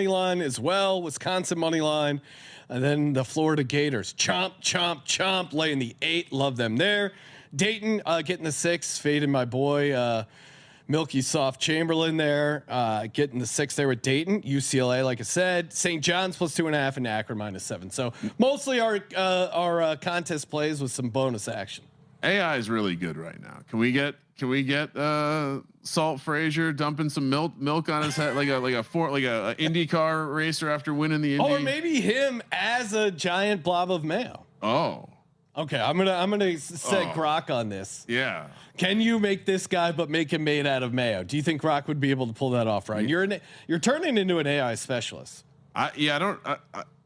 line as well. Wisconsin money line, and then the Florida Gators. Chomp, chomp, chomp. Laying the 8. Love them there. Dayton getting the 6. Fading my boy Milky Soft Chamberlain there. Getting the 6 there with Dayton. UCLA, like I said. St. John's +2.5 and Akron -7. So mostly our contest plays with some bonus action. AI is really good right now. Can we get Salt Frazier dumping some milk on his head like a IndyCar racer after winning the Indy? Or maybe him as a giant blob of mayo. Oh. Okay, I'm gonna set Grok on this. Yeah. Can you make this guy but make him made out of mayo? Do you think Grok would be able to pull that off? Right, you're turning into an AI specialist.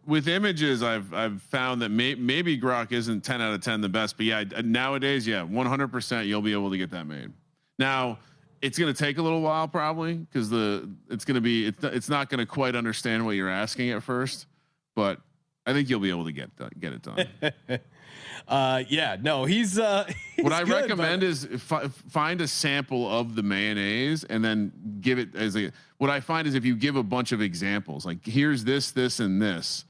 With images, I've found that maybe Grok isn't 10 out of 10 the best, but yeah, nowadays, 100% you'll be able to get that made. Now it's going to take a little while probably because it's not going to quite understand what you're asking at first, but I think you'll be able to get it done. He's what I recommend is find a sample of the mayonnaise and then give it what I find is if you give a bunch of examples, like here's this, and this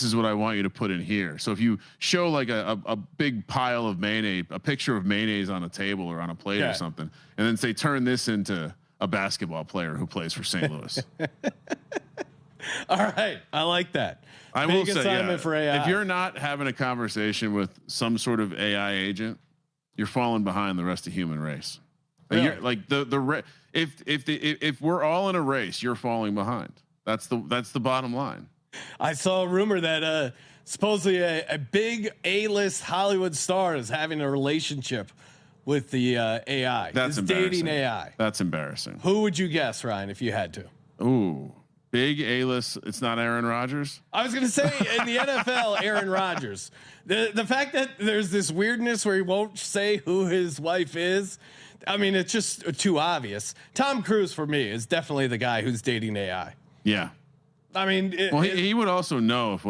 is what I want you to put in here. So if you show like a big pile of mayonnaise, a picture of mayonnaise on a table or on a plate or something, and then say, turn this into a basketball player who plays for St. Louis. All right. I like that. I will say, for AI. If you're not having a conversation with some sort of AI agent, you're falling behind the rest of the human race. Like, you're, like if we're all in a race, you're falling behind. That's the bottom line. I saw a rumor that supposedly a big A-list Hollywood star is having a relationship with the AI. That's embarrassing. Dating AI. That's embarrassing. Who would you guess, Ryan, if you had to? Ooh, big A-list. It's not Aaron Rodgers. I was going to say in the NFL, Aaron Rodgers. The fact that there's this weirdness where he won't say who his wife is. I mean, it's just too obvious. Tom Cruise for me is definitely the guy who's dating AI. Yeah. I mean, he would also know if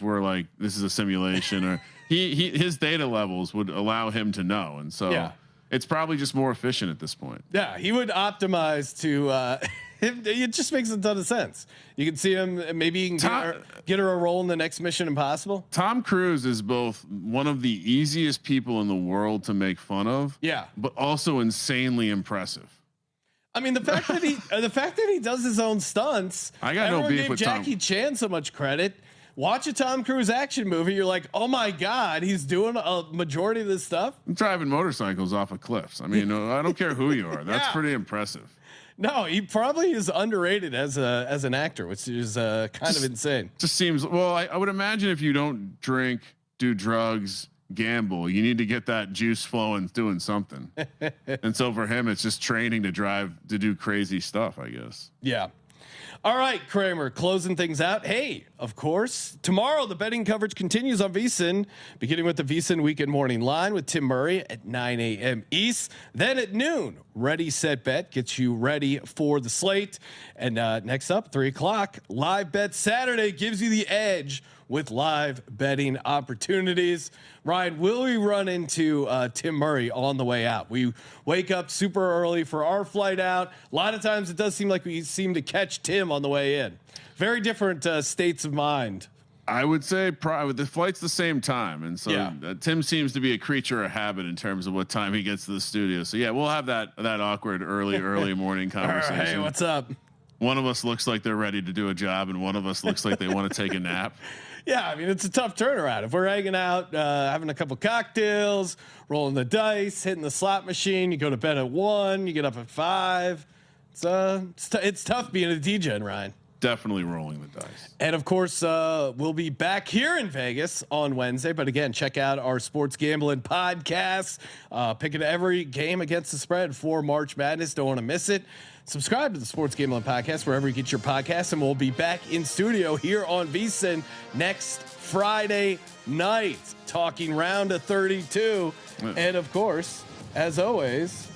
we're like this is a simulation, or his data levels would allow him to know, and so it's probably just more efficient at this point. Yeah, he would optimize to. It just makes a ton of sense. You can see him. Maybe he can get her a role in the next Mission Impossible. Tom Cruise is both one of the easiest people in the world to make fun of. Yeah, but also insanely impressive. I mean, the fact that he does his own stunts. I got no beef with Jackie Chan so much credit. Watch a Tom Cruise action movie, you're like, oh my god, he's doing a majority of this stuff. I'm driving motorcycles off of cliffs. I mean, I don't care who you are. That's pretty impressive. No, he probably is underrated as an actor, which is kind of insane. Just seems well. I would imagine if you don't drink, do drugs, gamble, you need to get that juice flowing, doing something. And so for him, it's just training to do crazy stuff, I guess. Yeah. All right, Kramer, closing things out. Hey, of course, tomorrow the betting coverage continues on VSiN, beginning with the VSiN Weekend Morning Line with Tim Murray at 9 a.m. East. Then at noon, Ready, Set, Bet gets you ready for the slate. And next up, 3 o'clock, Live Bet Saturday gives you the edge with live betting opportunities. Ryan, will we run into Tim Murray on the way out? We wake up super early for our flight out. A lot of times it does seem like we seem to catch Tim on the way in. Very different states of mind. I would say the flight's the same time. And so Tim seems to be a creature of habit in terms of what time he gets to the studio. So yeah, we'll have that awkward early morning conversation. Right, hey, what's up? One of us looks like they're ready to do a job and one of us looks like they want to take a nap. Yeah, I mean, it's a tough turnaround. If we're hanging out, having a couple cocktails, rolling the dice, hitting the slot machine, you go to bed at 1, you get up at 5. It's tough being a DJ, Ryan. Definitely rolling the dice. And of course, we'll be back here in Vegas on Wednesday. But again, check out our sports gambling podcast. Picking every game against the spread for March Madness. Don't want to miss it. Subscribe to the Sports Gambling Podcast wherever you get your podcasts, and we'll be back in studio here on VSiN next Friday night, talking round of 32. And of course, as always,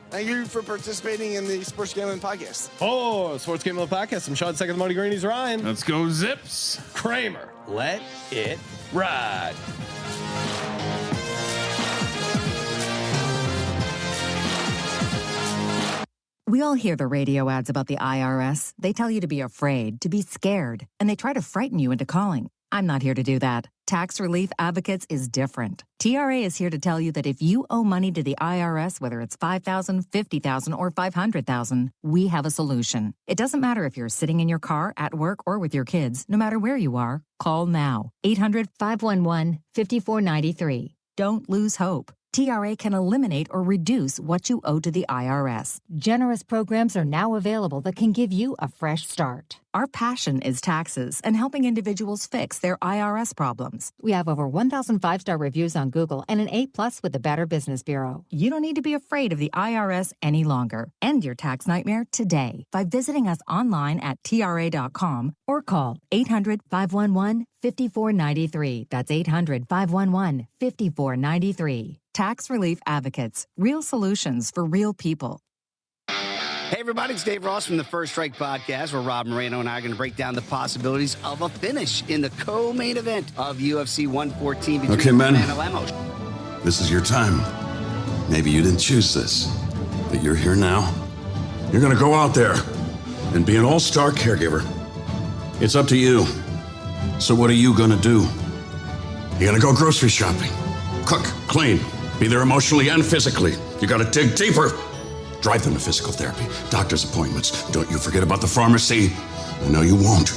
thank you for participating in the Sports Gambling Podcast. Oh, Sports Gambling Podcast. I'm Sean, second the Money Greenies, Ryan. Let's go Zips. Kramer, let it ride. We all hear the radio ads about the IRS. They tell you to be afraid, to be scared, and they try to frighten you into calling. I'm not here to do that. Tax Relief Advocates is different. TRA is here to tell you that if you owe money to the IRS, whether it's $5,000, $50,000, or $500,000, we have a solution. It doesn't matter if you're sitting in your car, at work, or with your kids. No matter where you are, call now. 800-511-5493. Don't lose hope. TRA can eliminate or reduce what you owe to the IRS. Generous programs are now available that can give you a fresh start. Our passion is taxes and helping individuals fix their IRS problems. We have over 1,000 5-star reviews on Google and an A+ with the Better Business Bureau. You don't need to be afraid of the IRS any longer. End your tax nightmare today by visiting us online at TRA.com or call 800-511-5493. That's 800-511-5493. Tax Relief Advocates. Real solutions for real people. Hey, everybody, it's Dave Ross from the First Strike Podcast, where Rob Moreno and I are going to break down the possibilities of a finish in the co-main event of UFC 114 between Okay, men. and Lemos. This is your time. Maybe you didn't choose this, but you're here now. You're going to go out there and be an all-star caregiver. It's up to you. So what are you going to do? You're going to go grocery shopping, cook, clean, be there emotionally and physically. You got to dig deeper. Drive them to physical therapy, doctor's appointments. Don't you forget about the pharmacy. I know you won't,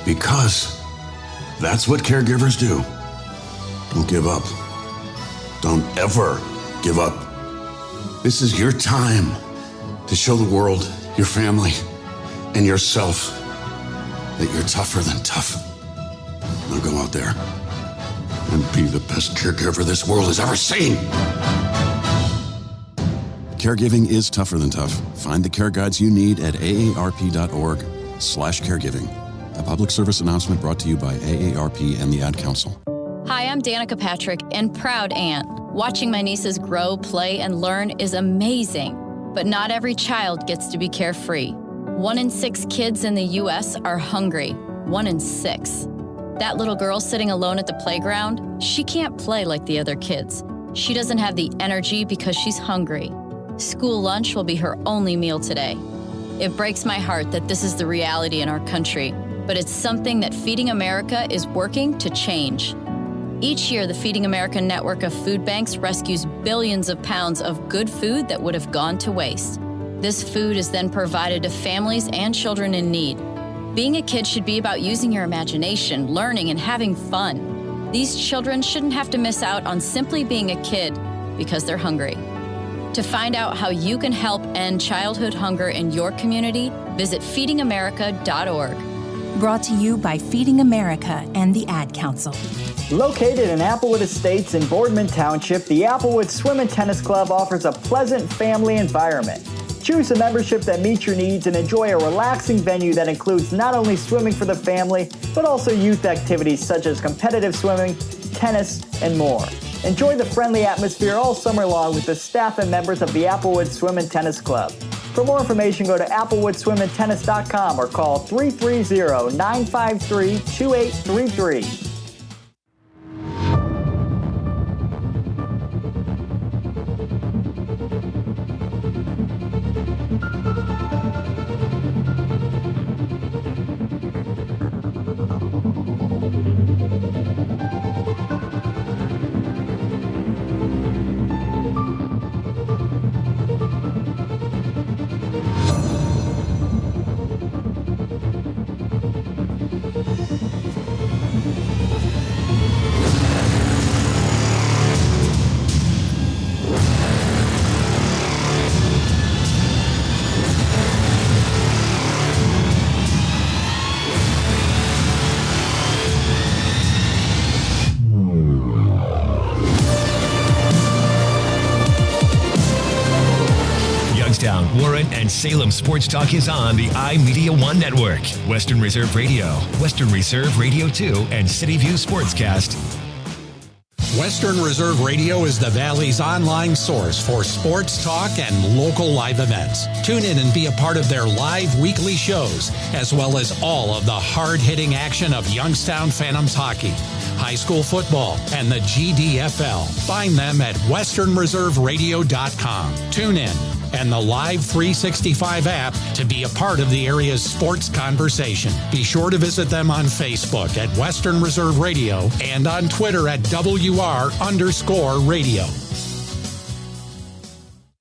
because that's what caregivers do. Don't give up. Don't ever give up. This is your time to show the world, your family, and yourself that you're tougher than tough. Now go out there and be the best caregiver this world has ever seen. Caregiving is tougher than tough. Find the care guides you need at aarp.org/caregiving. A public service announcement brought to you by AARP and the Ad Council. Hi, I'm Danica Patrick and proud aunt. Watching my nieces grow, play, and learn is amazing. But not every child gets to be carefree. 1 in 6 kids in the U.S. are hungry. 1 in 6. That little girl sitting alone at the playground, she can't play like the other kids. She doesn't have the energy because she's hungry. School lunch will be her only meal today. It breaks my heart that this is the reality in our country, but it's something that Feeding America is working to change. Each year, the Feeding America network of food banks rescues billions of pounds of good food that would have gone to waste. This food is then provided to families and children in need. Being a kid should be about using your imagination, learning, and having fun. These children shouldn't have to miss out on simply being a kid because they're hungry. To find out how you can help end childhood hunger in your community, visit feedingamerica.org. Brought to you by Feeding America and the Ad Council. Located in Applewood Estates in Boardman Township, the Applewood Swim and Tennis Club offers a pleasant family environment. Choose a membership that meets your needs and enjoy a relaxing venue that includes not only swimming for the family, but also youth activities such as competitive swimming, tennis, and more. Enjoy the friendly atmosphere all summer long with the staff and members of the Applewood Swim and Tennis Club. For more information, go to applewoodswimandtennis.com or call 330-953-2833. Warren and Salem Sports Talk is on the iMedia1 network. Western Reserve Radio, Western Reserve Radio 2, and City View Sportscast. Western Reserve Radio is the Valley's online source for sports talk and local live events. Tune in and be a part of their live weekly shows, as well as all of the hard-hitting action of Youngstown Phantoms hockey, high school football, and the GDFL. Find them at westernreserveradio.com. Tune in and the Live 365 app to be a part of the area's sports conversation. Be sure to visit them on Facebook at Western Reserve Radio and on Twitter at WR_radio.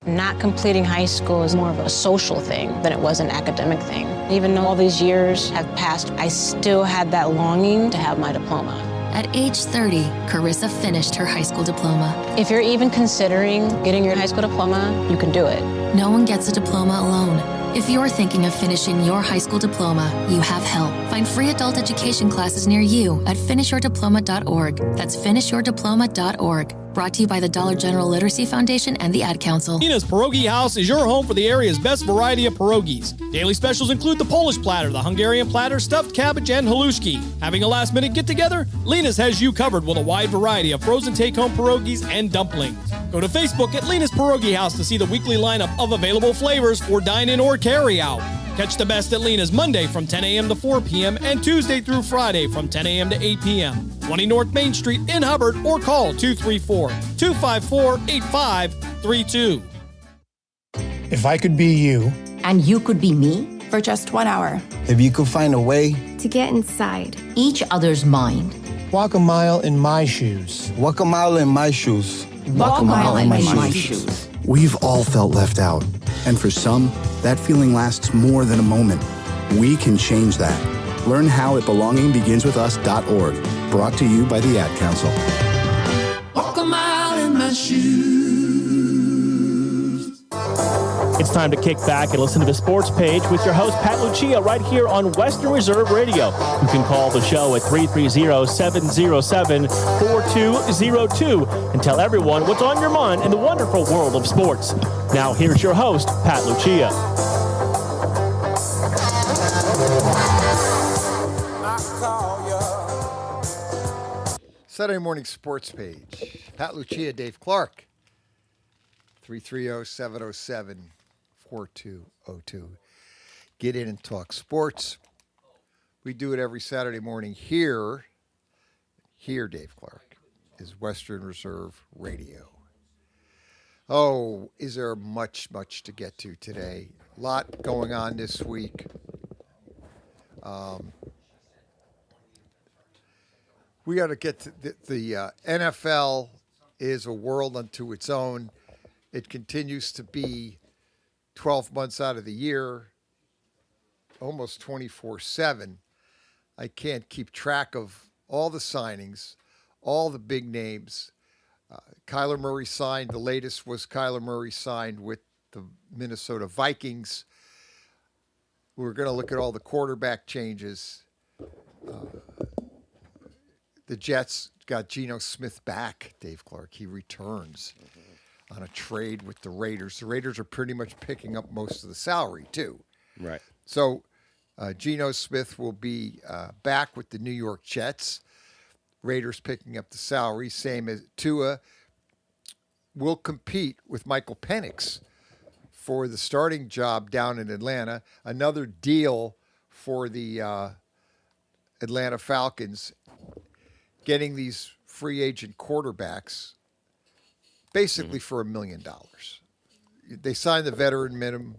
Not completing high school is more of a social thing than it was an academic thing. Even though all these years have passed, I still had that longing to have my diploma. At age 30, Carissa finished her high school diploma. If you're even considering getting your high school diploma, you can do it. No one gets a diploma alone. If you're thinking of finishing your high school diploma, you have help. Find free adult education classes near you at finishyourdiploma.org. That's finishyourdiploma.org. Brought to you by the Dollar General Literacy Foundation and the Ad Council. Lena's Pierogi House is your home for the area's best variety of pierogies. Daily specials include the Polish platter, the Hungarian platter, stuffed cabbage, and halushki. Having a last-minute get-together? Lena's has you covered with a wide variety of frozen take-home pierogies and dumplings. Go to Facebook at Lena's Pierogi House to see the weekly lineup of available flavors for dine-in or carry-out. Catch the best at Lena's Monday from 10 a.m. to 4 p.m. and Tuesday through Friday from 10 a.m. to 8 p.m. 20 North Main Street in Hubbard, or call 234-254-8532. If I could be you. And you could be me. For just 1 hour. If you could find a way. To get inside. Each other's mind. Walk a mile in my shoes. Walk a mile in my shoes. Walk a mile in my shoes. We've all felt left out. And for some, that feeling lasts more than a moment. We can change that. Learn how at belongingbeginswithus.org. Brought to you by the Ad Council. Walk a mile in my shoes. It's time to kick back and listen to the sports page with your host, Pat Lucia, right here on Western Reserve Radio. You can call the show at 330-707-4202 and tell everyone what's on your mind in the wonderful world of sports. Now, here's your host, Pat Lucia. Saturday morning sports page. Pat Lucia, Dave Clark. 330-707-4202. Get in and talk sports. We do it every Saturday morning here. Here, Dave Clark, is Western Reserve Radio. Oh, is there much to get to today? A lot going on this week. We got to get to the NFL is a world unto its own. It continues to be 12 months out of the year, almost 24/7. I can't keep track of all the signings, all the big names. Kyler Murray signed. The latest was Kyler Murray signed with the Minnesota Vikings. We're going to look at all the quarterback changes. The Jets got Geno Smith back, Dave Clark. He returns on a trade with the Raiders. The Raiders are pretty much picking up most of the salary, too. Right. So Geno Smith will be back with the New York Jets. Raiders picking up the salary, same as Tua will compete with Michael Penix for the starting job down in Atlanta. Another deal for the Atlanta Falcons, getting these free agent quarterbacks basically for $1 million. They signed the veteran minimum.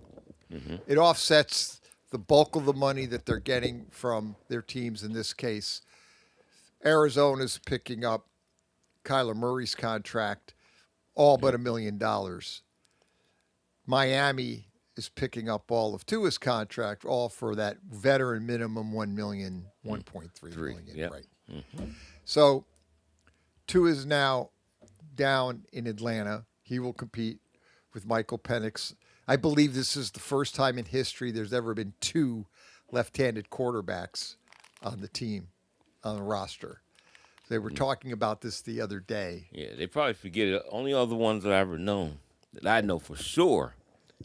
It offsets the bulk of the money that they're getting from their teams. In this case, Arizona's picking up Kyler Murray's contract, all but $1 million. Miami is picking up all of Tua's contract, all for that veteran minimum $1 million, $1.3 million. Yep. Right. So Tua is now down in Atlanta. He will compete with Michael Penix. I believe this is the first time in history there's ever been two left-handed quarterbacks on the team, on the roster. They were talking about this the other day. Yeah, they probably forget it. Only other ones that I've ever known, that I know for sure,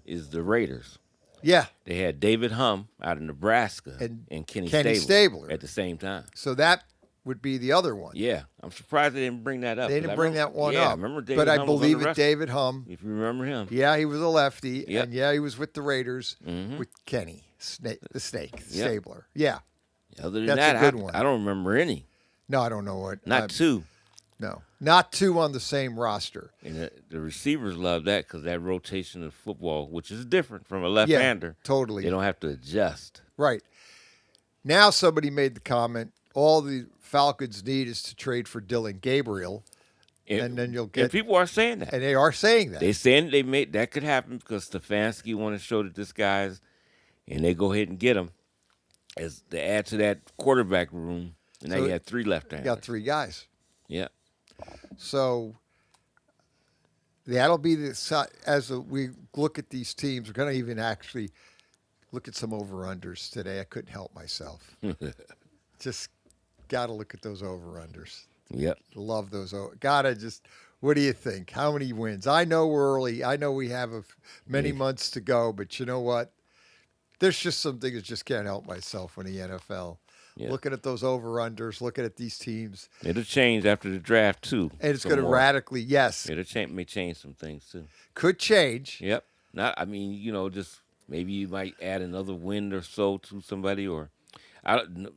is the Raiders. Yeah. They had David Humm out of Nebraska and Kenny Stabler at the same time. So that would be the other one. Yeah. I'm surprised they didn't bring that up. They didn't bring that one up. I remember David Humm. But I believe it's David Humm. If you remember him. Yeah, he was a lefty. Yep. And yeah, he was with the Raiders with Kenny, the Snake, Stabler. Yeah. Other than That's that, a good one. I don't remember any. No, I don't know what. Not two. No, not two on the same roster. And the receivers love that because that rotation of football, which is different from a left-hander. Totally. They don't have to adjust. Right. Now somebody made the comment, all the Falcons need is to trade for Dylan Gabriel, and then you'll get... And people are saying that. And they are saying that. They're saying that could happen because Stefanski want to show that this guy's, and they go ahead and get him as to add to that quarterback room. And now you have 3 left-handers. You got 3 guys. Yeah. So that'll be we look at these teams, we're going to even actually look at some over-unders today. I couldn't help myself. Just got to look at those over-unders. Yep. Love those. What do you think? How many wins? I know we're early. I know we have many months to go, but you know what? There's just some things I just can't help myself in the NFL. Yeah. Looking at those over-unders, looking at these teams. It'll change after the draft, too. And it's going to radically, yes. May change some things, too. Could change. Yep. Just maybe you might add another win or so to somebody.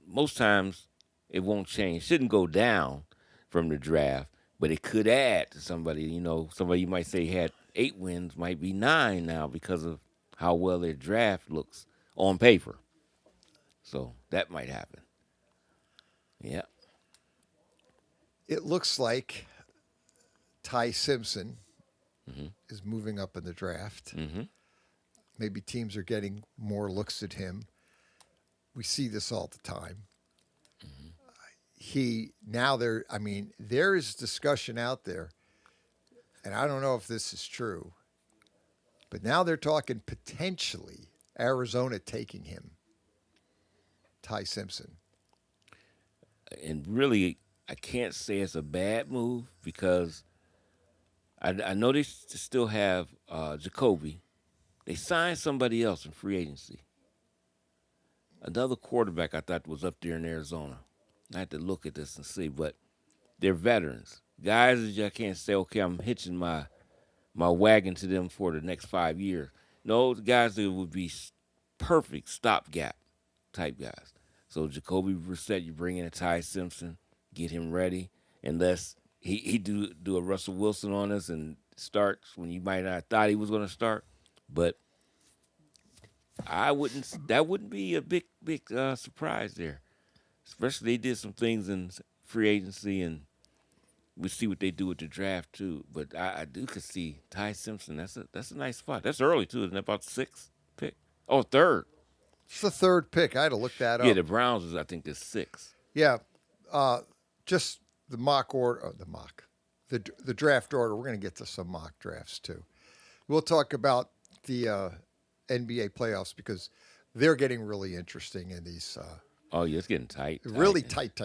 Most times it won't change. Shouldn't go down from the draft, but it could add to somebody. Somebody you might say had 8 wins might be 9 now because of how well their draft looks on paper. So that might happen. Yeah. It looks like Ty Simpson is moving up in the draft. Mm-hmm. Maybe teams are getting more looks at him. We see this all the time. There is discussion out there, and I don't know if this is true, but now they're talking potentially Arizona taking him. Ty Simpson. And really, I can't say it's a bad move because I know they still have Jacoby. They signed somebody else in free agency. Another quarterback I thought was up there in Arizona. I had to look at this and see, but they're veterans. Guys that I can't say, okay, I'm hitching my wagon to them for the next 5 years. No, the guys that would be perfect stopgap type guys. So Jacoby Brissett, you bring in a Ty Simpson, get him ready, unless he do a Russell Wilson on us and starts when you might not have thought he was going to start. But that wouldn't be a big surprise there. Especially they did some things in free agency, and we see what they do with the draft too. But I could see Ty Simpson. That's a nice spot. That's early too, isn't it? About 6th pick. Oh, 3rd. It's the 3rd pick. I had to look that up. Yeah, the Browns is, I think, the 6th. Yeah, just the mock order. The draft order. We're going to get to some mock drafts too. We'll talk about the NBA playoffs because they're getting really interesting in these. It's getting tight. Really tight.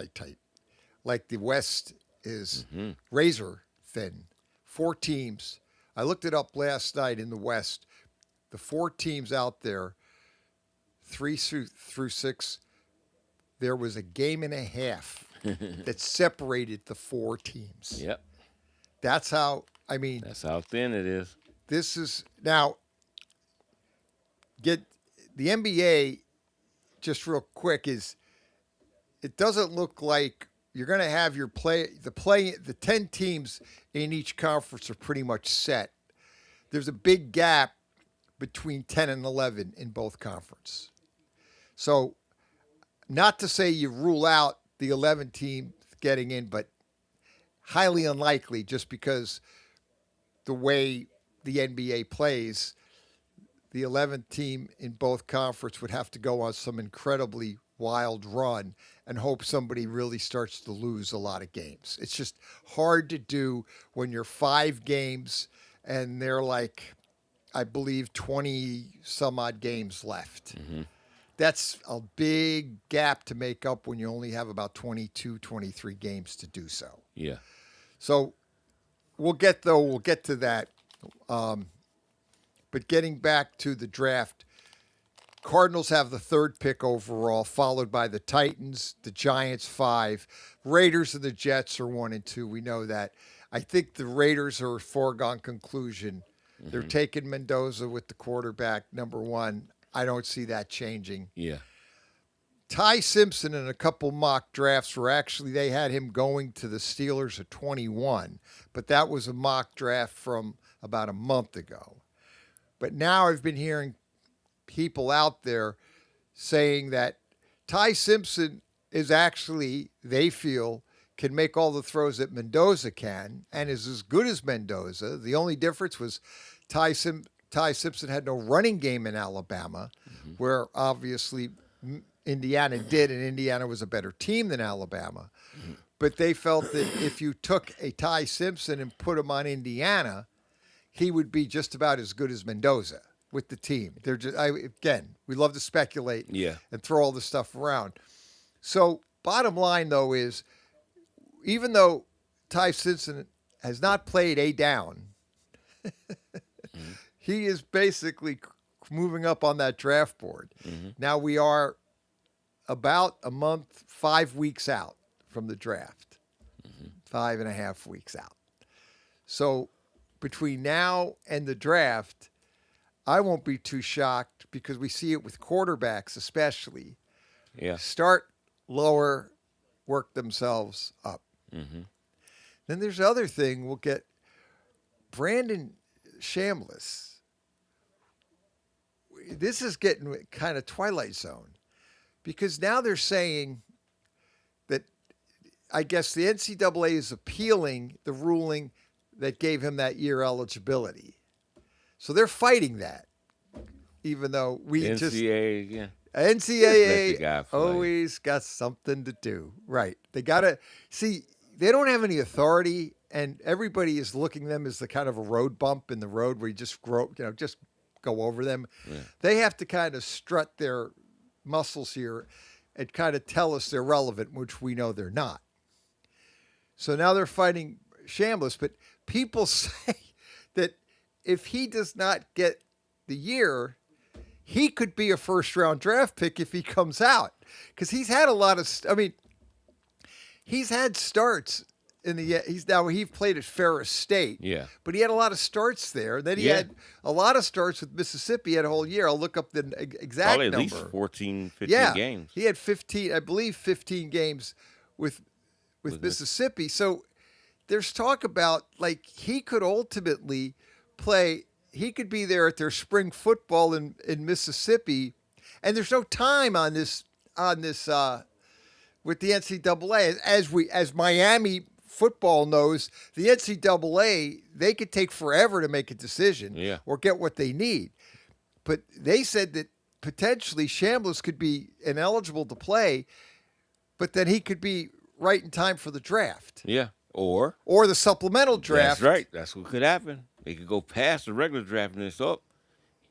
Like the West is razor thin. 4 teams. I looked it up last night in the West. The 4 teams out there. 3 through 6, there was a game and a half that separated the 4 teams. Yep. That's how thin it is. This is now get the NBA just real quick it doesn't look like you're going to have the 10 teams in each conference are pretty much set. There's a big gap between 10 and 11 in both conferences. So, not to say you rule out the 11 team getting in, but highly unlikely just because the way the NBA plays, the 11th team in both conferences would have to go on some incredibly wild run and hope somebody really starts to lose a lot of games. It's just hard to do when you're 5 games and they're like, I believe, 20 some odd games left. Mm-hmm. That's a big gap to make up when you only have about 22, 23 games to do so. Yeah. So we'll get to that. But getting back to the draft, Cardinals have the 3rd pick overall, followed by the Titans, the Giants 5. Raiders and the Jets are 1 and 2. We know that. I think the Raiders are a foregone conclusion. Mm-hmm. They're taking Mendoza with the quarterback, number 1. I don't see that changing. Yeah. Ty Simpson in a couple mock drafts were actually, they had him going to the Steelers at 21, but that was a mock draft from about a month ago. But now I've been hearing people out there saying that Ty Simpson is actually, they feel, can make all the throws that Mendoza can and is as good as Mendoza. The only difference was Ty Simpson had no running game in Alabama, where obviously Indiana did, and Indiana was a better team than Alabama. But they felt that if you took a Ty Simpson and put him on Indiana, he would be just about as good as Mendoza with the team. They're just, again, we love to speculate and throw all this stuff around. So bottom line, though, is even though Ty Simpson has not played a down, he is basically moving up on that draft board. Now we are about a month, 5 weeks out from the draft, 5.5 weeks out. So between now and the draft, I won't be too shocked because we see it with quarterbacks especially. Yeah. Start lower, work themselves up. Then there's the other thing. We'll get Brandon Shambliss. This is getting kind of Twilight Zone because now they're saying that I guess the NCAA is appealing the ruling that gave him that year eligibility. So they're fighting that, even though we NCAA always got something to do. Right. They got to see, they don't have any authority, and everybody is looking at them as the kind of a road bump in the road where you just just go over them. Yeah. They have to kind of strut their muscles here and kind of tell us they're relevant, which we know they're not. So now they're fighting Shambliss, but people say that if he does not get the year, he could be a first-round draft pick if he comes out. Because he's had a lot of, he's had starts in the, he played at Ferris State. Yeah. But he had a lot of starts there. Then he had a lot of starts with Mississippi had a whole year. I'll look up the exact number. Probably at least 14, 15 games. He had 15, I believe 15 games with Mississippi. So there's talk about, like, he could ultimately play, he could be there at their spring football in Mississippi, and there's no time on this with the NCAA. As Miami football knows, the NCAA, they could take forever to make a decision or get what they need. But they said that potentially Shambliss could be ineligible to play, but then he could be right in time for the draft. Yeah. Or the supplemental draft. That's right. That's what could happen. They could go past the regular draft and it's up.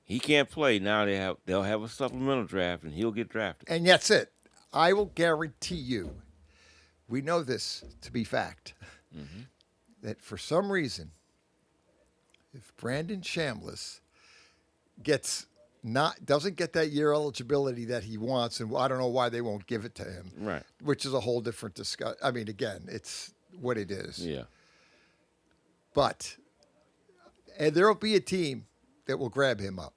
He can't play. Now they'll have a supplemental draft and he'll get drafted. And that's it. I will guarantee you, we know this to be fact, that for some reason, if Brandon Shambliss doesn't get that year eligibility that he wants, and I don't know why they won't give it to him. Right. Which is a whole different discussion. I mean, again, it's what it is. Yeah. But there will be a team that will grab him up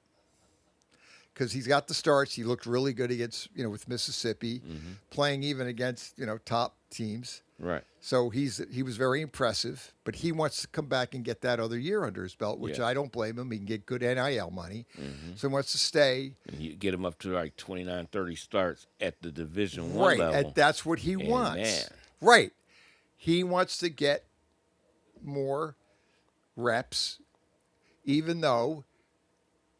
because he's got the starts. He looked really good against, with Mississippi, playing even against, top teams. Right. So he was very impressive, but he wants to come back and get that other year under his belt, which I don't blame him. He can get good NIL money. So he wants to stay. And you get him up to like 29, 30 starts at the Division I level. Right. That's what he wants. Man. Right. He wants to get more reps, even though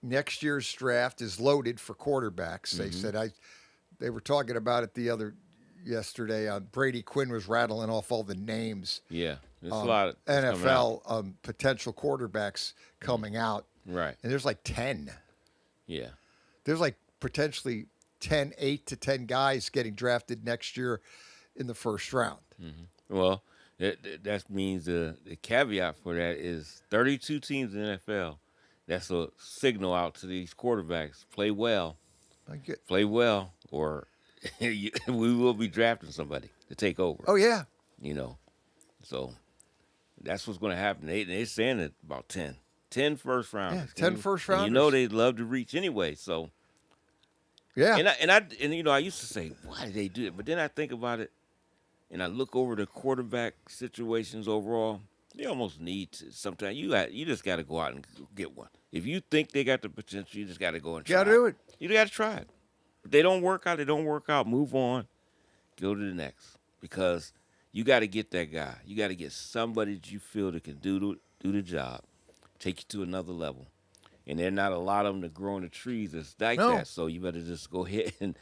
next year's draft is loaded for quarterbacks. They said they were talking about it yesterday. Brady Quinn was rattling off all the names. Yeah, there's a lot of NFL potential quarterbacks coming out. Right, and there's like 10. Yeah, there's like potentially 8 to 10 guys getting drafted next year in the first round. Well, that means the caveat for that is 32 teams in the NFL. That's a signal out to these quarterbacks. Play well. Play well, or we will be drafting somebody to take over. Oh, yeah. So that's what's going to happen. They're saying it about 10 first rounders. Yeah, 10 first rounders. And they'd love to reach anyway, so Yeah. And I used to say, why did they do it? But then I think about it, and I look over the quarterback situations overall. They almost need to. Sometimes you just got to go out and get one. If you think they got the potential, you just got to go and try. Got to do it. You got to try it. If they don't work out, they don't work out. Move on. Go to the next, because you got to get that guy. You got to get somebody that you feel that can do the job, take you to another level. And there are not a lot of them that grow in the trees that's like that. So you better just go ahead and,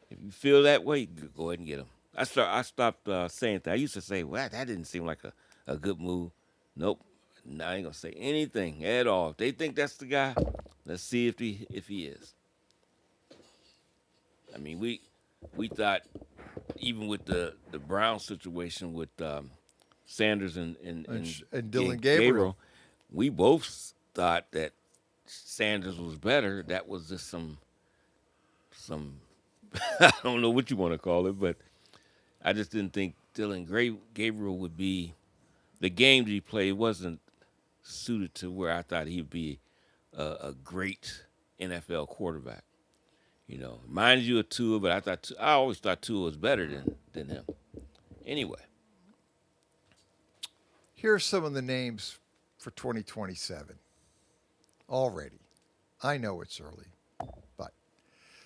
if you feel that way, go ahead and get them. I stopped saying that. I used to say, well, that didn't seem like a good move. Nope. No, I ain't gonna say anything at all. If they think that's the guy, let's see if he is. I mean, we thought, even with the Brown situation with Sanders and Dylan Gabriel, we both thought that Sanders was better. That was just some I don't know what you want to call it, but I just didn't think Dylan Gabriel would be, the game that he played wasn't suited to where I thought he'd be a great NFL quarterback. Mind you of Tua, but I always thought Tua was better than him. Anyway, here's some of the names for 2027 already. I know it's early, but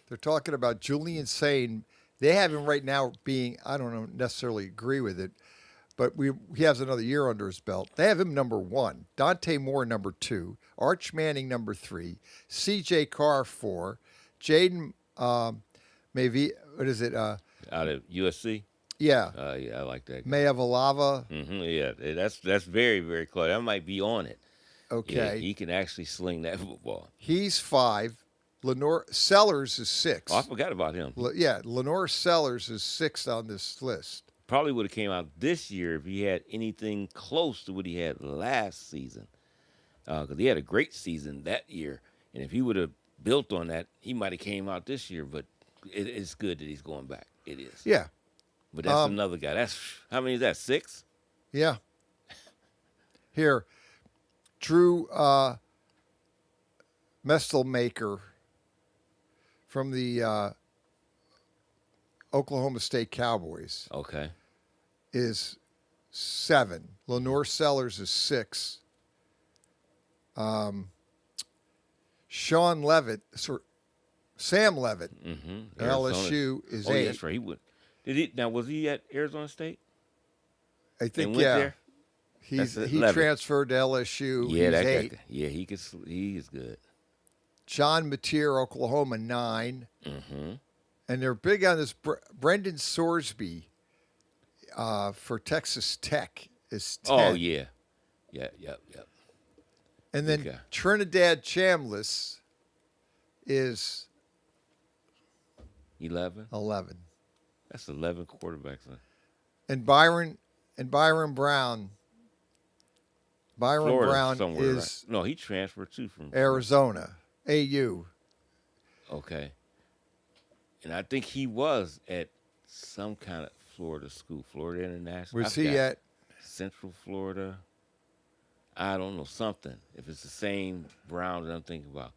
they're talking about Julian Sain. They have him right now being, I don't necessarily agree with it, but he has another year under his belt. They have him number 1, Dante Moore number 2, Arch Manning number 3, C.J. Carr 4, Jaden maybe what is it? Out of USC. Yeah. Yeah, I like that. Mayavalava. Yeah, that's very, very close. That might be on it. Okay. Yeah, he can actually sling that football. He's 5. Lenore Sellers is 6. Oh, I forgot about him. Lenore Sellers is 6 on this list. Probably would have came out this year if he had anything close to what he had last season. Because he had a great season that year. And if he would have built on that, he might have came out this year. But it's good that he's going back. It is. Yeah. But that's another guy. That's, how many is that, 6? Yeah. Here, Drew Mestelmaker from the Oklahoma State Cowboys. Okay. Is 7. Lenore Sellers is 6. Sam Levitt, LSU is 8. That's right. He would. Was he at Arizona State? I think, yeah. He transferred to LSU. Yeah, he's 8. Yeah, he is good. John Mateer, Oklahoma, 9. Mm-hmm. And they're big on this. Brendan Sorsby for Texas Tech is 10. Oh, yeah. Yep. And then Trinidad Chambliss is 11. That's 11 quarterbacks. Huh? And Byron Brown. Florida, Brown somewhere, is right? No, he transferred too from Arizona, AU. Okay. And I think he was at some kind of Florida school, Florida International. Was he at Central Florida? I don't know, something. If it's the same Brown that I'm thinking about.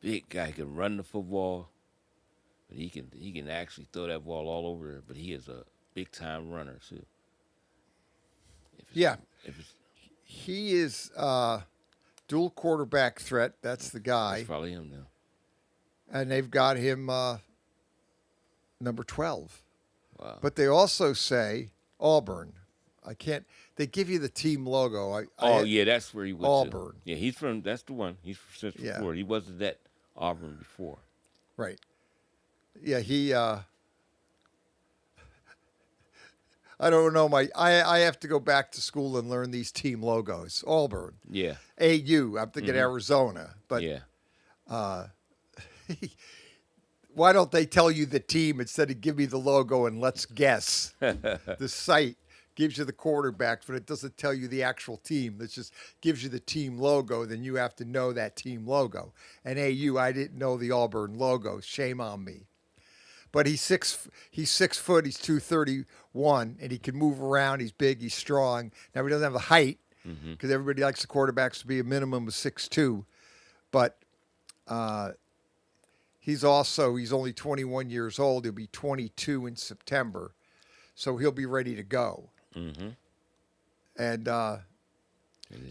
Big guy, can run the football, but he can actually throw that ball all over there. But he is a big time runner too. He is dual quarterback threat. That's the guy. That's probably him now. And they've got him number 12. Wow. But they also say Auburn. They give you the team logo. That's where he went Auburn. To. Yeah, that's the one. He's from Central Florida. He wasn't at Auburn before. Right. Yeah, he I don't know. I have to go back to school and learn these team logos. Auburn. Yeah. AU. I'm thinking Arizona. But yeah. Why don't they tell you the team instead of give me the logo and let's guess? The site gives you the quarterbacks, but it doesn't tell you the actual team. It just gives you the team logo. Then you have to know that team logo. And AU, I didn't know the Auburn logo. Shame on me. But he's 6 foot, he's 231, and he can move around. He's big, he's strong. Now he doesn't have the height because everybody likes the quarterbacks to be a minimum of 6'2", but he's only 21 years old. He'll be 22 in September, so he'll be ready to go. Mm-hmm. And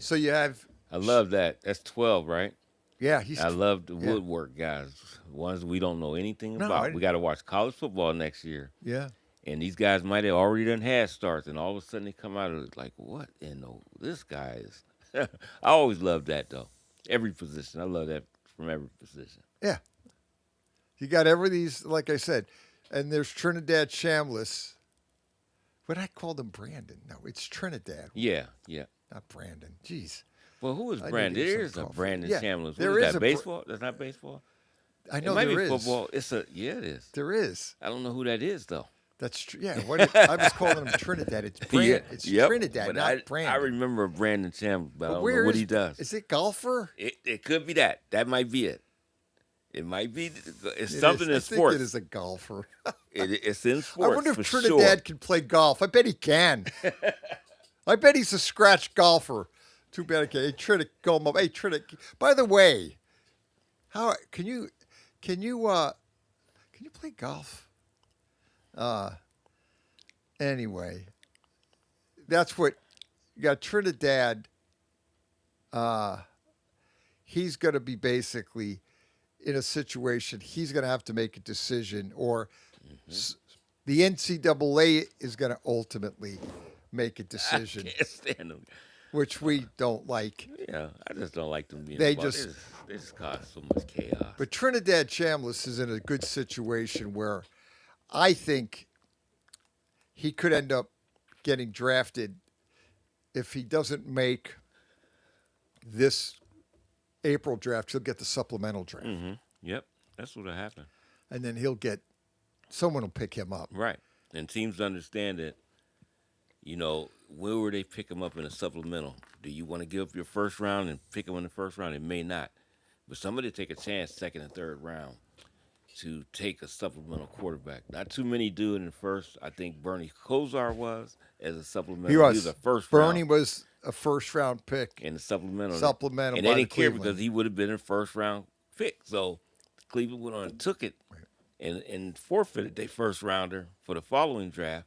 so you have. I love that. That's 12, right? Yeah, I love the woodwork guys, ones we don't know anything about. We got to watch college football next year. Yeah. And these guys might have already done had starts, and all of a sudden they come out of it like, what in the this guy is? I always love that though. Every position, I love that from every position. Yeah. You got these, like I said, and there's Trinidad Chambliss. What I called him Brandon? No, it's Trinidad. Yeah, yeah. Not Brandon. Jeez. Well, who is Brandon? There is a Brandon Chambliss. There is that baseball? That's not baseball. I know it might there be is football. It is. There is. I don't know who that is though. That's true. Yeah, I was calling him Trinidad. It's Brandon. It's Trinidad, but not Brandon. I remember Brandon Chambliss, but I don't where know what he does. Is it golfer? It could be that. That might be it. It might be. It's something in sports. I think it is a golfer. It's in sports. I wonder if Trinidad can play golf. I bet he can. I bet he's a scratch golfer. Too bad I can't. Hey, Trinidad, go him up. Hey, Trinidad. By the way, how can you play golf? Anyway, that's what you got. Trinidad. He's going to be basically in a situation. He's going to have to make a decision, or the NCAA is going to ultimately make a decision. I can't stand them. Which we don't like. Yeah, I just don't like them being they involved. just They just cause so much chaos. But Trinidad Chambliss is in a good situation where I think he could end up getting drafted if he doesn't make this April draft. He'll get the supplemental draft. Mm-hmm. Yep, that's what'll happen. And then someone will pick him up. Right, and teams understand that. Where would they pick him up in a supplemental? Do you want to give up your first round and pick him in the first round? It may not. But somebody take a chance second and third round to take a supplemental quarterback. Not too many do it in the first. I think Bernie Kosar was as a supplemental. He was a first Bernie round. was a first-round pick. In the supplemental. Supplemental and by they didn't the care Cleveland. because he would have been a first-round pick. So Cleveland went on and took it and forfeited their first-rounder for the following draft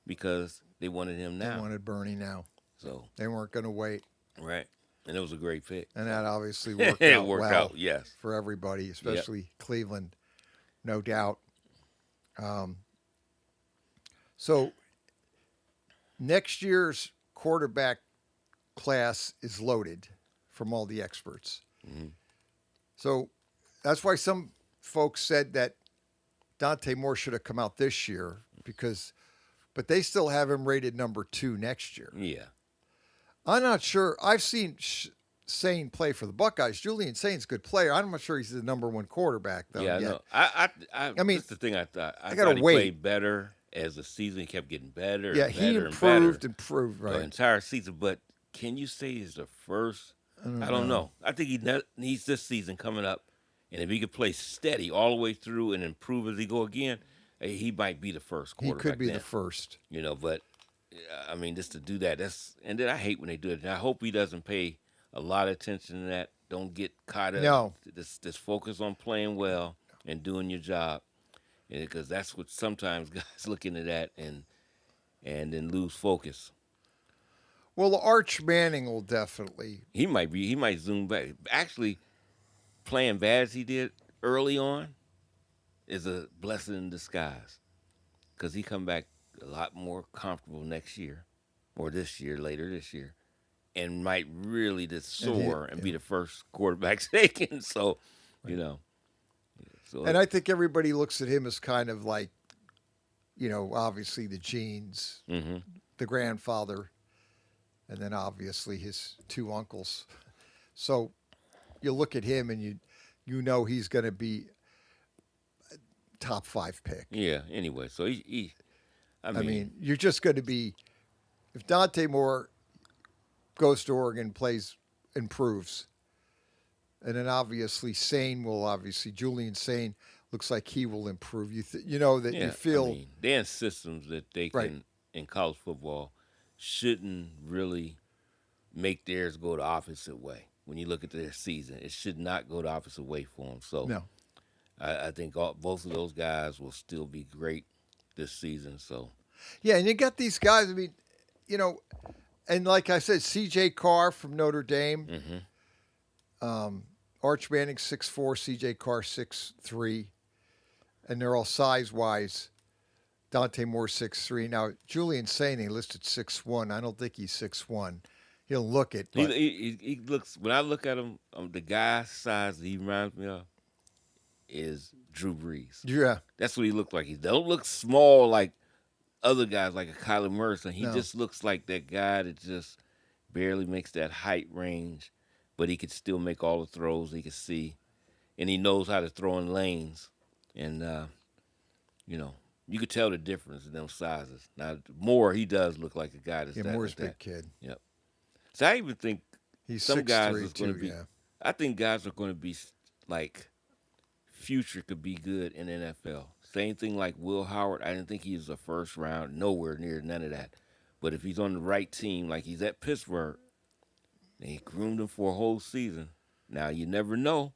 because they wanted him now. They wanted Bernie now. So they weren't going to wait. Right. And it was a great pick. And that obviously worked it out worked well out, yes. for everybody, especially Cleveland, no doubt. So next year's quarterback class is loaded from all the experts. Mm-hmm. So that's why some folks said that Dante Moore should have come out this year but they still have him rated number 2 next year. Yeah. I'm not sure. I've seen Sane play for the Buckeyes. Julian Sane's a good player. I'm not sure he's the number 1 quarterback, though. Yeah, yet. I mean, that's the thing I thought. I gotta thought he wait. played better as the season kept getting better. Yeah, and he better improved, the right. entire season. But can you say he's the first? I don't know. I think he needs this season coming up. And if he could play steady all the way through and improve as he go again, he might be the first quarterback. He could be then. the first. But I mean, just to do that, and then I hate when they do it. And I hope he doesn't pay a lot of attention to that. Don't get caught up. No. Just focus on playing well and doing your job, because that's what sometimes guys look into that and then lose focus. Well, Arch Manning will definitely. He might zoom back. Actually, playing bad as he did early on is a blessing in disguise, because he come back a lot more comfortable next year or later this year, and might really just soar and be the first quarterback taken. So, So, and I think everybody looks at him as kind of like, obviously the genes, the grandfather, and then obviously his 2 uncles. So you look at him and you know he's going to be a top 5 pick. Yeah. Anyway, so I mean, you're just going to be, if Dante Moore goes to Oregon, improves, and then obviously Julian Sane looks like he will improve. You feel there are systems that they can in college football shouldn't really make theirs go the opposite way. When you look at their season, it should not go the opposite way for them. So no. I think both of those guys will still be great this season. So, yeah, and you got these guys. I mean, you know, and like I said, C.J. Carr from Notre Dame, Arch Manning 6'4", C.J. Carr 6'3", and they're all size-wise. Dante Moore 6'3". Now Julian Sané listed 6'1". I don't think he's 6'1". He'll look it. But he looks. When I look at him, the guy size that he reminds me of is Drew Brees. Yeah, that's what he looked like. He don't look small like other guys, like a Kyler Murray. He just looks like that guy that just barely makes that height range, but he could still make all the throws he could see, and he knows how to throw in lanes. And you know, you could tell the difference in them sizes. Now Moore, he does look like a guy that's Moore's a big kid. Yep. So I even think he's some guys is going to be. Yeah. I think guys are going to be like future could be good in the NFL. Same thing like Will Howard. I didn't think he was a first round, nowhere near none of that. But if he's on the right team, like he's at Pittsburgh, they groomed him for a whole season. Now you never know.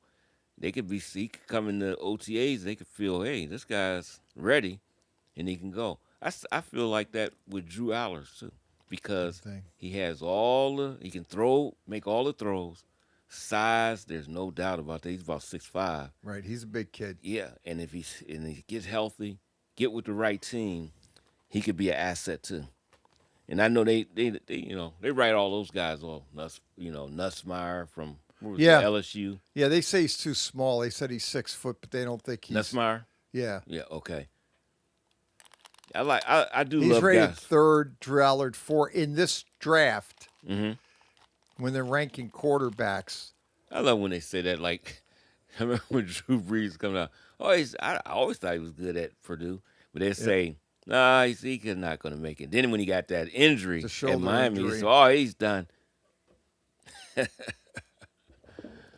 They could he could come in the OTAs. They could feel, hey, this guy's ready, and he can go. I feel like that with Drew Allers too, because he has he can throw, make all the throws. Size, there's no doubt about that. He's about 6'5". Right, he's a big kid. Yeah, and if he gets healthy, get with the right team, he could be an asset too. And I know they write all those guys off. Nussmeier from LSU. Yeah, they say he's too small. They said he's 6 foot, but they don't think he's Nussmeier. Yeah. Yeah. Okay. I do love guys. He's rated third, Drew Allard 4 in this draft. Mm-hmm. When they're ranking quarterbacks. I love when they say that. Like, I remember when Drew Brees coming out. I always thought he was good at Purdue. But they say, nah, he's not going to make it. Then when he got that injury at Miami, he said, he's done.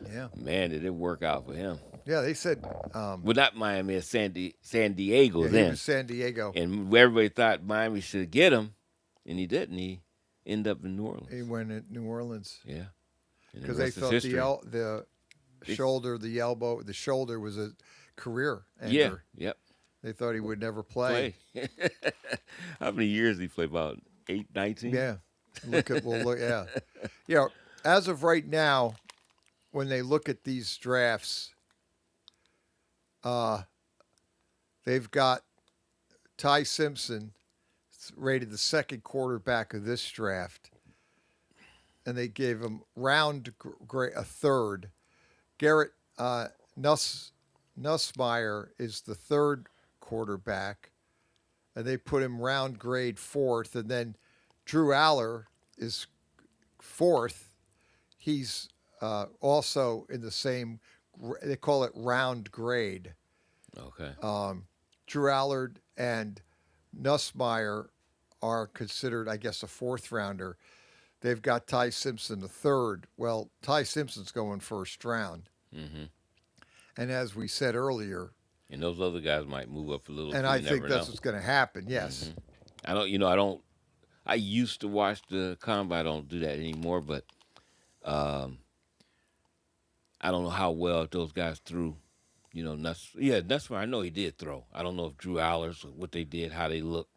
Yeah. Man, did it work out for him. Yeah, they said. Well, not Miami, it's San Diego then. He was San Diego. And everybody thought Miami should get him, and he didn't. He ended up in New Orleans. He went in New Orleans. Yeah. Because they thought the shoulder, the elbow, the shoulder was a career ender. Yeah, yep. They thought he would never play. How many years did he play? About 19? Yeah. Yeah. Yeah. As of right now, when they look at these drafts, they've got Ty Simpson rated the second quarterback of this draft, and they gave him round grade a third. Garrett Nussmeier is the third quarterback, and they put him round grade fourth. And then Drew Aller is fourth. He's also in the same. They call it round grade. Okay. Drew Allard and Nussmeier are considered, I guess, a fourth rounder. They've got Ty Simpson the third. Well, Ty Simpson's going first round. Mm-hmm. And as we said earlier, and those other guys might move up a little. And I think that's what's going to happen. Yes. Mm-hmm. I used to watch the combine. I don't do that anymore, but I don't know how well those guys threw. That's why I know he did throw. I don't know if Drew Allers, what they did, how they looked.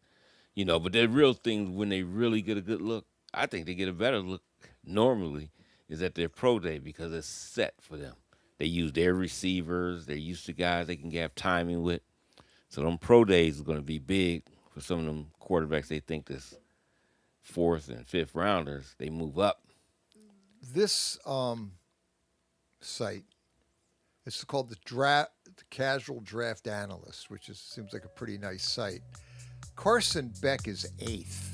But the real thing when they really get a good look, I think they get a better look normally, is at their pro day because it's set for them. They use their receivers. They're used to guys they can have timing with. So them pro days is going to be big for some of them quarterbacks they think this fourth and fifth rounders. They move up. This site, it's called the Casual Draft Analyst, which seems like a pretty nice site. Carson Beck is 8th.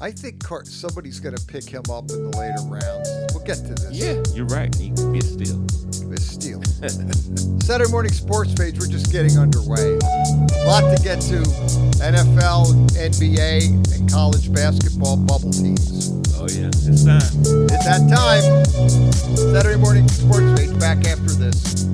I think somebody's going to pick him up in the later rounds. We'll get to this. Yeah, you're right. He could be a steal. Saturday morning sports page, we're just getting underway. A lot to get to. NFL, NBA, and college basketball bubble teams. Oh, yeah. It's time. It's that time. Saturday morning sports page back after this.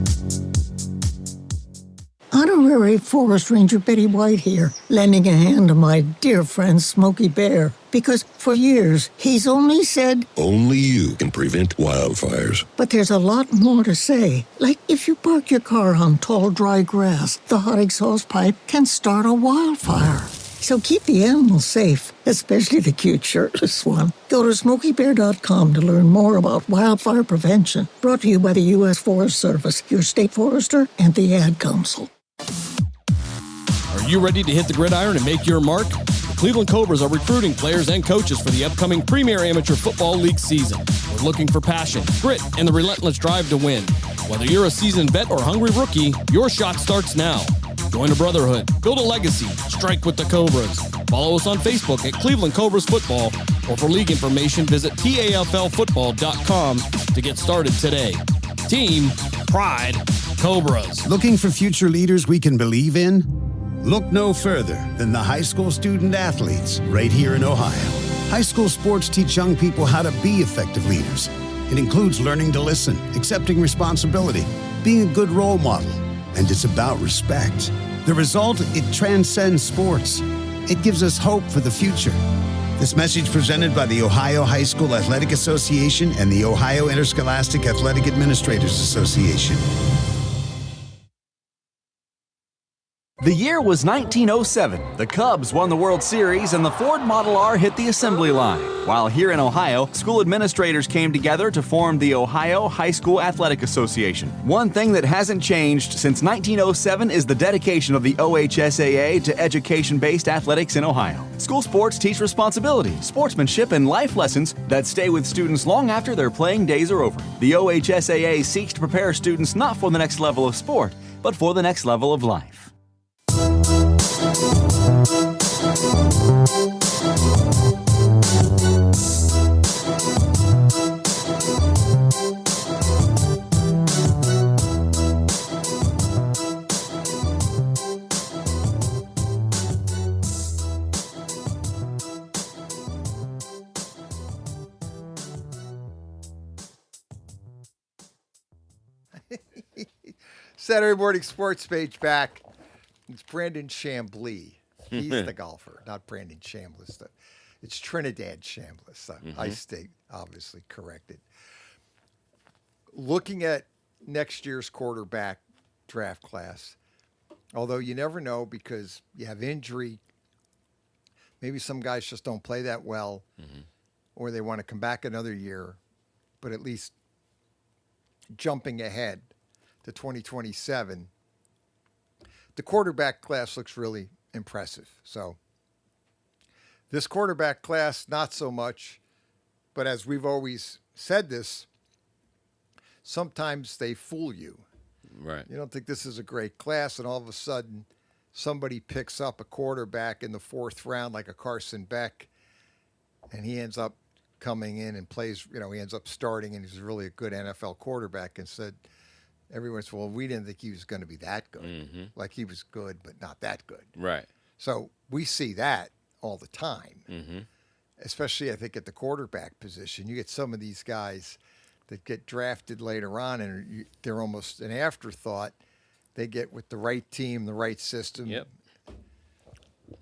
Honorary Forest Ranger Betty White here, lending a hand to my dear friend Smokey Bear. Because for years, he's only said, only you can prevent wildfires. But there's a lot more to say. Like if you park your car on tall, dry grass, the hot exhaust pipe can start a wildfire. So keep the animals safe, especially the cute shirtless one. Go to SmokeyBear.com to learn more about wildfire prevention. Brought to you by the U.S. Forest Service, your state forester, and the Ad Council. Are you ready to hit the gridiron and make your mark? The Cleveland Cobras are recruiting players and coaches for the upcoming Premier Amateur Football League season. We're looking for passion, grit, and the relentless drive to win. Whether you're a seasoned vet or hungry rookie, your shot starts now. Join a brotherhood, build a legacy, strike with the Cobras. Follow us on Facebook at Cleveland Cobras Football, or for league information, visit TAFLfootball.com to get started today. Team, pride, Cobras. Looking for future leaders we can believe in? Look no further than the high school student athletes right here in Ohio. High school sports teach young people how to be effective leaders. It includes learning to listen, accepting responsibility, being a good role model, and it's about respect. The result, it transcends sports. It gives us hope for the future. This message presented by the Ohio High School Athletic Association and the Ohio Interscholastic Athletic Administrators Association. The year was 1907. The Cubs won the World Series and the Ford Model R hit the assembly line. While here in Ohio, school administrators came together to form the Ohio High School Athletic Association. One thing that hasn't changed since 1907 is the dedication of the OHSAA to education-based athletics in Ohio. School sports teach responsibility, sportsmanship, and life lessons that stay with students long after their playing days are over. The OHSAA seeks to prepare students not for the next level of sport, but for the next level of life. Saturday Morning Sports Page back. It's Brandon Chambly. He's the golfer, not Brandon Chambliss. It's Trinidad Chambliss. I stay obviously corrected. Looking at next year's quarterback draft class, although you never know because you have injury. Maybe some guys just don't play that well, or they want to come back another year, but at least jumping ahead to 2027, the quarterback class looks really impressive. So this quarterback class, not so much, but as we've always said this, sometimes they fool you. Right. You don't think this is a great class, and all of a sudden somebody picks up a quarterback in the fourth round like a Carson Beck, and he ends up coming in and plays, he ends up starting, and he's really a good NFL quarterback. And said, everyone's, well, we didn't think he was going to be that good. Like he was good, but not that good. Right. So we see that all the time, especially I think at the quarterback position. You get some of these guys that get drafted later on, and they're almost an afterthought. They get with the right team, the right system. Yep.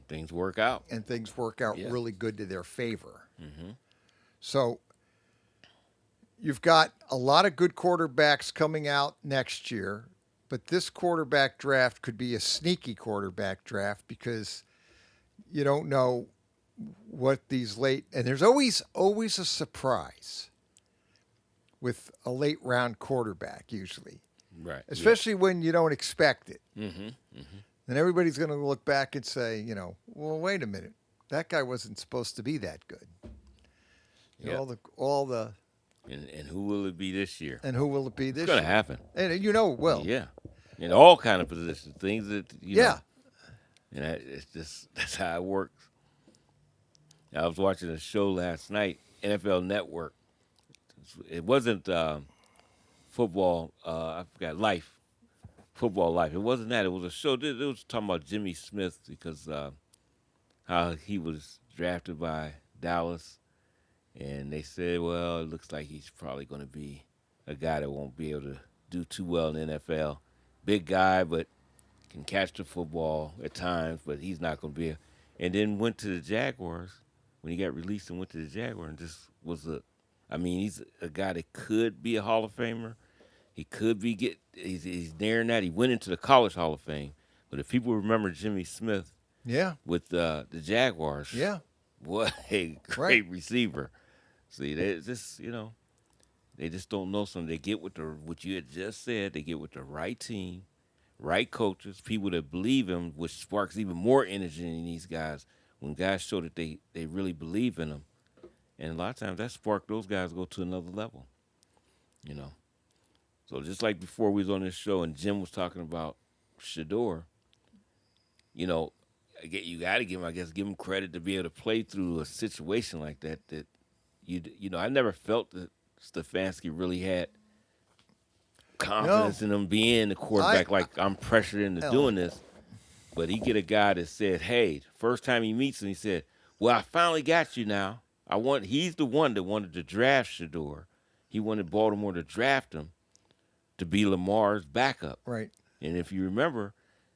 Things work out. And things work out really good to their favor. Mm-hmm. So you've got a lot of good quarterbacks coming out next year, but this quarterback draft could be a sneaky quarterback draft because you don't know what these late, and there's always a surprise with a late round quarterback usually. Right. Especially when you don't expect it. Mm-hmm. Mm-hmm. Then everybody's going to look back and say, well, wait a minute. That guy wasn't supposed to be that good. All the And who will it be this year? And who will it be this year? It's going to happen. And it will. Yeah. In all kind of positions, things that, you know. And it's just, that's how it works. I was watching a show last night, NFL Network. It wasn't football, I forgot, Football Life. It wasn't that. It was a show. It was talking about Jimmy Smith because how he was drafted by Dallas. And they said, well, it looks like he's probably going to be a guy that won't be able to do too well in the NFL. Big guy, but can catch the football at times, but he's not going to be. And then went to the Jaguars when he got released and went to the Jaguars and just was he's a guy that could be a Hall of Famer. He could be he's nearing that. He went into the College Hall of Fame. But if people remember Jimmy Smith, with the Jaguars, what a great receiver. See, they just they just don't know something. They get with what you had just said. They get with the right team, right coaches, people that believe him, which sparks even more energy in these guys. When guys show that they really believe in them, and a lot of times that spark those guys go to another level. So just like before we was on this show and Jim was talking about Shador, you got to give him credit to be able to play through a situation like that. That I never felt that Stefanski really had confidence in him being the quarterback. I'm pressured into doing this, but he get a guy that said, "Hey," first time he meets him, he said, "Well, I finally got you now. He's the one that wanted to draft Shador. He wanted Baltimore to draft him to be Lamar's backup." Right. And if you remember,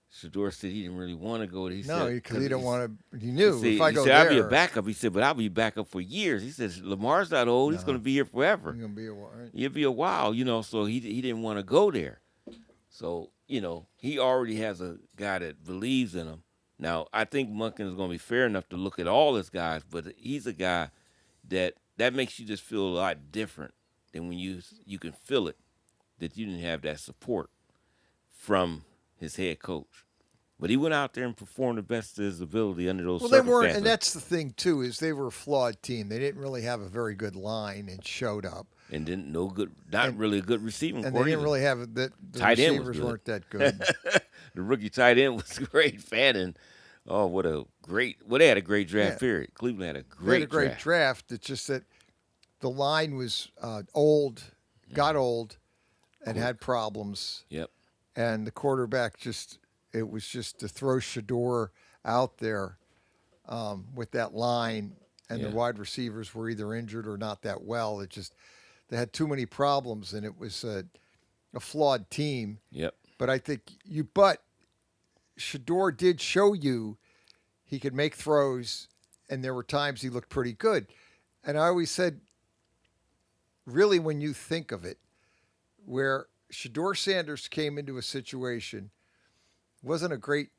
Shador said he didn't really want to go there. Because he didn't want to. He knew if I go there, I'll be a backup. He said, but I'll be backup for years. He says Lamar's not old. He's going to be here forever. He's going to be a while. Right? He'll be a while, So he didn't want to go there. So he already has a guy that believes in him. Now I think Monken is going to be fair enough to look at all his guys, but he's a guy that makes you just feel a lot different than when you can feel it that you didn't have that support from his head coach. But he went out there and performed the best of his ability under those circumstances. Well, they weren't, and that's the thing too, is they were a flawed team. They didn't really have a very good line and showed up. And didn't really a good receiving core. And they didn't really have the tight receivers weren't that good. The rookie tight end was great. Fannin. Oh, they had a great draft period. Cleveland had a great draft. It's just that the line was old, got old, and had problems. Yep. And the quarterback it was just to throw Shador out there with that line, and the wide receivers were either injured or not that well. They had too many problems, and it was a flawed team. Yep. But I think Shador did show you he could make throws, and there were times he looked pretty good. And I always said, really, when you think of it, where Shador Sanders came into a situation, wasn't a great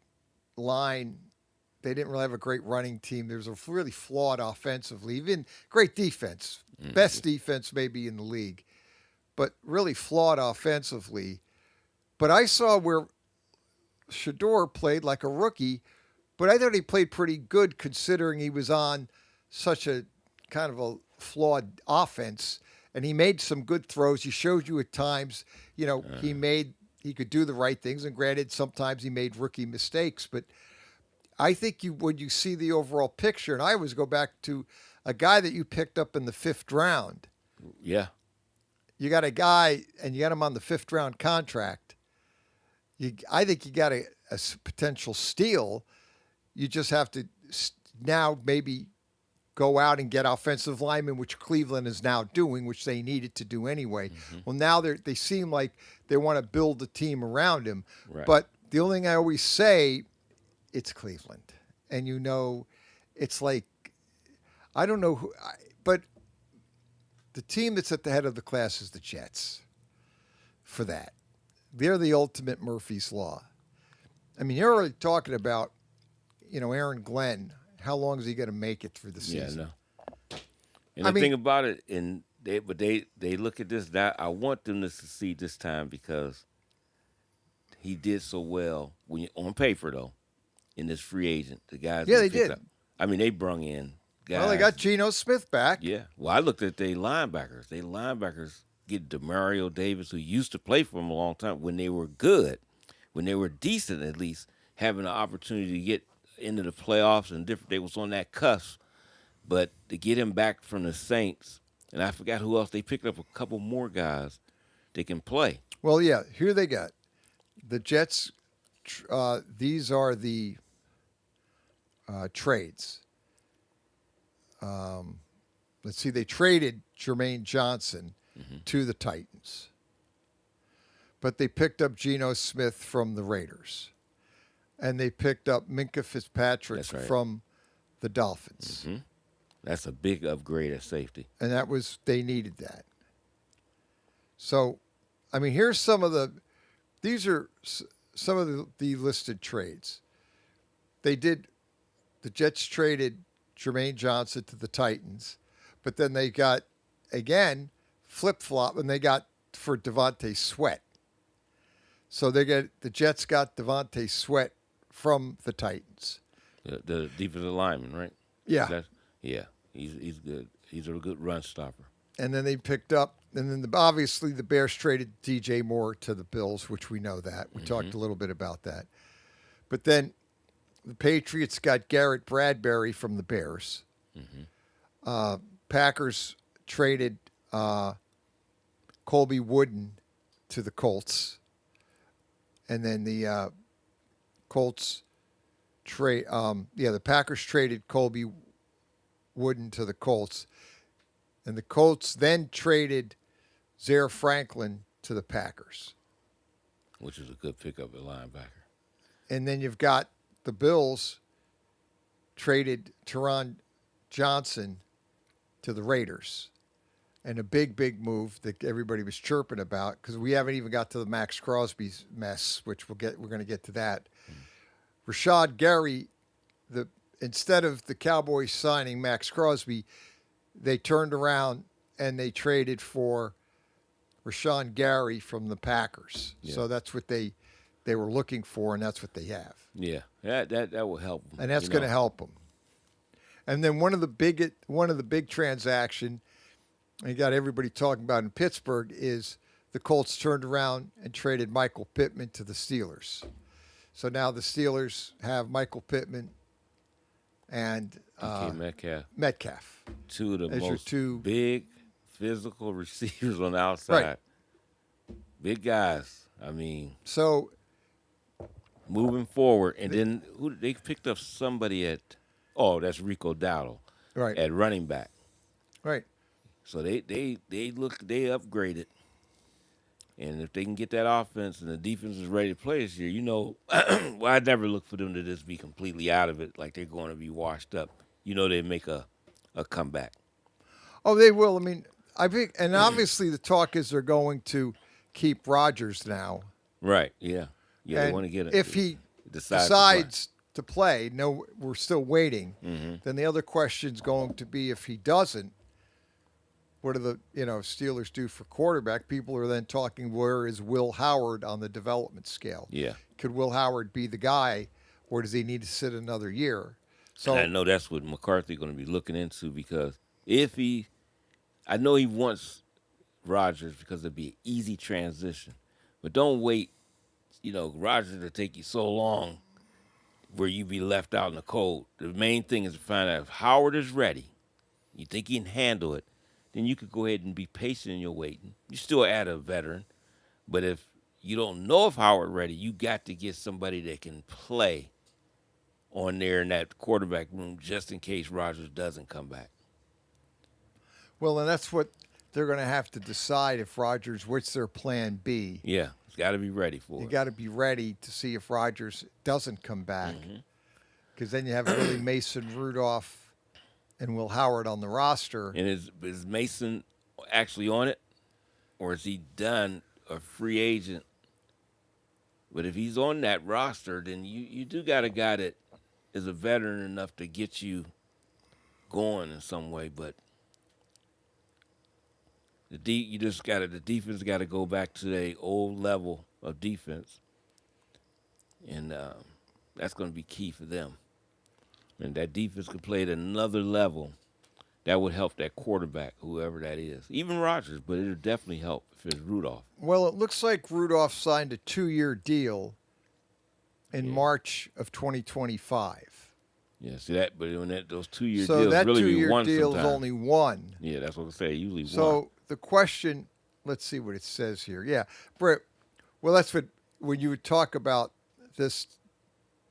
line. They didn't really have a great running team. There was a really flawed offensively, even great defense, best defense maybe in the league, but really flawed offensively. But I saw where Shador played like a rookie, but I thought he played pretty good considering he was on such a kind of a flawed offense. And he made some good throws. He showed you at times, he could do the right things. And granted, sometimes he made rookie mistakes. But I think when you see the overall picture, and I always go back to a guy that you picked up in the 5th round. Yeah. You got a guy, and you got him on the 5th round contract. I think you got a potential steal. You just have to now maybe go out and get offensive linemen, which Cleveland is now doing, which they needed to do anyway. Mm-hmm. Well, now they seem like they want to build a team around him. Right. But the only thing I always say, it's Cleveland. And it's like, I don't know who, but the team that's at the head of the class is the Jets for that. They're the ultimate Murphy's Law. I mean, you're already talking about, Aaron Glenn. How long is he going to make it through the season? Yeah, no. And the thing about it, they look at this. That I want them to succeed this time because he did so well on paper, though, in this free agent. The guys. Yeah, they did. Up. I mean, they brung in guys. Well, they got Geno Smith back. Yeah. Well, I looked at their linebackers. They linebackers get Demario Davis, who used to play for them a long time, when they were good, when they were decent at least, having an opportunity to get into the playoffs and different. They was on that cusp, but to get him back from the Saints, and I forgot who else. They picked up a couple more guys that can play. Well, yeah, here they got the Jets. These are the trades. Let's see. They traded Jermaine Johnson to the Titans, but they picked up Geno Smith from the Raiders. and they picked up Minka Fitzpatrick That's right. from the Dolphins. Mm-hmm. That's a big upgrade at safety. And they needed that. So, I mean, here's some of these are some of the listed trades. The Jets traded Jermaine Johnson to the Titans, but then they got, again, flip-flop, and they got for Devontae Sweat. So the Jets got Devontae Sweat from the Titans. The defensive lineman, right? Yeah. Yeah, he's good. He's a good run stopper. And then they picked up, and then obviously the Bears traded DJ Moore to the Bills, which we know that. We talked a little bit about that. But then the Patriots got Garrett Bradbury from the Bears. Packers traded Colby Wooden to the Colts. And then the Colts the Packers traded Colby Wooden to the Colts. And the Colts then traded Zaire Franklin to the Packers. Which is a good pickup at linebacker. And then you've got the Bills traded Teron Johnson to the Raiders. And a big, big move that everybody was chirping about, because we haven't even got to the Max Crosby mess, which we're going to get to that. Rashad Gary, instead of the Cowboys signing Max Crosby, they turned around and they traded for Rashawn Gary from the Packers. Yeah. So that's what they were looking for, and that's what they have. Yeah, that will help them. And that's going to help them. And then one of the big transaction, and you got everybody talking about in Pittsburgh, is the Colts turned around and traded Michael Pittman to the Steelers. So now the Steelers have Michael Pittman and Metcalf. Two of the most big physical receivers on the outside. Right. Big guys. I mean, so moving forward, and then they picked up somebody that's Rico Dowdle, right, at running back. Right. So they upgraded. And if they can get that offense and the defense is ready to play this year, well, I never look for them to just be completely out of it, like they're going to be washed up. They make a comeback. Oh, they will. I mean, I think, and obviously the talk is they're going to keep Rodgers now. Right. Yeah. Yeah. And they want to get it. If he decides to play, no, we're still waiting. Mm-hmm. Then the other question is going to be, if he doesn't, what do the Steelers do for quarterback? People are then talking, where is Will Howard on the development scale? Yeah. Could Will Howard be the guy, or does he need to sit another year? So and I know that's what McCarthy going to be looking into, because I know he wants Rodgers because it'd be an easy transition, but don't wait, Rodgers to take you so long where you be left out in the cold. The main thing is to find out if Howard is ready. You think he can handle it, then you could go ahead and be patient in your waiting. You still add a veteran, but if you don't know if Howard ready, you got to get somebody that can play on there in that quarterback room just in case Rodgers doesn't come back. Well, and that's what they're going to have to decide, if Rodgers, what's their plan B? Yeah, it's got to be ready for it. You got to be ready to see if Rodgers doesn't come back, because then you have really Mason Rudolph and Will Howard on the roster. And is Mason actually on it, or is he done a free agent? But if he's on that roster, then you do got a guy that is a veteran enough to get you going in some way. But the defense got to go back to their old level of defense, and that's going to be key for them. And that defense can play at another level. That would help that quarterback, whoever that is. Even Rodgers, but it would definitely help if it's Rudolph. Well, it looks like Rudolph signed a 2-year deal in March of 2025. Yeah, see that, but when those 2-year so deals that really be 2-year one deal sometime. is only one. Yeah, that's what I say. Usually one. So the question, let's see what it says here. Yeah, Brett. Well, that's when you would talk about this.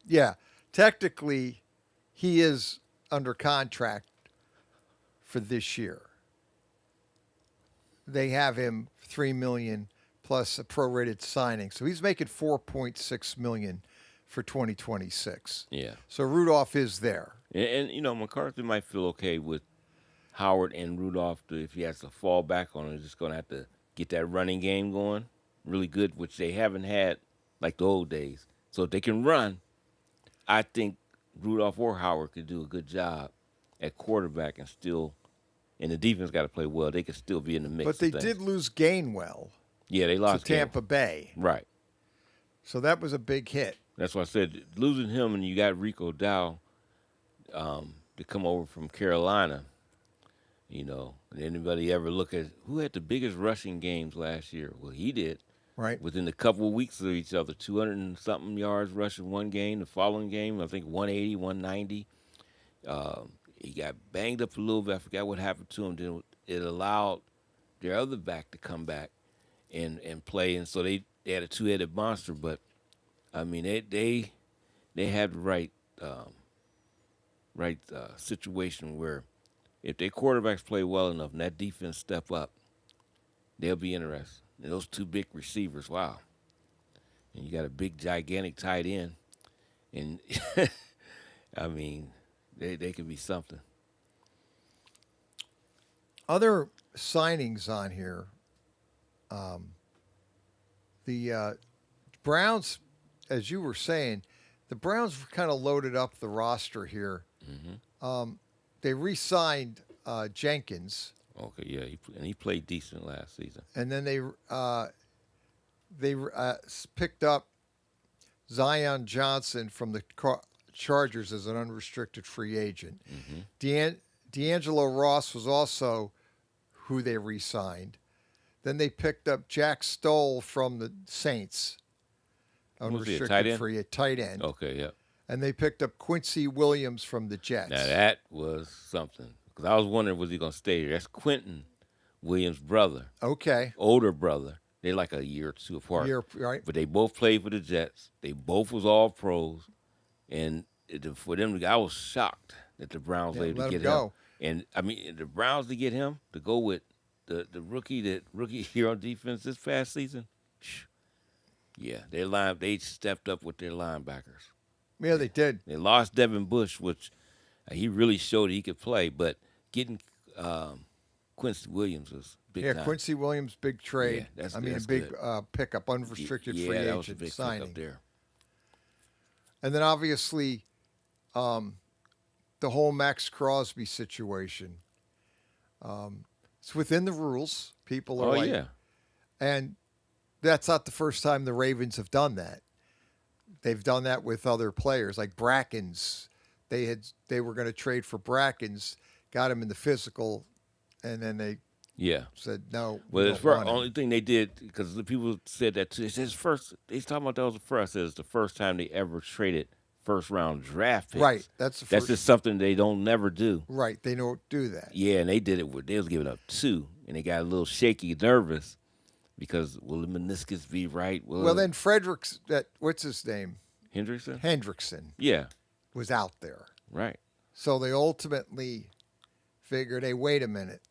Yeah, technically, he is under contract for this year. They have him $3 million plus a prorated signing, so he's making $4.6 million for 2026. Yeah. So Rudolph is there. And McCarthy might feel okay with Howard and Rudolph if he has to fall back on it. Just going to have to get that running game going really good, which they haven't had like the old days. So if they can run, I think Rudolph or Howard could do a good job at quarterback and still, and the defense got to play well. They could still be in the mix. But they did lose Gainwell. Yeah, they lost to Tampa Bay. Right. So that was a big hit. That's why I said losing him, and you got Rico Dow to come over from Carolina. Anybody ever look at who had the biggest rushing games last year? Well, he did. Right. Within a couple of weeks of each other, 200 and something yards rushing one game. The following game, I think 180, 190. He got banged up a little bit. I forgot what happened to him. Then it allowed their other back to come back and play, and so they had a two-headed monster. But I mean, they had the right situation where if their quarterbacks play well enough and that defense step up, they'll be interested. And those two big receivers, wow. And you got a big, gigantic tight end. And, I mean, they could be something. Other signings on here, the Browns, as you were saying, the Browns kind of loaded up the roster here. Mm-hmm. They re-signed Jenkins. Okay, yeah, he played decent last season. And then they picked up Zion Johnson from the Chargers as an unrestricted free agent. Mm-hmm. D'Angelo Ross was also who they re-signed. Then they picked up Jack Stoll from the Saints, unrestricted free, a tight end. Okay, yeah. And they picked up Quincy Williams from the Jets. Now that was something, because I was wondering, was he going to stay there? That's Quentin Williams' brother. Okay. Older brother. They're like a year or two apart. Right. But they both played for the Jets. They both was all pros. And for them, I was shocked that the Browns were able to get him. And, I mean, the Browns to get him, to go with the rookie here on defense this past season, yeah, they stepped up with their linebackers. Yeah, they did. They lost Devin Bush, which he really showed he could play. But getting Quincy Williams was big time. Yeah, Quincy Williams, big trade. Yeah, a big pickup, unrestricted free that was a agent big signing. pickup there. And then obviously the whole Max Crosby situation. It's within the rules. People are yeah. And that's not the first time the Ravens have done that. They've done that with other players, like Brackens. They were going to trade for Brackens, got him in the physical, and then they said no. Well, it's the only thing they did, because the people said that too. It says first. They talking about that was the first. It's the first time they ever traded first round draft picks. Right. That's just something they don't never do. Right. They don't do that. Yeah, and they did it. They was giving up 2, and they got a little shaky, nervous. Because will the meniscus be right? Well, then Fredericks, what's his name? Hendrickson? Yeah. Was out there. Right. So they ultimately figured, hey, wait a minute.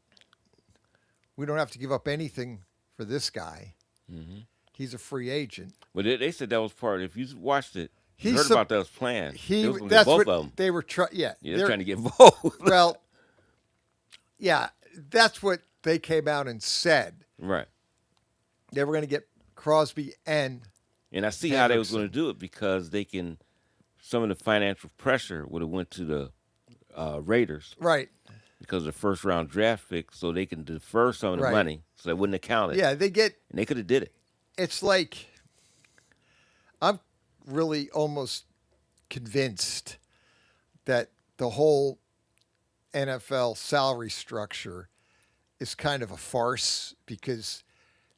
We don't have to give up anything for this guy. Mm-hmm. He's a free agent. But they said that was part. If you watched it, you heard about those plans. That's both what of them. They were trying. Yeah, they're trying to get both. Well, yeah, that's what they came out and said. Right. They were going to get Crosby and I see how they was going to do it, because they can. Some of the financial pressure would have went to the Raiders, right? Because of the first round draft pick, so they can defer some of the money, so they wouldn't have counted. Yeah, they could have did it. It's like I'm really almost convinced that the whole NFL salary structure is kind of a farce, because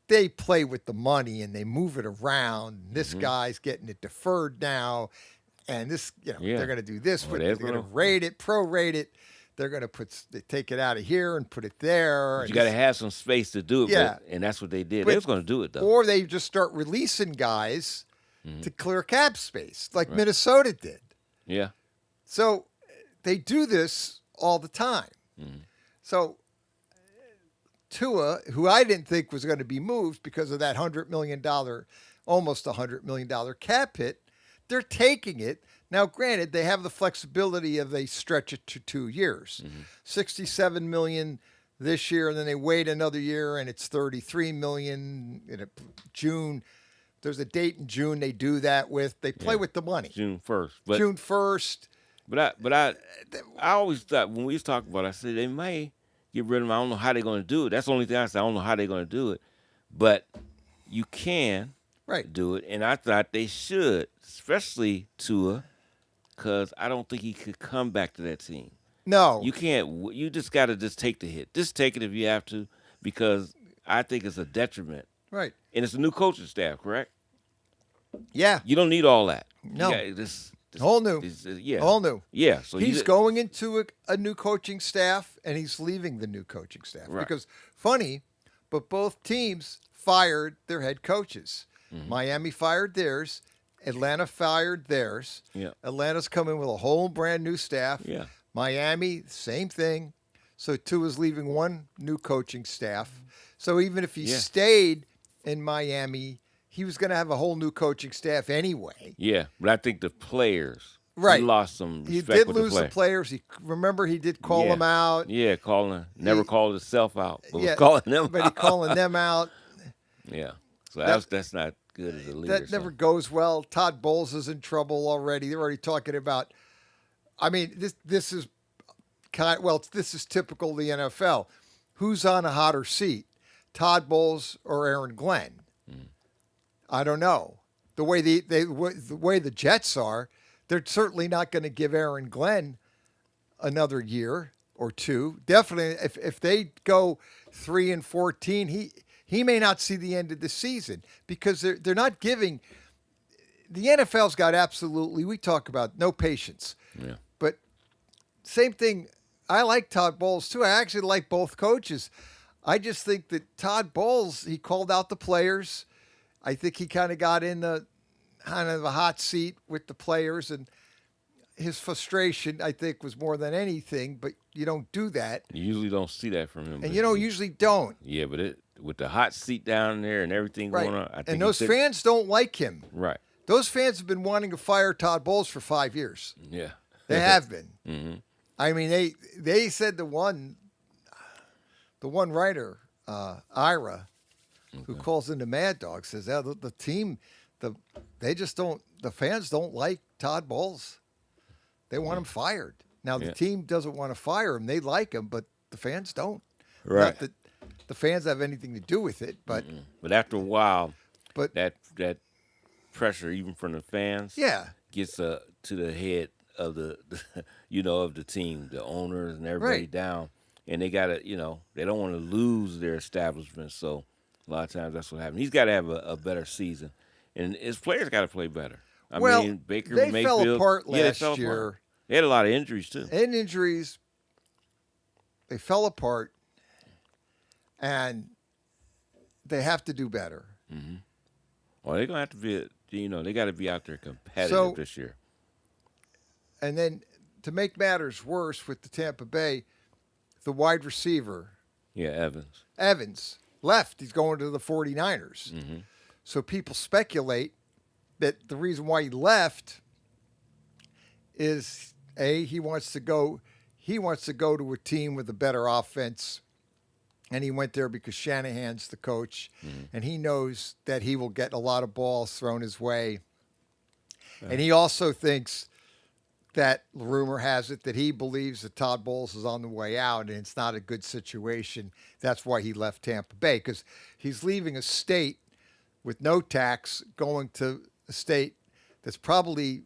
they play with the money and they move it around. This guy's getting it deferred now, and this, they're going to do this. They're going to rate it, prorate it. They're going to take it out of here and put it there. But you got to have some space to do it. And that's what they did. They was going to do it though. Or they just start releasing guys to clear cap space, like Minnesota did. Yeah. So they do this all the time. So Tua, who I didn't think was going to be moved because of that $100 million, almost $100 million cap hit, they're taking it. Now, granted, they have the flexibility of they stretch it to 2 years. $67 million this year, and then they wait another year, and it's $33 million in June. There's a date in June they do that with. They play with the money. June 1st. June 1st. But I always thought when we was talking about it, I said they may get rid of him. I don't know how they're going to do it. That's the only thing I said. I don't know how they're going to do it. But you can do it, and I thought they should, especially Tua, because I don't think he could come back to that team. No. You can't. You just got to just take the hit. Just take it if you have to, because I think it's a detriment. Right. And it's a new coaching staff, correct? Yeah. You don't need all that. No. This whole new. Yeah. Whole new. Yeah. So he's going into a new coaching staff, and he's leaving the new coaching staff. Right. Because, funny, but both teams fired their head coaches. Miami fired theirs. Atlanta fired theirs. Yeah. Atlanta's coming with a whole brand new staff. Yeah. Miami, same thing. So Tua's leaving one new coaching staff. So even if he stayed in Miami, he was going to have a whole new coaching staff anyway. Yeah, but I think the players, right, he lost some respect. He did with lose the the players. He did call them out. Yeah, never called himself out, but was calling them but out. he calling them out. Yeah, so that's not good as a leader. That never goes well. Todd Bowles is in trouble already. They're already talking about. I mean, this is this is typical of the NFL. Who's on a hotter seat, Todd Bowles or Aaron Glenn? I don't know. The way the way the Jets are, they're certainly not going to give Aaron Glenn another year or two. Definitely, if they go 3-14, he may not see the end of the season because they're not giving. The NFL's got absolutely. We talk about no patience. Yeah. But same thing. I like Todd Bowles too. I actually like both coaches. I just think that Todd Bowles, he called out the players. I think he kind of got in the kind of a hot seat with the players, and his frustration, I think, was more than anything. But you don't do that. You usually don't see that from him. And you usually don't. Yeah, but with the hot seat down there and everything going on, I think and those fans don't like him. Right. Those fans have been wanting to fire Todd Bowles for 5 years. Yeah. They have been. Mm-hmm. I mean, they said the one writer, Ira, who calls into Mad Dog, says the team, they just don't. The fans don't like Todd Bowles. They want him fired. Now the team doesn't want to fire him. They like him, but the fans don't. Right. Not that the fans have anything to do with it, but after a while, that pressure, even from the fans, gets to the head of the of the team, the owners and everybody down, and they gotta they don't want to lose their establishment. So a lot of times that's what happens. He's got to have a better season, and his players got to play better. I mean, Baker they Mayfield, fell apart last they fell year. Apart. They had a lot of injuries too. And injuries, they fell apart, and they have to do better. Mm-hmm. Well, they're gonna have to be. They got to be out there competitive this year. And then to make matters worse with the Tampa Bay, the wide receiver. Yeah, Evans left. He's going to the 49ers. Mm-hmm. So people speculate that the reason why he left is he wants to go to a team with a better offense. And he went there because Shanahan's the coach, and he knows that he will get a lot of balls thrown his way. Yeah. And he also thinks that, rumor has it, that he believes that Todd Bowles is on the way out, and it's not a good situation. That's why he left Tampa Bay, because he's leaving a state with no tax, going to a state that's probably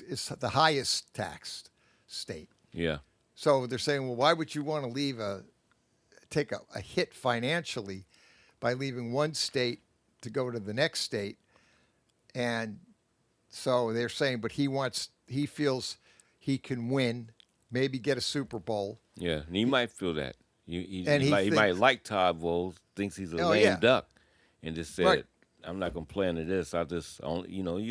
is the highest taxed state. Yeah. So they're saying, well, why would you want to take a hit financially by leaving one state to go to the next state? And so they're saying, but he feels he can win, maybe get a Super Bowl. Yeah, and he might feel that. He might like Todd Bowles, thinks he's a lame duck, and just said, I'm not going to play into this. I just he knows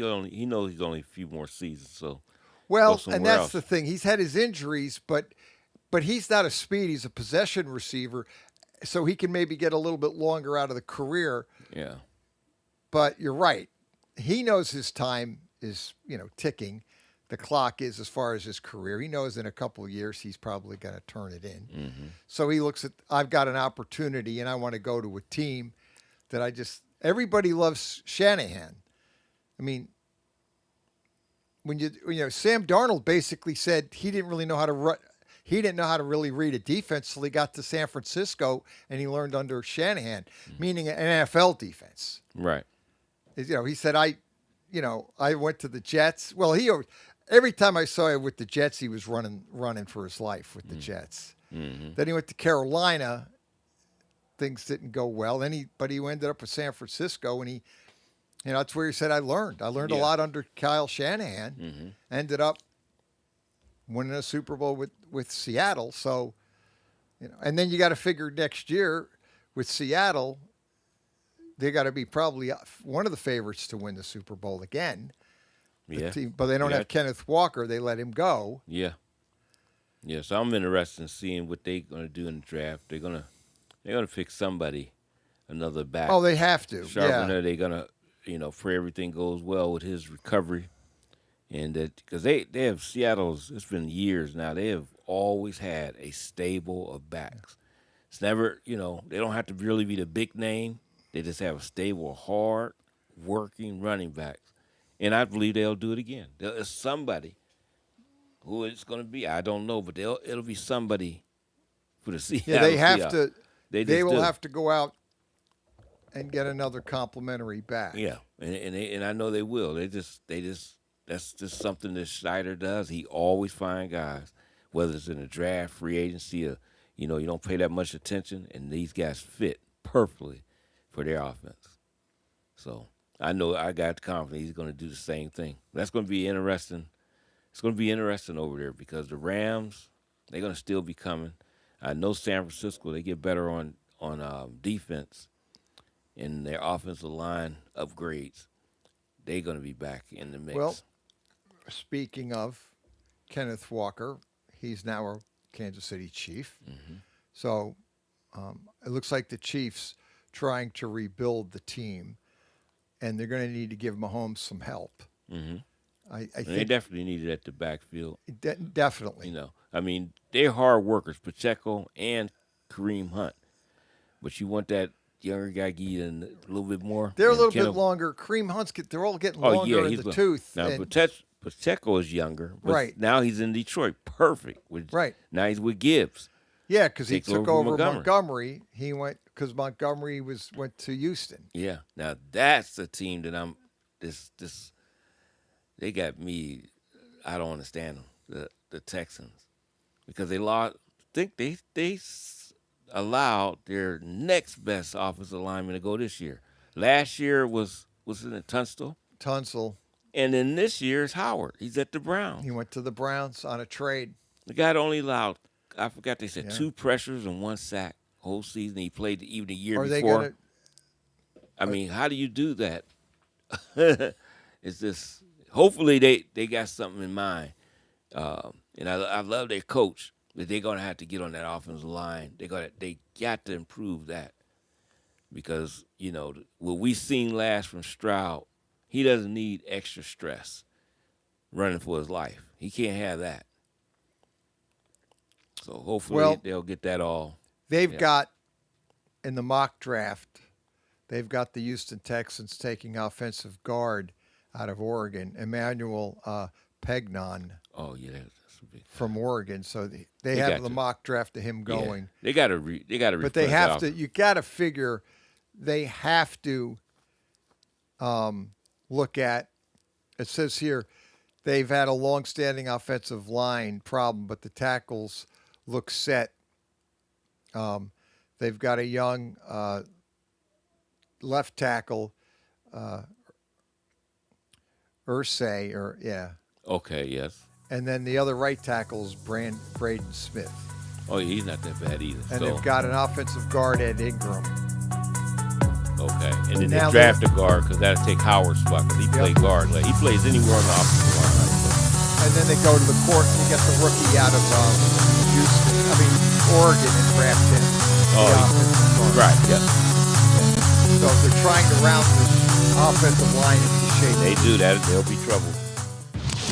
he's only a few more seasons. So and that's the thing. He's had his injuries, but he's not a speed. He's a possession receiver, so he can maybe get a little bit longer out of the career. Yeah. But you're right. He knows his time ticking. The clock is as far as his career. He knows in a couple of years he's probably going to turn it in. Mm-hmm. So he looks at, I've got an opportunity and I want to go to a team that everybody loves Shanahan. I mean, Sam Darnold basically said he didn't really know how to run. He didn't know how to really read a defense till he got to San Francisco and he learned under Shanahan, meaning an NFL defense. Right. He said, I went to the Jets. Well, every time I saw him with the Jets, he was running for his life with the Jets. Mm-hmm. Then he went to Carolina. Things didn't go well. But he ended up with San Francisco, and that's where he said, I learned a lot under Kyle Shanahan. Mm-hmm. Ended up winning a Super Bowl with Seattle. So, and then you got to figure next year with Seattle, they got to be probably one of the favorites to win the Super Bowl again. Yeah. But they don't have Kenneth Walker. They let him go. Yeah. Yeah. So I'm interested in seeing what they're going to do in the draft. They're gonna pick somebody, another back. Oh, they have to. Charbonnet, they're gonna, pray everything goes well with his recovery, and that because they have Seattle's. It's been years now. They have always had a stable of backs. It's never, they don't have to really be the big name. They just have a stable, hard working running backs. And I believe they'll do it again. There's somebody who it's going to be. I don't know, but it'll be somebody for the Seattle. Yeah, they have to. They will have to go out and get another complimentary back. Yeah, and I know they will. That's just something that Schneider does. He always finds guys, whether it's in the draft, free agency, or you don't pay that much attention, and these guys fit perfectly for their offense. So I know I got the confidence he's going to do the same thing. That's going to be interesting. It's going to be interesting over there because the Rams, they're going to still be coming. I know San Francisco, they get better on defense and their offensive line upgrades. They're going to be back in the mix. Well, speaking of Kenneth Walker, he's now a Kansas City Chief. Mm-hmm. So it looks like the Chiefs trying to rebuild the team, and they're going to need to give Mahomes some help. Mm-hmm. I think they definitely need it at the backfield. Definitely. I mean, they're hard workers, Pacheco and Kareem Hunt. But you want that younger guy getting a little bit more. They're a little bit longer. Kareem Hunt's they're all getting longer in the tooth. Now, Pacheco is younger. But right. Now he's in Detroit. Perfect. Right. Now he's with Gibbs. Yeah, because he took over Montgomery. He went because Montgomery went to Houston. Yeah. Now that's a team that this they got me. I don't understand them, the Texans, because they lost. I think they allowed their next best offensive lineman to go this year. Last year was in it Tunstall. And then this year is Howard. He's at the Browns. He went to the Browns on a trade. The guy only allowed, I forgot they said 2 pressures and 1 sack whole season. He played even the year before. I mean, how do you do that? It's just, hopefully they got something in mind. And I love their coach, but they're going to have to get on that offensive line. They got to improve that because, what we seen last from Stroud, he doesn't need extra stress running for his life. He can't have that. So hopefully they'll get that all. They've got, in the mock draft, they've got the Houston Texans taking offensive guard out of Oregon, Emmanuel Pegnon. Oh, yeah, that's a big from Oregon. So they have the mock draft of him going. Yeah. They got to But they have to, you got to figure they have to look at, it says here, they've had a long-standing offensive line problem, but the tackles look set. They've got a young left tackle, Ursay, Okay, yes. And then the other right tackle is Braden Smith. Oh, yeah, he's not that bad either. And they've got an offensive guard, Ed Ingram. Okay, and then they draft a guard because that'll take Howard's spot because he played guard. Like, he plays anywhere on the offensive line. And then they go to the court and you get the rookie out of Oregon and draft him. Right, yeah. So they're trying to round the offensive line into shape. They do that, there'll be trouble.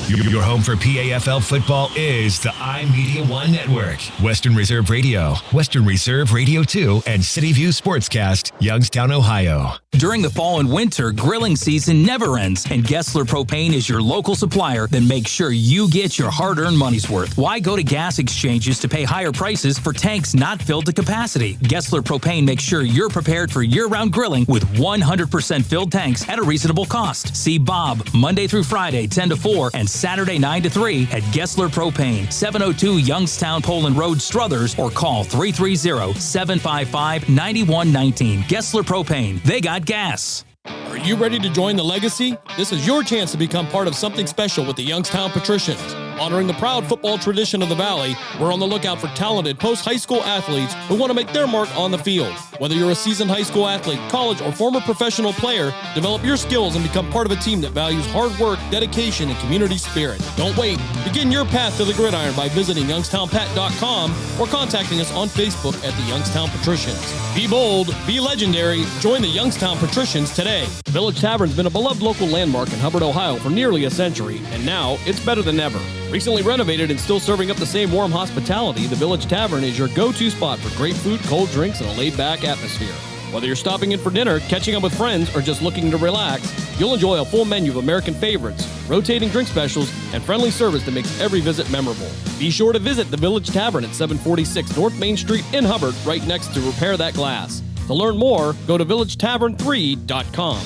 Your home for PAFL football is the iMedia1 Network. Western Reserve Radio, Western Reserve Radio 2, and City View Sportscast, Youngstown, Ohio. During the fall and winter, grilling season never ends, and Gessler Propane is your local supplier that makes sure you get your hard-earned money's worth. Why go to gas exchanges to pay higher prices for tanks not filled to capacity? Gessler Propane makes sure you're prepared for year-round grilling with 100% filled tanks at a reasonable cost. See Bob Monday through Friday, 10 to 4, and Saturday, 9 to 3 at Gessler Propane, 702 Youngstown Poland Road, Struthers, or call 330-755-9119. Gessler Propane. They got gas. Are you ready to join the legacy? This is your chance to become part of something special with the Youngstown Patricians. Honoring the proud football tradition of the Valley, we're on the lookout for talented post-high school athletes who want to make their mark on the field. Whether you're a seasoned high school athlete, college, or former professional player, develop your skills and become part of a team that values hard work, dedication, and community spirit. Don't wait. Begin your path to the gridiron by visiting youngstownpat.com or contacting us on Facebook at the Youngstown Patricians. Be bold, be legendary, join the Youngstown Patricians today. The Village Tavern's been a beloved local landmark in Hubbard, Ohio for nearly a century, and now it's better than ever. Recently renovated and still serving up the same warm hospitality, the Village Tavern is your go-to spot for great food, cold drinks, and a laid-back atmosphere. Whether you're stopping in for dinner, catching up with friends, or just looking to relax, you'll enjoy a full menu of American favorites, rotating drink specials, and friendly service that makes every visit memorable. Be sure to visit the Village Tavern at 746 North Main Street in Hubbard, right next to Repair That Glass. To learn more, go to villagetavern3.com.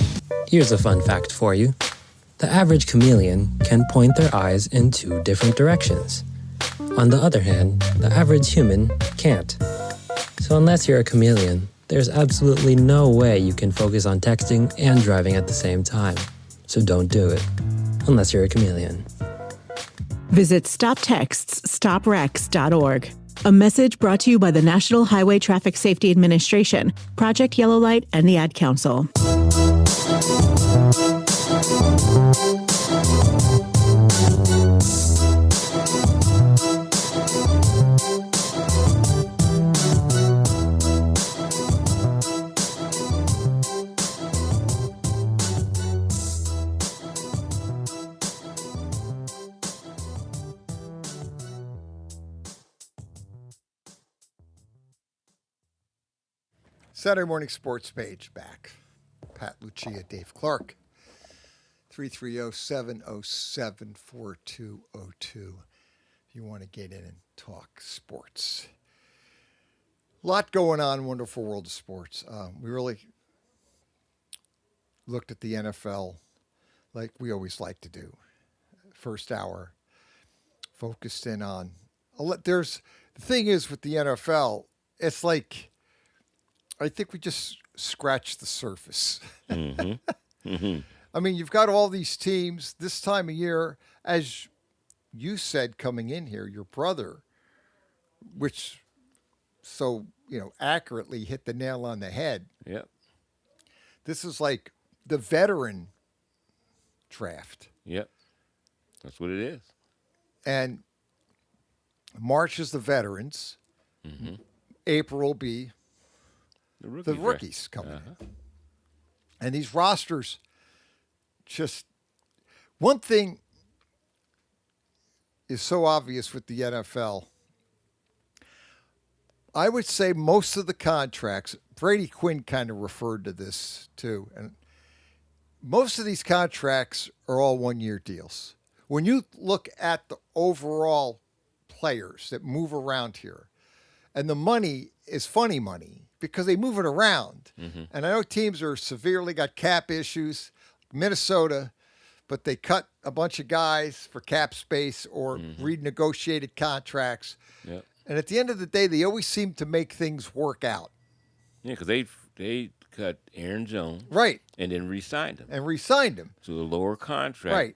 Here's a fun fact for you. The average chameleon can point their eyes in 2 different directions. On the other hand, the average human can't. So unless you're a chameleon, there's absolutely no way you can focus on texting and driving at the same time. So don't do it, unless you're a chameleon. Visit StopTextsStopWrecks.org. A message brought to you by the National Highway Traffic Safety Administration, Project Yellow Light, and the Ad Council. Saturday Morning Sports Page back. Pat Lucia, Dave Clark. 330-707-4202 if you want to get in and talk sports. A lot going on, wonderful world of sports. We really looked at the NFL like we always like to do. First hour, focused in on. The thing is with the NFL, it's like, I think we just scratched the surface. Mm-hmm. Mm-hmm. I mean, you've got all these teams this time of year, as you said coming in here, your brother, which so, accurately hit the nail on the head. Yep. This is like the veteran draft. Yep. That's what it is. And March is the veterans. Mm-hmm. April will be the rookies coming in. And these rosters, just one thing is so obvious with the NFL. I would say most of the contracts, Brady Quinn kind of referred to this too, and most of these contracts are all one-year deals. When you look at the overall players that move around here, and the money is funny money because they move it around. Mm-hmm. And I know teams are severely got cap issues, Minnesota, but they cut a bunch of guys for cap space or renegotiated contracts. Yep. And at the end of the day, they always seem to make things work out. Yeah, because they cut Aaron Jones. Right. And then re-signed him. To a lower contract. Right.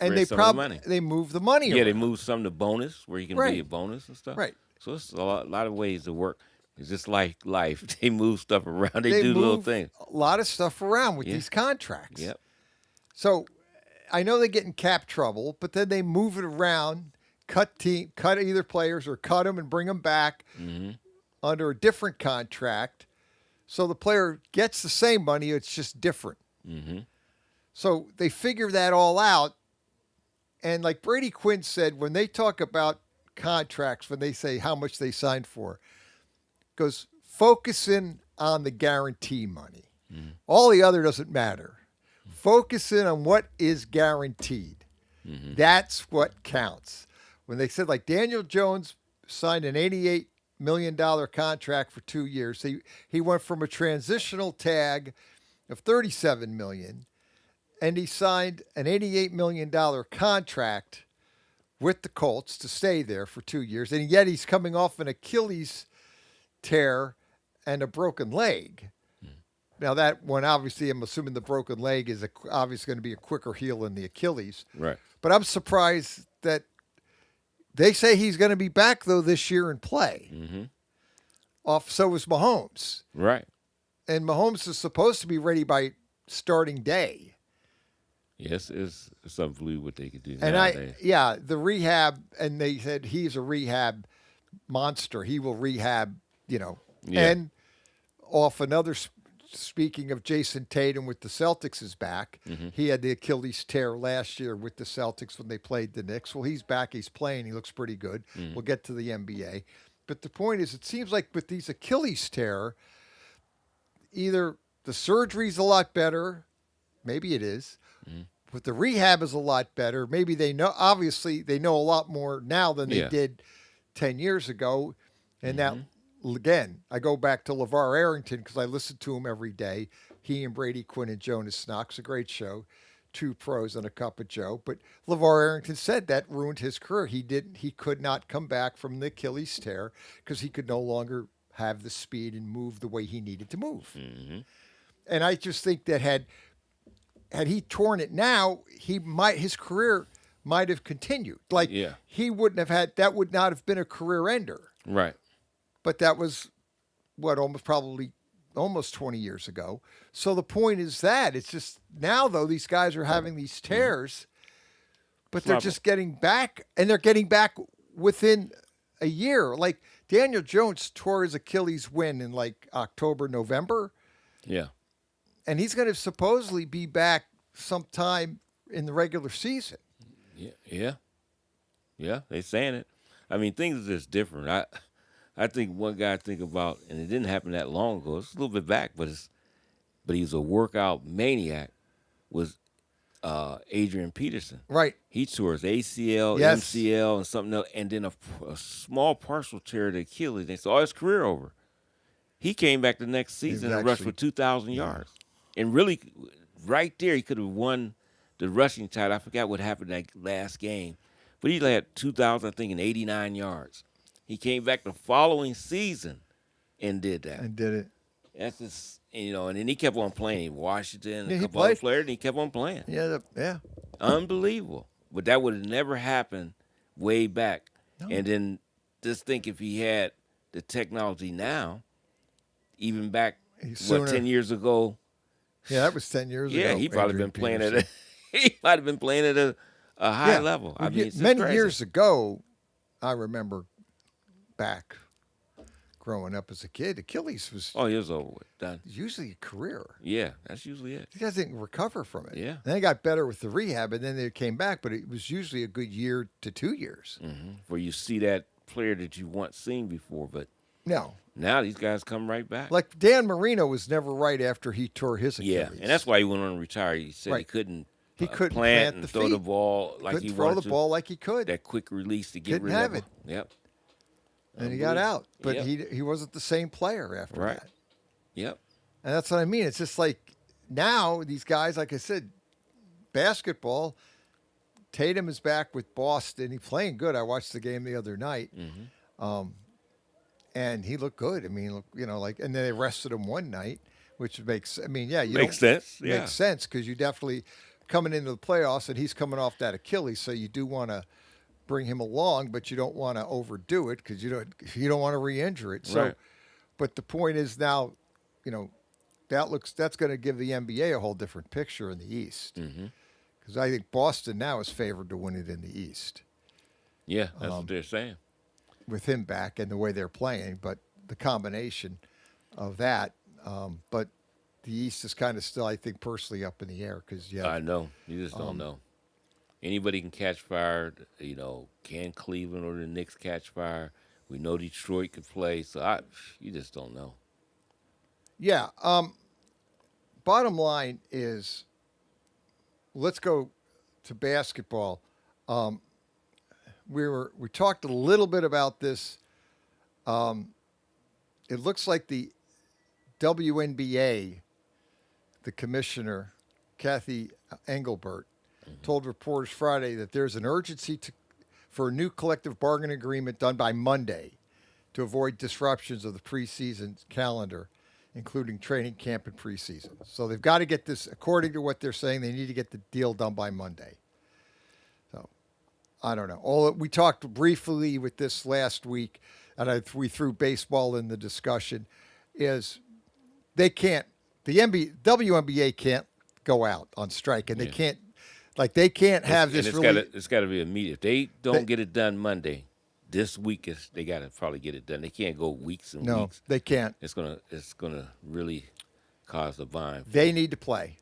And they probably they move the money around. They move some to bonus where you can be a bonus and stuff. Right. So it's a lot of ways to work. It's just like life. They move stuff around. They do little things. A lot of stuff around with these contracts. Yep. So I know they get in cap trouble, but then they move it around, cut either players or cut them and bring them back under a different contract. So the player gets the same money. It's just different. Mm-hmm. So they figure that all out. And like Brady Quinn said, when they talk about contracts, when they say how much they signed for, goes focusing on the guarantee money. All the other doesn't matter. Focusing on what is guaranteed. That's what counts. When they said like Daniel Jones signed an $88 million contract for 2 years, he went from a transitional tag of $37 million, and he signed an $88 million contract with the Colts to stay there for 2 years, and yet he's coming off an Achilles tear and a broken leg. Now that one, obviously, I'm assuming the broken leg is obviously going to be a quicker heal than the Achilles. Right. But I'm surprised that they say he's going to be back, though, this year and play. So is Mahomes. Right. And Mahomes is supposed to be ready by starting day. Yes, it's unbelievable what they could do And nowadays. the rehab, and they said he's a rehab monster. He will rehab, And off another, speaking of Jason Tatum with the Celtics is back. He had the Achilles tear last year with the Celtics when they played the Knicks. Well, he's back. He's playing. He looks pretty good. We'll get to the NBA. But the point is, it seems like with these Achilles tear, either the surgery's a lot better, maybe it is, but the rehab is a lot better. Maybe they know a lot more now than they did 10 years ago. And now, again, I go back to LeVar Arrington because I listen to him every day. He and Brady Quinn and Jonas Knox, a great show. 2 pros and a cup of Joe. But LeVar Arrington said that ruined his career. He could not come back from the Achilles tear because he could no longer have the speed and move the way he needed to move. And I just think that had he torn it now, his career might have continued. Like he wouldn't have had, that would not have been a career ender. Right. But that was almost 20 years ago. So the point is that it's just now, though, these guys are having these tears, but they're just getting back, and they're getting back within a year. Like Daniel Jones tore his Achilles in like October, November. Yeah. And he's going to supposedly be back sometime in the regular season. Yeah. They're saying it. I mean, things are just different. I think one guy I think about, and it didn't happen that long ago. It's a little bit back, but he's a workout maniac. Was Adrian Peterson? Right. He tore his ACL, MCL, and something else, and then a small partial tear of the Achilles. They saw his career over. He came back the next season and rushed for 2,000 yards, and really, right there, he could have won the rushing title. I forgot what happened that last game, but he had 2,000, I think, and 89 yards. He came back the following season and did that. And did it. That's just, and then he kept on playing. Washington, a he couple other players, and he kept on playing. Yeah. Unbelievable. But that would have never happened way back. No. And then just think if he had the technology now, even back, 10 years ago. Yeah, that was 10 years ago. Yeah, he probably been playing at a high level. I mean, it's many crazy. years ago, I remember back growing up as a kid, Achilles was he was over with. Done. Usually a career. Yeah, that's usually it. These guys didn't recover from it. Yeah. And they got better with the rehab, and then they came back, but it was usually a good year to 2 years. Where you see that player that you once seen before, but no. Now these guys come right back. Like Dan Marino was never right after he tore his Achilles. Yeah, and that's why he went on to retire. He said he couldn't plant and throw the ball like he wanted to. Throw the ball like he could. That quick release to get rid of it. Yep. And he got out, but he wasn't the same player after that. Yep. And that's what I mean. It's just like now these guys, like I said, basketball. Tatum is back with Boston. He's playing good. I watched the game the other night, and he looked good. I mean, and then they rested him one night, which makes sense. Yeah, makes sense because you definitely coming into the playoffs, and he's coming off that Achilles, so you do want to bring him along, but you don't want to overdo it because you don't want to re-injure it. So, but the point is now, that's going to give the NBA a whole different picture in the East because I think Boston now is favored to win it in the East. Yeah, that's what they're saying. With him back and the way they're playing, but the combination of that, but the East is kind of still, I think, personally up in the air because I know. You just don't know. Anybody can catch fire. Can Cleveland or the Knicks catch fire? We know Detroit could play, so you just don't know. Yeah. Bottom line is, let's go to basketball. We talked a little bit about this. It looks like the WNBA, the commissioner, Kathy Engelbert, told reporters Friday that there's an urgency for a new collective bargaining agreement done by Monday to avoid disruptions of the preseason calendar, including training camp and preseason. So they've got to get this, according to what they're saying, they need to get the deal done by Monday. So I don't know. We talked briefly with this last week, and we threw baseball in the discussion, is they can't, the WNBA can't go out on strike, and they can't, they can't have this really. It's got to be immediate. If they don't get it done Monday, this week they got to probably get it done. They can't go weeks and weeks. No, they can't. It's gonna really cause a bind. They need to play.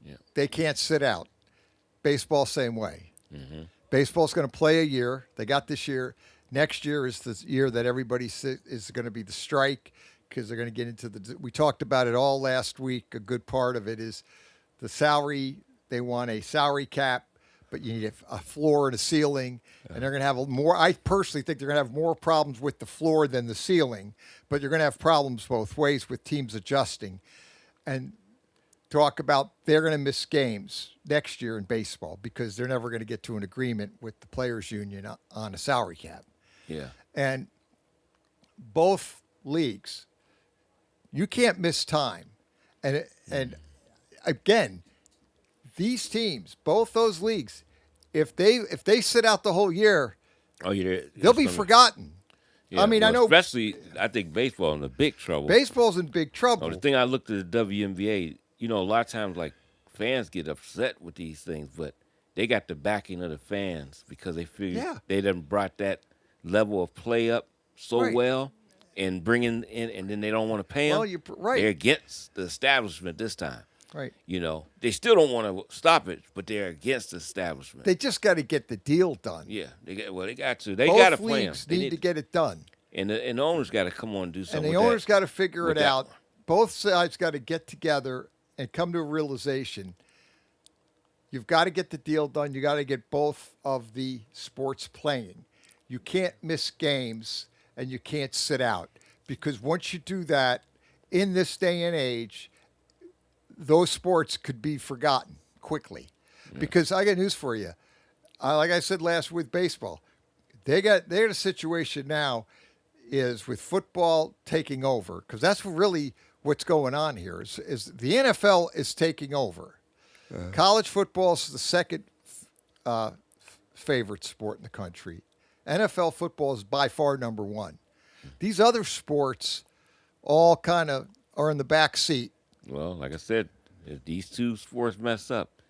Yeah. They can't sit out. Baseball, same way. Mm-hmm. Baseball's going to play a year. They got this year. Next year is the year that everybody is going to be the strike because they're going to get into the. We talked about it all last week. A good part of it is the salary. They want a salary cap, but you need a floor and a ceiling, and they're going to have more. I personally think they're going to have more problems with the floor than the ceiling, but you're going to have problems both ways with teams adjusting. And talk about they're going to miss games next year in baseball because they're never going to get to an agreement with the players' union on a salary cap. Yeah. And both leagues, you can't miss time. And again, these teams, both those leagues, if they sit out the whole year, they'll be forgotten. Yeah, I mean, I know. Especially, I think baseball in big trouble. Baseball's in big trouble. The thing I looked at the WNBA, a lot of times, fans get upset with these things, but they got the backing of the fans because they figure they done brought that level of play up so well and bringing in, and then they don't want to pay them. Well, They're against the establishment this time. Right. They still don't want to stop it, but they're against the establishment. They just got to get the deal done. Yeah, they got to. They got to play them. Both leagues need to get it done. And the owners got to come on and do something. And the owners got to figure it out. Both sides got to get together and come to a realization. You've got to get the deal done. You got to get both of the sports playing. You can't miss games and you can't sit out because once you do that, in this day and age, those sports could be forgotten quickly. Yeah. Because I got news for you. Like I said last with baseball, they're in a situation now is with football taking over because that's really what's going on here is the NFL is taking over. College football is the second favorite sport in the country. NFL football is by far number one. These other sports all kind of are in the back seat. Well, like I said, if these two sports mess up,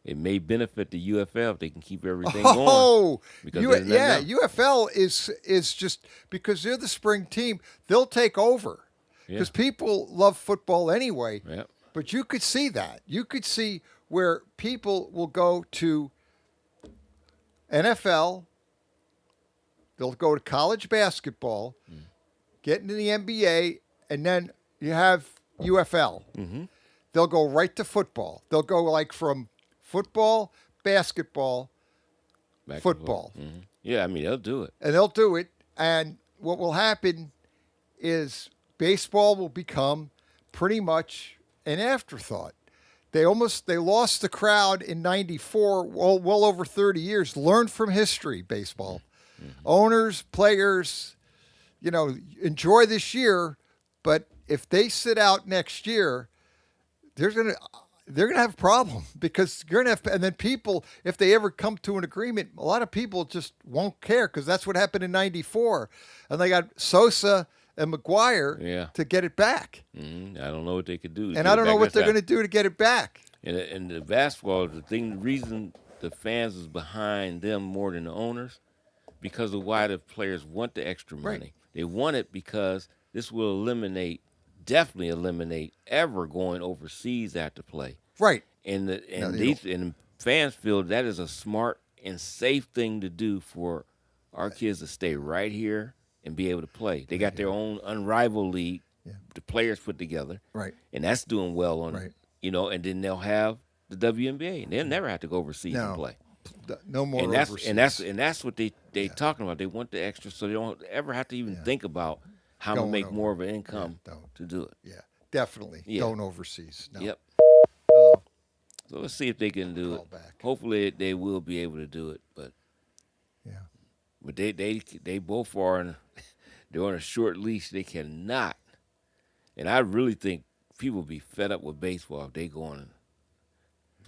it may benefit the UFL if they can keep everything going. Oh, UFL is just because they're the spring team, they'll take over because people love football anyway. Yeah. But you could see that. You could see where people will go to NFL, they'll go to college basketball, get into the NBA, and then you have UFL. Mm-hmm. They'll go right to football. They'll go from football, basketball, football. Mm-hmm. Yeah, I mean, they'll do it. And they'll do it. And what will happen is baseball will become pretty much an afterthought. They lost the crowd in 94, well over 30 years. Learn from history, baseball. Mm-hmm. Owners, players, enjoy this year, but if they sit out next year, they're gonna have a problem because you're gonna have, and then people, if they ever come to an agreement, a lot of people just won't care because that's what happened in '94, and they got Sosa and McGuire to get it back. Mm-hmm. I don't know what they could do, and I don't know what they're going to do to get it back. And the basketball, the reason the fans is behind them more than the owners, because of why the players want the extra money. Right. They want it because this will eliminate definitely eliminate ever going overseas after play. Right. And No, and fans feel that is a smart and safe thing to do for our kids to stay right here and be able to play. They got their own unrivaled league, the players put together, Right. and that's doing well on, Right. and then they'll have the WNBA, and they'll never have to go overseas and play. No more and that's, overseas. And that's what they talking about. They want the extra, so they don't ever have to even think about how to make more of an income to do it. Yeah, definitely. Yeah. Going overseas. No. Yep. So let's see if they can do it. Back. Hopefully they will be able to do it, but they both are they're on a short leash. They cannot. And I really think people will be fed up with baseball if they go on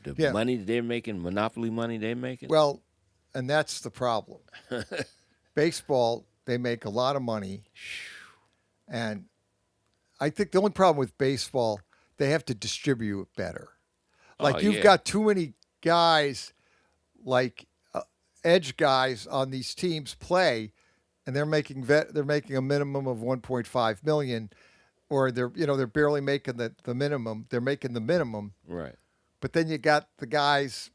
the money they're making, monopoly money they're making. Well, and that's the problem. Baseball, they make a lot of money, and I think the only problem with baseball, they have to distribute it better. Like you've got too many guys, like edge guys on these teams play, and they're making a minimum of 1.5 million, or they're barely making the minimum. They're making the minimum, right? But then you got the guys,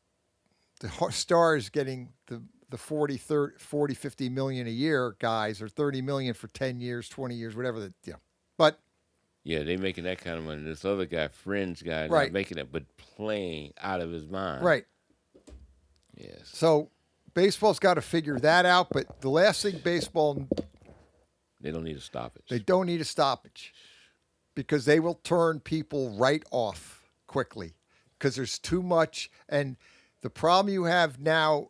the stars getting the 40, 50 million a year guys, or 30 million for 10 years, 20 years, whatever. But yeah, they making that kind of money. This other guy, fringe guy, right, not making it, but playing out of his mind. Right. Yes. So baseball's got to figure that out. But the last thing baseball, they don't need a stoppage. They don't need a stoppage because they will turn people right off quickly because there's too much. And the problem you have now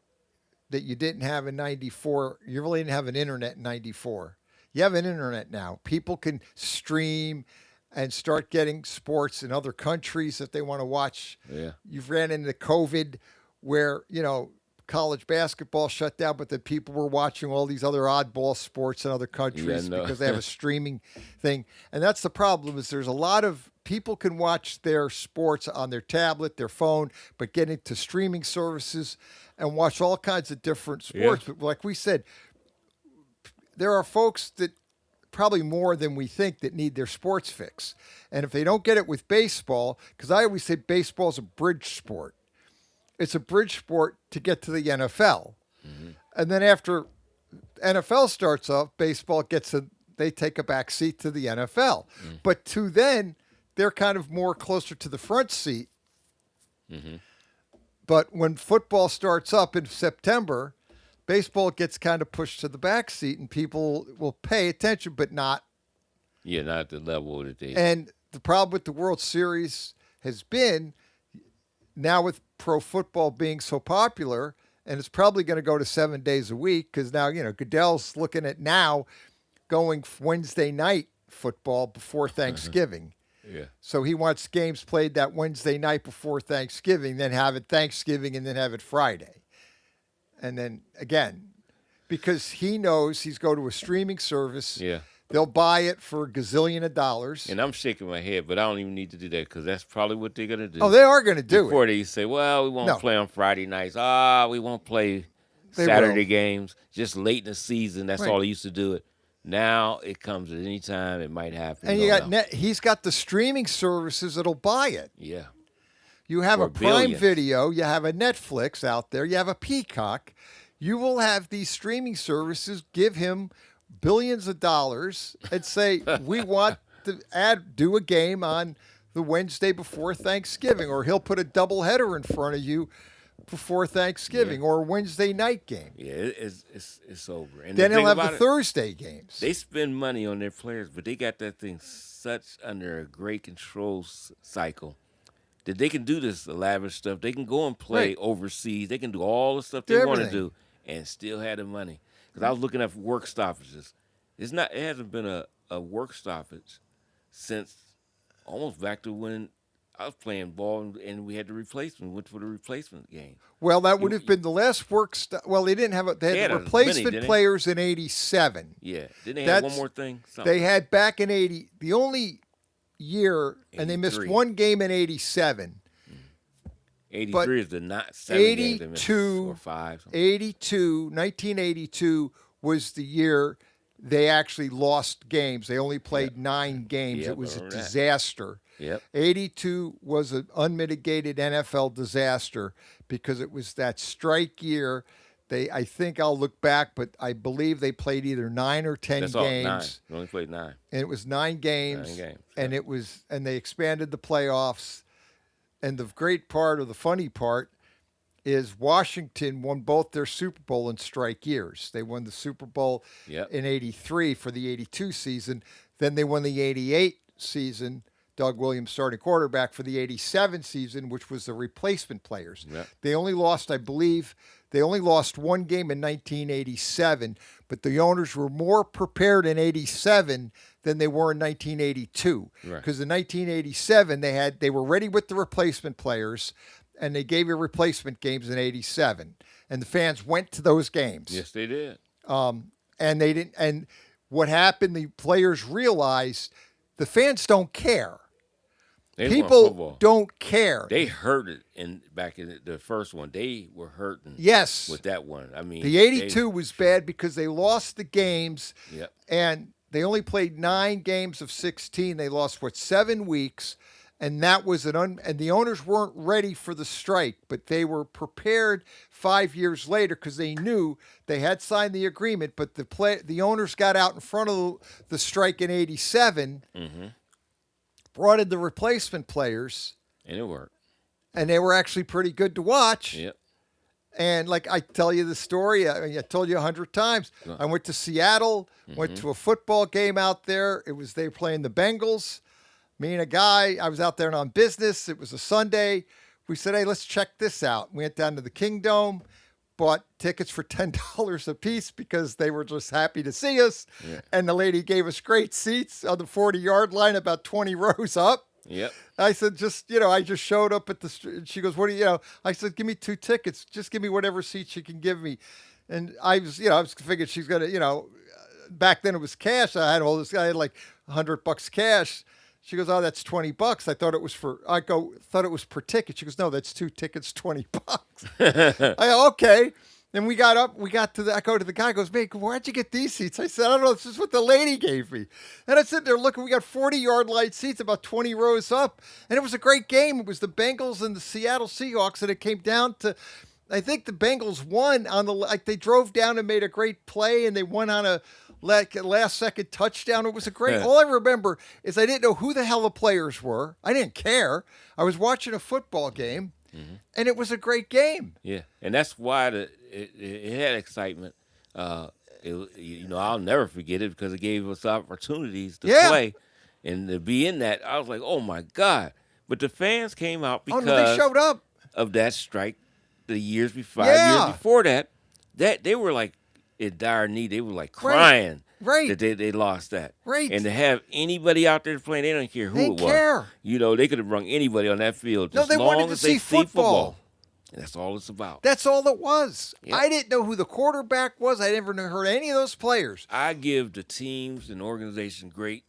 that you didn't have in 94, you really didn't have an internet in 94. You have an internet now. People can stream and start getting sports in other countries if they want to watch. Yeah. You've ran into COVID where, college basketball shut down, but then people were watching all these other oddball sports in other countries because they have a streaming thing. And that's the problem is there's a lot of people can watch their sports on their tablet, their phone, but get into streaming services and watch all kinds of different sports. Yeah. But like we said, there are folks that probably more than we think that need their sports fix. And if they don't get it with baseball, because I always say baseball is a bridge sport. It's a bridge sport to get to the NFL. Mm-hmm. And then after NFL starts off, baseball they take a back seat to the NFL. Mm-hmm. But to then, they're kind of more closer to the front seat. Mm-hmm. But when football starts up in September, baseball gets kind of pushed to the back seat, and people will pay attention, but not. Yeah, not at the level that they. And the problem with the World Series has been now with pro football being so popular, and it's probably going to go to 7 days a week because now, Goodell's looking at now going Wednesday night football before Thanksgiving. Yeah. So he wants games played that Wednesday night before Thanksgiving, then have it Thanksgiving, and then have it Friday. And then again, because he knows he's go to a streaming service. Yeah. They'll buy it for a gazillion of dollars. And I'm shaking my head, but I don't even need to do that because that's probably what they're going to do. Oh, they are going to do Before it. they say, well, we won't play on Friday nights. We won't play They Saturday will. games. Just late in the season. That's Right. all they used to do it. Now it comes at any time. It might happen. And you got he's got the streaming services that'll buy it. Yeah. You have For a Prime billions. Video, you have a Netflix out there, you have a Peacock. You will have these streaming services give him billions of dollars and say, we want to do a game on the Wednesday before Thanksgiving, or he'll put a doubleheader in front of you before Thanksgiving, or a Wednesday night game. Yeah, it's over. And Then the he'll thing have about the it, Thursday games. They spend money on their players, but they got that thing such under a great control cycle that they can do this elaborate stuff. They can go and play overseas. They can do all the stuff they want to everything. do and still have the money. Because I was looking at work stoppages. It hasn't been a work stoppage since almost back to when I was playing ball and we had the replacement. Went for the replacement game. Well, that would have been the last work. Well, they didn't have they had had the a replacement mini, didn't they? players in '87. Yeah. Didn't they have one more thing? Something. They had back in '80. The only year, and they missed 83. one game in '87. 83 is the not 7 games they missed, or 5. 1982 was the year they actually lost games. They only played 9 games. Yep, It was a remember that. disaster. Yep. 82 was an unmitigated NFL disaster because it was that strike year. I think I'll look back, but I believe they played either 9 or 10 That's games. all, 9. They only played 9. And it was 9 games. 9 games. And it was, and they expanded the playoffs. And the great part, or the funny part, is Washington won both their Super Bowl in strike years. They won the Super Bowl in 83 for the 82 season. Then they won the 88 season, Doug Williams starting quarterback, for the 87 season, which was the replacement players. Yep. They only lost, I believe, one game in 1987, but the owners were more prepared in 87 than they were in 1982. Because in 1987, they were ready with the replacement players, and they gave you replacement games in 87. And the fans went to those games. Yes, they did. And they didn't. And what happened, the players realized the fans don't care. People don't care. They hurt it back in the first one. They were hurting. Yes. With that one. I mean, the 82 was bad because they lost the games. Yep. And they only played 9 games of 16. They lost 7 weeks. And that was and the owners weren't ready for the strike, but they were prepared 5 years later because they knew they had signed the agreement. But the owners got out in front of the strike in 87, brought in the replacement players, and it worked. And they were actually pretty good to watch. Yep. And like I tell you the story, I told you 100 times. I went to Seattle, went to a football game out there. They were playing the Bengals. Me and a guy, I was out there on business. It was a Sunday. We said, hey, let's check this out. We went down to the Kingdome, bought tickets for $10 a piece because they were just happy to see us. Yeah. And the lady gave us great seats on the 40-yard line, about 20 rows up. Yep. I said, I just showed up at the street. She goes, what do you, I said, give me 2 tickets. Just give me whatever seats you can give me. And I was figured she's going to, back then it was cash. I had all this, I had like $100 cash. She goes, oh, that's $20. I thought it was thought it was per ticket. She goes, no, that's 2 tickets, $20. I go, okay. Then I go to the guy, goes, man, where'd you get these seats? I said, I don't know, this is what the lady gave me. And I sit there looking, we got 40-yard line seats, about 20 rows up. And it was a great game. It was the Bengals and the Seattle Seahawks, and it came down to, I think the Bengals won they drove down and made a great play, and they won on a last-second touchdown. It was a great. All I remember is I didn't know who the hell the players were. I didn't care. I was watching a football game, and it was a great game. Yeah, and that's why it had excitement. I'll never forget it because it gave us opportunities to play and to be in that. I was like, oh my God! But the fans came out because they showed up of that strike. The years before, 5 years before that they were like in dire need. They were like crying that they lost that. Right. And to have anybody out there playing, they don't care who it was. Care. They could have brung anybody on that field. No, they wanted to see football. And that's all it's about. That's all it was. Yep. I didn't know who the quarterback was. I never heard any of those players. I give the teams and organization great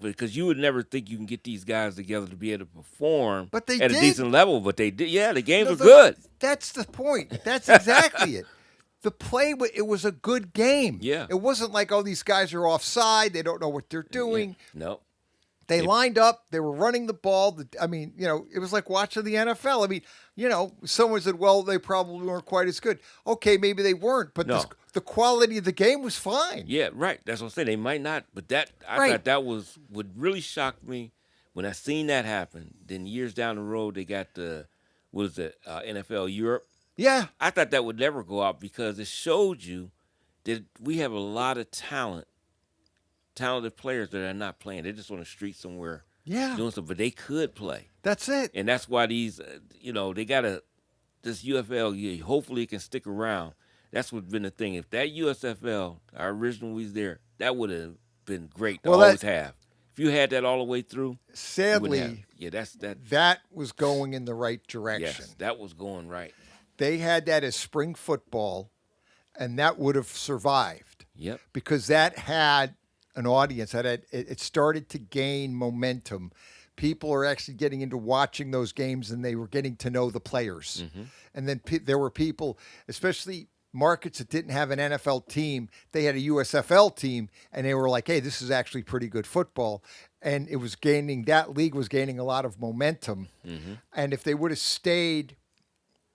because you would never think you can get these guys together to be able to perform a decent level. But they did. Yeah, the games were good. That's the point. That's exactly it. The play, it was a good game. Yeah. It wasn't like, oh, these guys are offside. They don't know what they're doing. Yeah. No. They lined up. They were running the ball. It was like watching the NFL. I mean, someone said, well, they probably weren't quite as good. Okay, maybe they weren't, but the quality of the game was fine. Yeah, right. That's what I'm saying. They might not, but I thought that was what really shocked me when I seen that happen. Then years down the road, they got NFL Europe. Yeah. I thought that would never go out because it showed you that we have a lot of talented players that are not playing. They're just on the street somewhere doing something, but they could play. That's it. And that's why these, they got this UFL, hopefully it can stick around. That's what's been the thing. If that USFL, our original was there, that would have been great to always have. If you had that all the way through, sadly, that was going in the right direction. Yes, that was going right. They had that as spring football, and that would have survived. Yep. Because that had an audience. It started to gain momentum. People are actually getting into watching those games, and they were getting to know the players. Mm-hmm. And then there were people, especially markets that didn't have an NFL team, they had a USFL team, and they were like, hey, this is actually pretty good football. And it was that league was gaining a lot of momentum. Mm-hmm. And if they would have stayed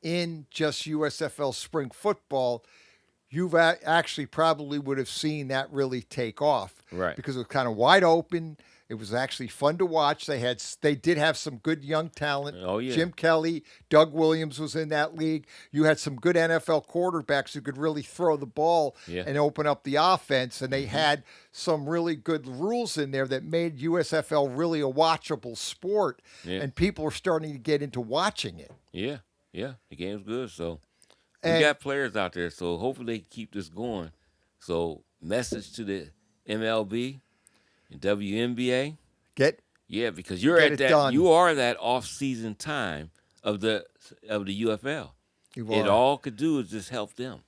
in just USFL spring football, you've actually probably would have seen that really take off. Right. Because it was kind of wide open. It was actually fun to watch. They did have some good young talent. Oh, yeah. Jim Kelly, Doug Williams was in that league. You had some good NFL quarterbacks who could really throw the ball and open up the offense. And they had some really good rules in there that made USFL really a watchable sport. Yeah. And people are starting to get into watching it. Yeah, yeah. The game's good. So we got players out there. So hopefully they keep this going. So message to the MLB and WNBA. Because you're at that. Done. You are that off-season time of the UFL. You It are. all could do is just help them.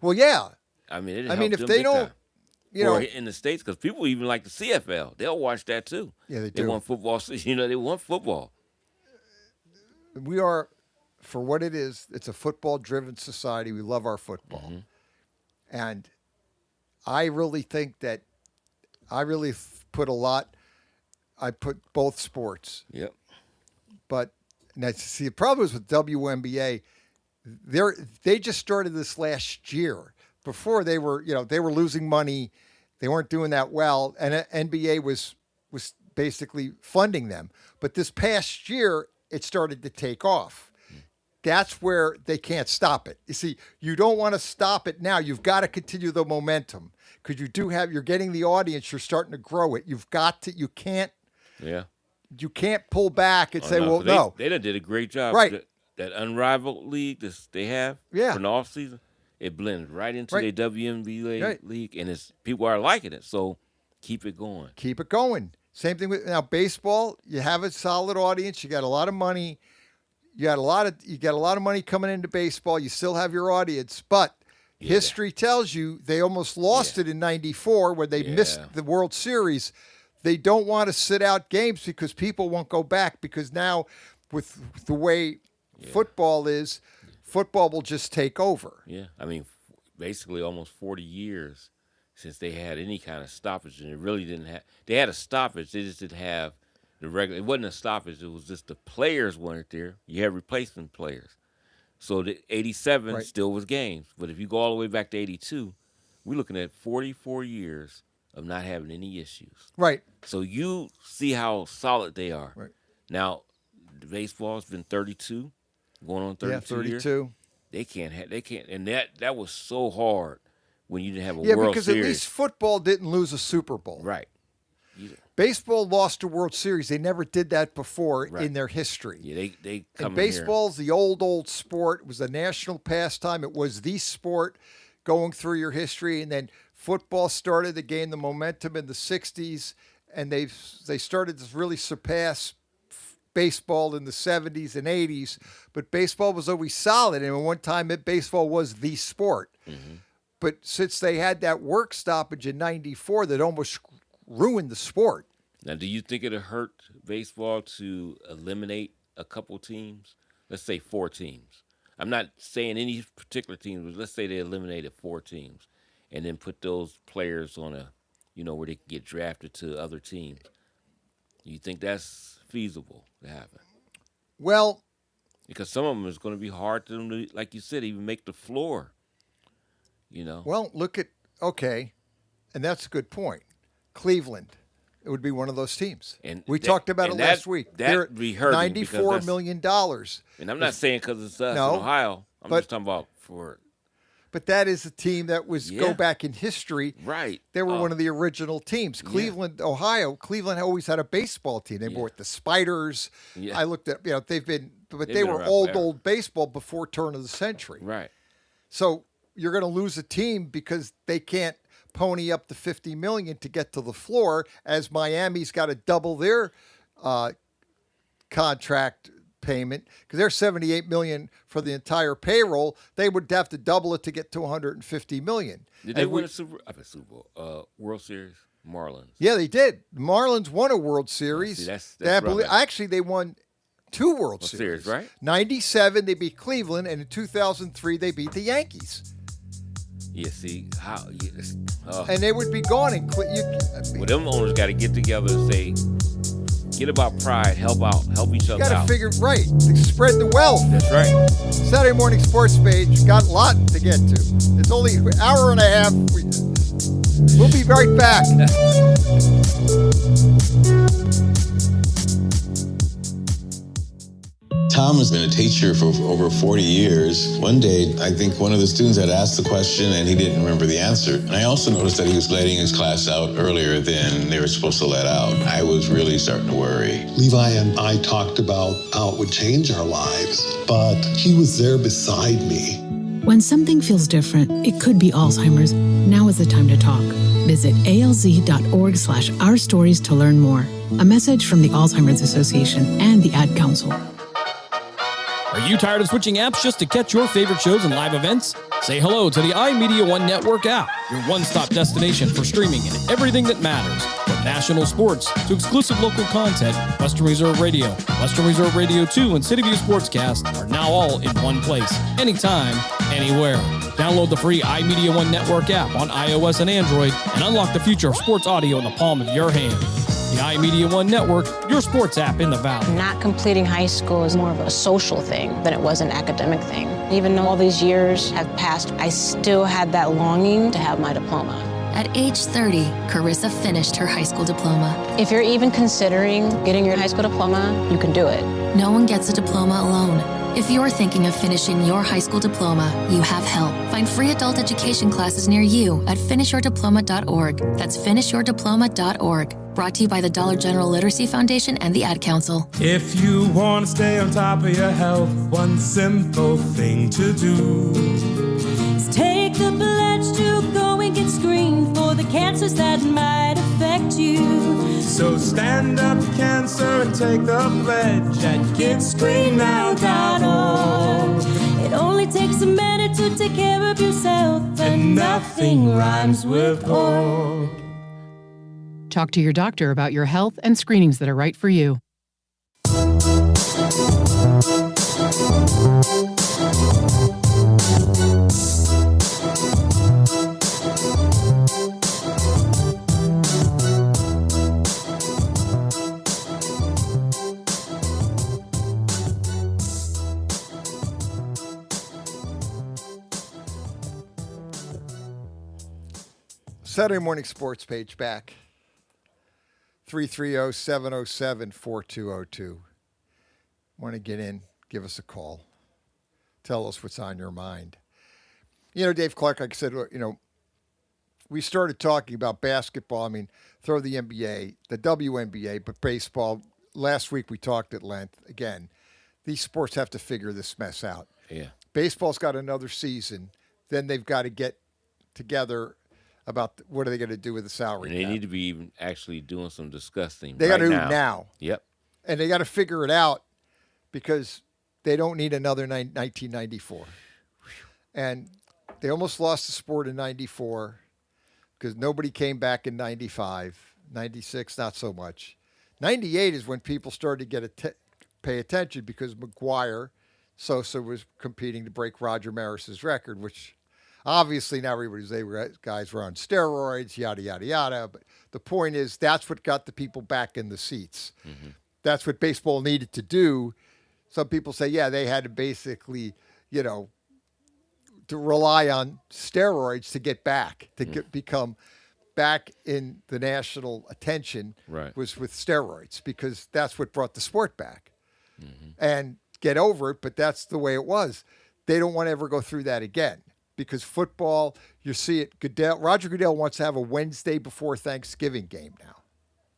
Well, yeah. I mean, if them they big don't, time. you Or know, in the States, because people even like the CFL. They'll watch that too. Yeah, they They do. want football. They want football. we are, for what it is, it's a football-driven society. We love our football. Mm-hmm. And I really think that I put both sports. Yep. But now, see, the problem is with WNBA, they just started this last year. Before they were losing money. They weren't doing that well. And NBA was basically funding them. But this past year, it started to take off. That's where they can't stop it. You see, you don't want to stop it now. You've got to continue the momentum because you're getting the audience. You're starting to grow it. You can't pull back and say, no. They done did a great job. Right. That unrivaled league they have for the off season, it blends right into their WNBA league, and people are liking it. So keep it going. Keep it going. Same thing with now baseball. You have a solid audience. You got a lot of money. You got a lot of money coming into baseball. You still have your audience, but history tells you they almost lost it in '94 when they missed the World Series. They don't want to sit out games because people won't go back because now with the way football is, football will just take over. Yeah, I mean, basically almost 40 years since they had any kind of stoppage, and it really didn't have. They had a stoppage. They just didn't have the regular. It wasn't a stoppage. It was just the players weren't there. You had replacement players. So the 87 still was games, but if you go all the way back to 82, we're looking at 44 years of not having any issues. Right. So you see how solid they are. Right. Now, the baseball's been 32, going on 32 years. 32. They can't, and that was so hard when you didn't have a World Yeah, because Series. at least football didn't lose a Super Bowl. Right. Baseball lost a World Series. They never did that before in their history. Yeah, they come and baseball's the old sport. It was a national pastime. It was the sport going through your history, and then football started to gain the momentum in the 60s, and they started to really surpass baseball in the 70s and 80s, but baseball was always solid, and at one time baseball was the sport. Mm-hmm. But since they had that work stoppage in '94, that almost ruined the sport. Now, do you think it'll hurt baseball to eliminate a couple teams? Let's say 4 teams. I'm not saying any particular teams, but let's say they eliminated 4 teams and then put those players on where they can get drafted to other teams. You think that's feasible to happen? Well, because some of them is going to be hard to them to, like you said, even make the floor. Well, and that's a good point. Cleveland, it would be one of those teams. And we talked about it last week. They're hurting $94 million. And I'm not saying because it's us in Ohio. I'm just talking about for. But that is a team that was go back in history. Right. They were one of the original teams. Cleveland, Ohio. Cleveland always had a baseball team. They brought the Spiders. Yeah. I looked at, they were old baseball before turn of the century. Right. So you're going to lose a team because they can't pony up the $50 million to get to the floor, as Miami's got to double their contract payment because they're $78 million for the entire payroll. They would have to double it to get to $150 million. Did they win a Super Bowl, World Series? Marlins. Yeah, they did. The Marlins won a World Series. Actually, they won 2 World Series, right? 97, they beat Cleveland, and in 2003, they beat the Yankees. Yeah, see how. And they would be gone. And well, them owners got to get together and say, get about pride, help each other got to out. figure right, to spread the wealth. That's right. Saturday morning sports page got a lot to get to. It's only an hour and a half. We'll be right back. Tom has been a teacher for over 40 years. One day, I think one of the students had asked the question and he didn't remember the answer. And I also noticed that he was letting his class out earlier than they were supposed to let out. I was really starting to worry. Levi and I talked about how it would change our lives, but he was there beside me. When something feels different, it could be Alzheimer's. Now is the time to talk. Visit alz.org/ourstories to learn more. A message from the Alzheimer's Association and the Ad Council. Are you tired of switching apps just to catch your favorite shows and live events? Say hello to the iMedia1 Network app, your one-stop destination for streaming and everything that matters. From national sports to exclusive local content, Western Reserve Radio, Western Reserve Radio 2, and City View Sportscast are now all in one place, anytime, anywhere. Download the free iMedia1 Network app on iOS and Android and unlock the future of sports audio in the palm of your hand. The iMedia1 Network, your sports app in the Valley. Not completing high school is more of a social thing than it was an academic thing. Even though all these years have passed, I still had that longing to have my diploma. At age 30, Carissa finished her high school diploma. If you're even considering getting your high school diploma, you can do it. No one gets a diploma alone. If you're thinking of finishing your high school diploma, you have help. Find free adult education classes near you at finishyourdiploma.org. That's finishyourdiploma.org. Brought to you by the Dollar General Literacy Foundation and the Ad Council. If you want to stay on top of your health, one simple thing to do is take the pledge to go and get screened for the cancers that might affect you. So stand up, cancer, and take the pledge at GetScreenedNow.org. It only takes a minute to take care of yourself, and nothing rhymes with org. Talk to your doctor about your health and screenings that are right for you. Saturday morning sports page back. 330-707-4202. Want to get in, give us a call. Tell us what's on your mind. You know, Dave Clark, like I said, we started talking about basketball. I mean, throw the NBA, the WNBA, but baseball. Last week we talked at length. Again, these sports have to figure this mess out. Yeah. Baseball's got another season. Then they've got to get together about what are they going to do with the salary And they cap. need to be even actually doing some discussing. They got to do now. it now. Yep. And they got to figure it out because they don't need another 1994. And they almost lost the sport in 94 because nobody came back in 95. 96, not so much. 98 is when people started to pay attention because McGuire, Sosa was competing to break Roger Maris's record, which obviously now everybody's guys were on steroids, yada, yada, yada. But the point is that's what got the people back in the seats. Mm-hmm. That's what baseball needed to do. Some people say, yeah, they had to basically, to rely on steroids to get back, to become back in the national attention was with steroids because that's what brought the sport back. Mm-hmm. And get over it, but that's the way it was. They don't want to ever go through that again. Because football, you see it. Roger Goodell wants to have a Wednesday before Thanksgiving game now.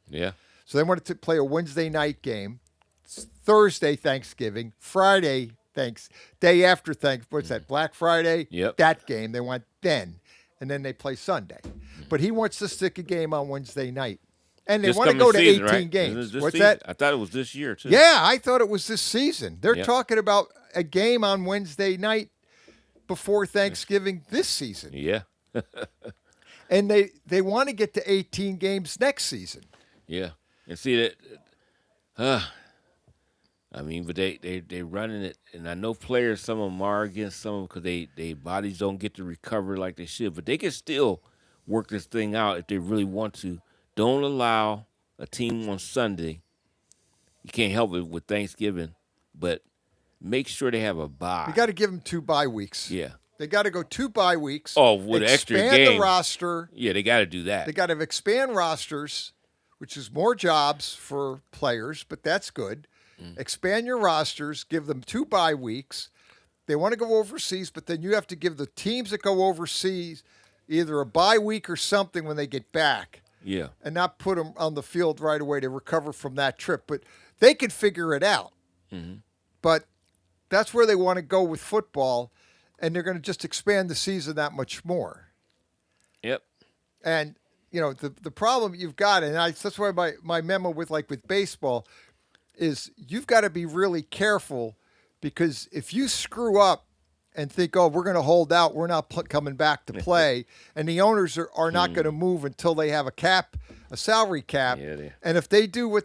Yeah. So they wanted to play a Wednesday night game, Thursday Thanksgiving, Friday day after Thanksgiving. What's that? Black Friday. Yep. That game they want then, and then they play Sunday. But he wants to stick a game on Wednesday night, and they want to go to 18 games. What's season? That? I thought it was this year too. Yeah, I thought it was this season. They're talking about a game on Wednesday night before Thanksgiving this season. Yeah. And they want to get to 18 games next season. Yeah. And see that I mean, but they running it, and I know players. Some of them are against some of them because they bodies don't get to recover like they should. But they can still work this thing out if they really want to. Don't allow a team on Sunday. You can't help it with Thanksgiving, but make sure they have a bye. You got to give them 2 bye weeks. Yeah. They got to go 2 bye weeks. Oh, with an extra game. Expand the roster. Yeah, they got to do that. They got to expand rosters, which is more jobs for players, but that's good. Expand your rosters, give them 2 bye weeks. They want to go overseas, but then you have to give the teams that go overseas either a bye week or something when they get back. Yeah. And not put them on the field right away to recover from that trip. But they could figure it out. Mm-hmm. But that's where they want to go with football, and they're going to just expand the season that much more. Yep. And, you know, the problem you've got, and that's why my memo with baseball is you've got to be really careful, because if you screw up and think, oh, we're going to hold out, we're not coming back to play, and the owners are not going to move until they have a salary cap. Yeah, and if they do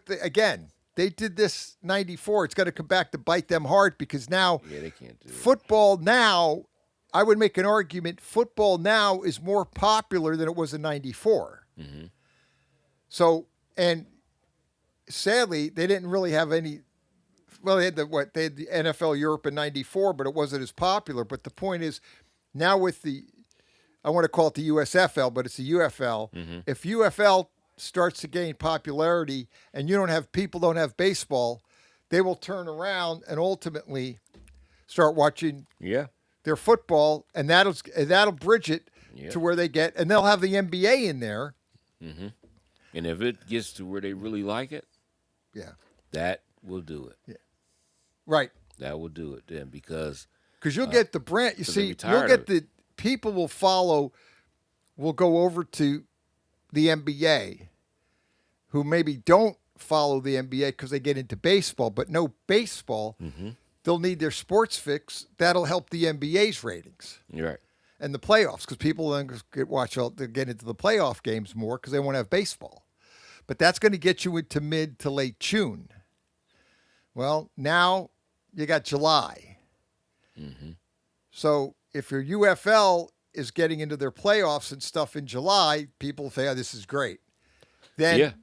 they did this 94, it's got to come back to bite them hard, because now they can't do football now, I would make an argument, football now is more popular than it was in 94. Mm-hmm. So, and sadly, they didn't really have any. Well, they had the NFL Europe in '94, but it wasn't as popular. But the point is, now with I want to call it the USFL, but it's the UFL. Mm-hmm. If UFL starts to gain popularity and people don't have baseball, they will turn around and ultimately start watching their football, and that'll bridge it to where they get, and they'll have the NBA in there. Mm-hmm. And if it gets to where they really like it, that will do it. Yeah. Right. That will do it then, because you'll get the brand. You see, you'll get the people will go over to the NBA who maybe don't follow the NBA because they get into baseball, but no baseball. Mm-hmm. They'll need their sports fix. That'll help the NBA's ratings. You're right. And the playoffs, because people then get into the playoff games more because they won't have baseball. But that's going to get you into mid to late June. Well, now you got July. Mm-hmm. So if your UFL is getting into their playoffs and stuff in July, people say, oh, this is great. Then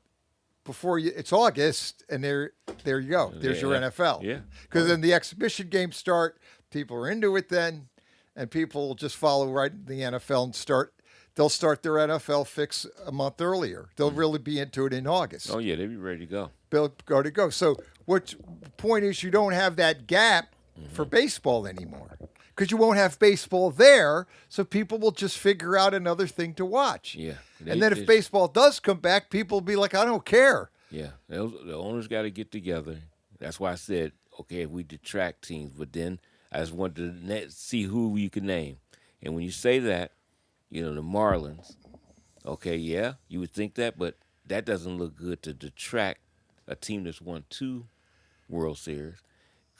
before it's August, and there you go. There's your NFL. Yeah. Because then the exhibition games start. People are into it then, and people will just follow right in the NFL and they'll start their NFL fix a month earlier. They'll really be into it in August. Oh, yeah, they'll be ready to go. They'll go. So what point is you don't have that gap for baseball anymore, because you won't have baseball there, so people will just figure out another thing to watch. Yeah. And then if baseball does come back, people will be like, I don't care. Yeah. The owners got to get together. That's why I said, okay, if we detract teams, but then I just wanted to see who you can name. And when you say that, the Marlins, okay, yeah, you would think that, but that doesn't look good to detract a team that's won 2 World Series.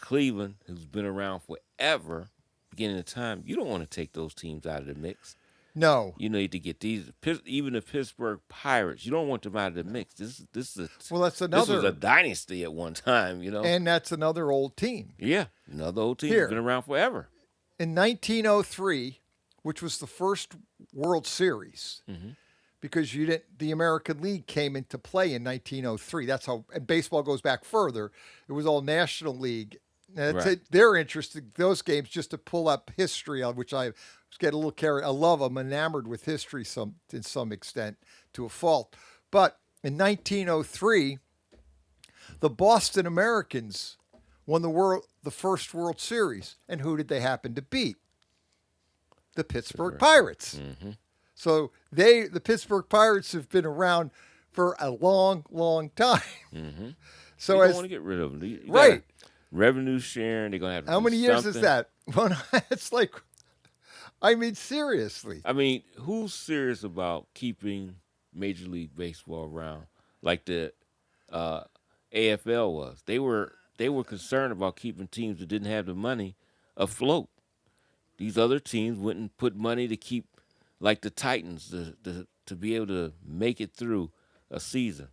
Cleveland, who's been around forever, beginning of time, you don't want to take those teams out of the mix. No. You need to get these, even the Pittsburgh Pirates, you don't want them out of the mix. This is that's another. This was a dynasty at one time, And that's another old team. Yeah, another old team that's been around forever. In 1903, which was the first World Series, because the American League came into play in 1903. That's how, and baseball goes back further. It was all National League. And they're interested, those games, just to pull up history, on which I get a little carried. I love them, enamored with history to some extent, to a fault. But in 1903, the Boston Americans won the first World Series. And who did they happen to beat? The Pittsburgh Pirates. Mm-hmm. So the Pittsburgh Pirates have been around for a long, long time. Mm-hmm. So you don't want to get rid of them. You right. Revenue sharing, they're going to have to How do many years something. is that? Well, it's like, I mean, seriously. I mean, who's serious about keeping Major League Baseball around like the AFL was? They were concerned about keeping teams that didn't have the money afloat. These other teams wouldn't put money to keep, like the Titans, to be able to make it through a season.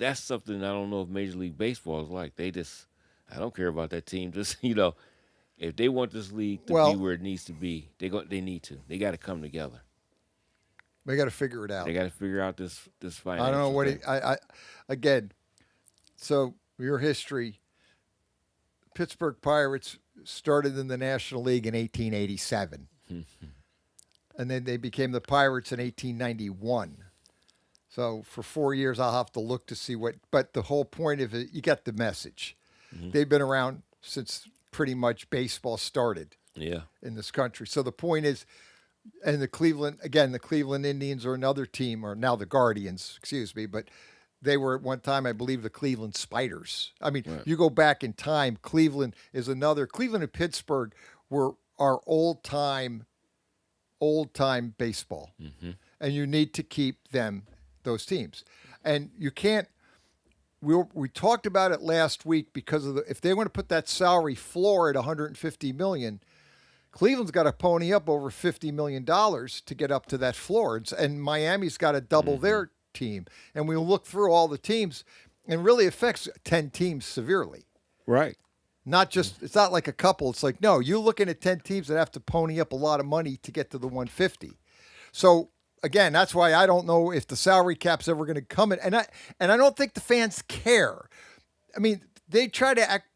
that's something I don't know if Major League Baseball is like. I don't care about that team. Just if they want this league to be where it needs to be, they need to. They got to come together. They got to figure it out. They got to figure out this financial I don't know what thing. again. So your history. Pittsburgh Pirates started in the National League in 1887. And then they became the Pirates in 1891. So for 4 years, I'll have to look to see but the whole point of it, you get the message. Mm-hmm. They've been around since pretty much baseball started in this country. So the point is, and the Cleveland Indians are another team, or now the Guardians, excuse me, but they were at one time, I believe, the Cleveland Spiders. I mean, you go back in time, Cleveland and Pittsburgh were our old-time baseball. Mm-hmm. And you need to keep those teams. And you can't, we talked about it last week because of if they want to put that salary floor at $150 million, Cleveland's got to pony up over $50 million to get up to that floor. And Miami's got to double their team. And we look through all the teams, and really affects 10 teams severely. Right. Not just, it's not like a couple. It's like, no, you're looking at 10 teams that have to pony up a lot of money to get to the 150. So again, that's why I don't know if the salary cap's ever going to come in. And I don't think the fans care. I mean, they try to act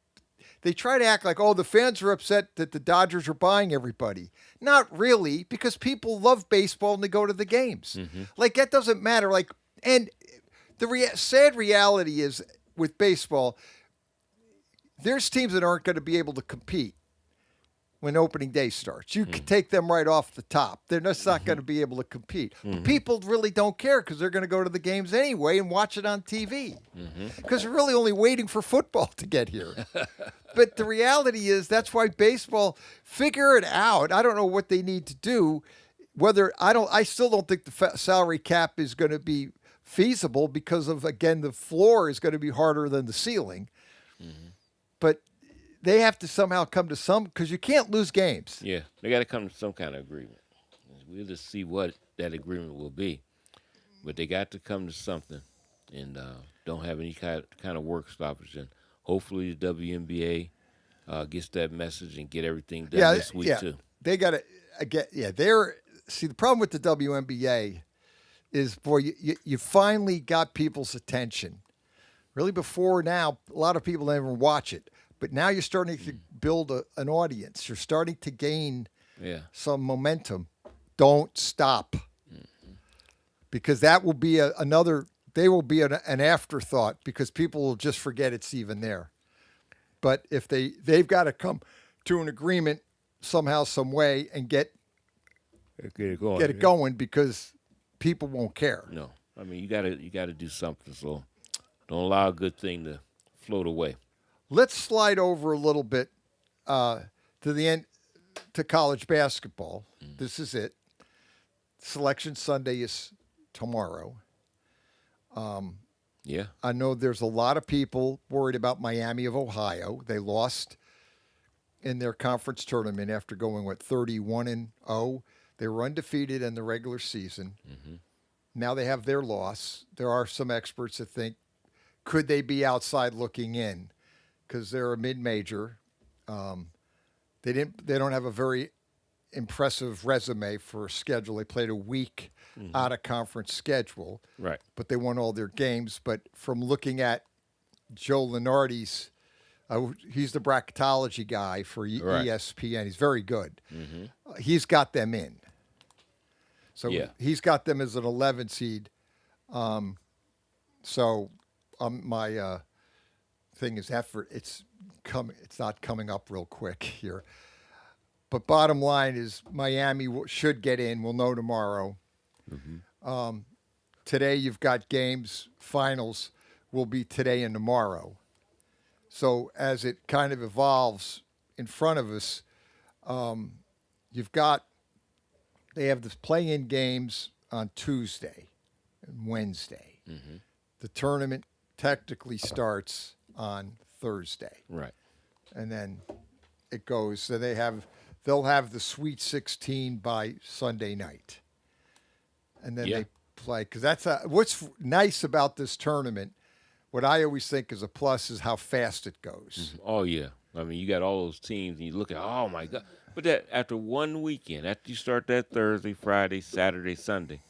like, oh, the fans are upset that the Dodgers are buying everybody. Not really, because people love baseball and they go to the games. Mm-hmm. Like, that doesn't matter. Like, and the sad reality is with baseball, there's teams that aren't going to be able to compete when opening day starts. You can take them right off the top. They're just not going to be able to compete. But people really don't care because they're going to go to the games anyway and watch it on TV. Because they're really only waiting for football to get here. But the reality is that's why baseball, figure it out. I don't know what they need to do. I still don't think the salary cap is going to be feasible because of, again, the floor is going to be harder than the ceiling. But they have to somehow come to because you can't lose games. Yeah, they got to come to some kind of agreement. We'll just see what that agreement will be. But they got to come to something and don't have any kind of work stoppage. And hopefully the WNBA gets that message and get everything done this week, too. They got to see, the problem with the WNBA is, boy, you finally got people's attention. Really, before now, a lot of people never watch it. But now you're starting to build an audience. You're starting to gain some momentum. Don't stop. Because that will be they will be an afterthought because people will just forget it's even there. But if they've got to come to an agreement somehow, some way, and get it going because people won't care. No. I mean, you gotta do something. So don't allow a good thing to float away. Let's slide over a little bit to the end to college basketball. This is it. Selection Sunday is tomorrow. I know there's a lot of people worried about Miami of Ohio. They lost in their conference tournament after going 31-0. They were undefeated in the regular season. Now they have their loss. There are some experts that think, could they be outside looking in? Because they're a mid-major. They don't have a very impressive resume for a schedule. They played a week out of conference schedule. Right. But they won all their games. But from looking at Joe Lunardi's, he's the bracketology guy for ESPN. He's very good. He's got them in. So he's got them as an 11 seed. My thing is effort. It's not coming up real quick here. But bottom line is Miami should get in. We'll know tomorrow. Today you've got games. Finals will be today and tomorrow. So as it kind of evolves in front of us, they have the play-in games on Tuesday and Wednesday. The tournament technically starts on Thursday. Right. And then it goes. So they'll have the Sweet 16 by Sunday night. And then they play. Because that's what's nice about this tournament. what I always think is a plus is how fast it goes. Oh, yeah. I mean, you got all those teams, and you look at, oh, my God. But that after one weekend, after you start that Thursday, Friday, Saturday, Sunday,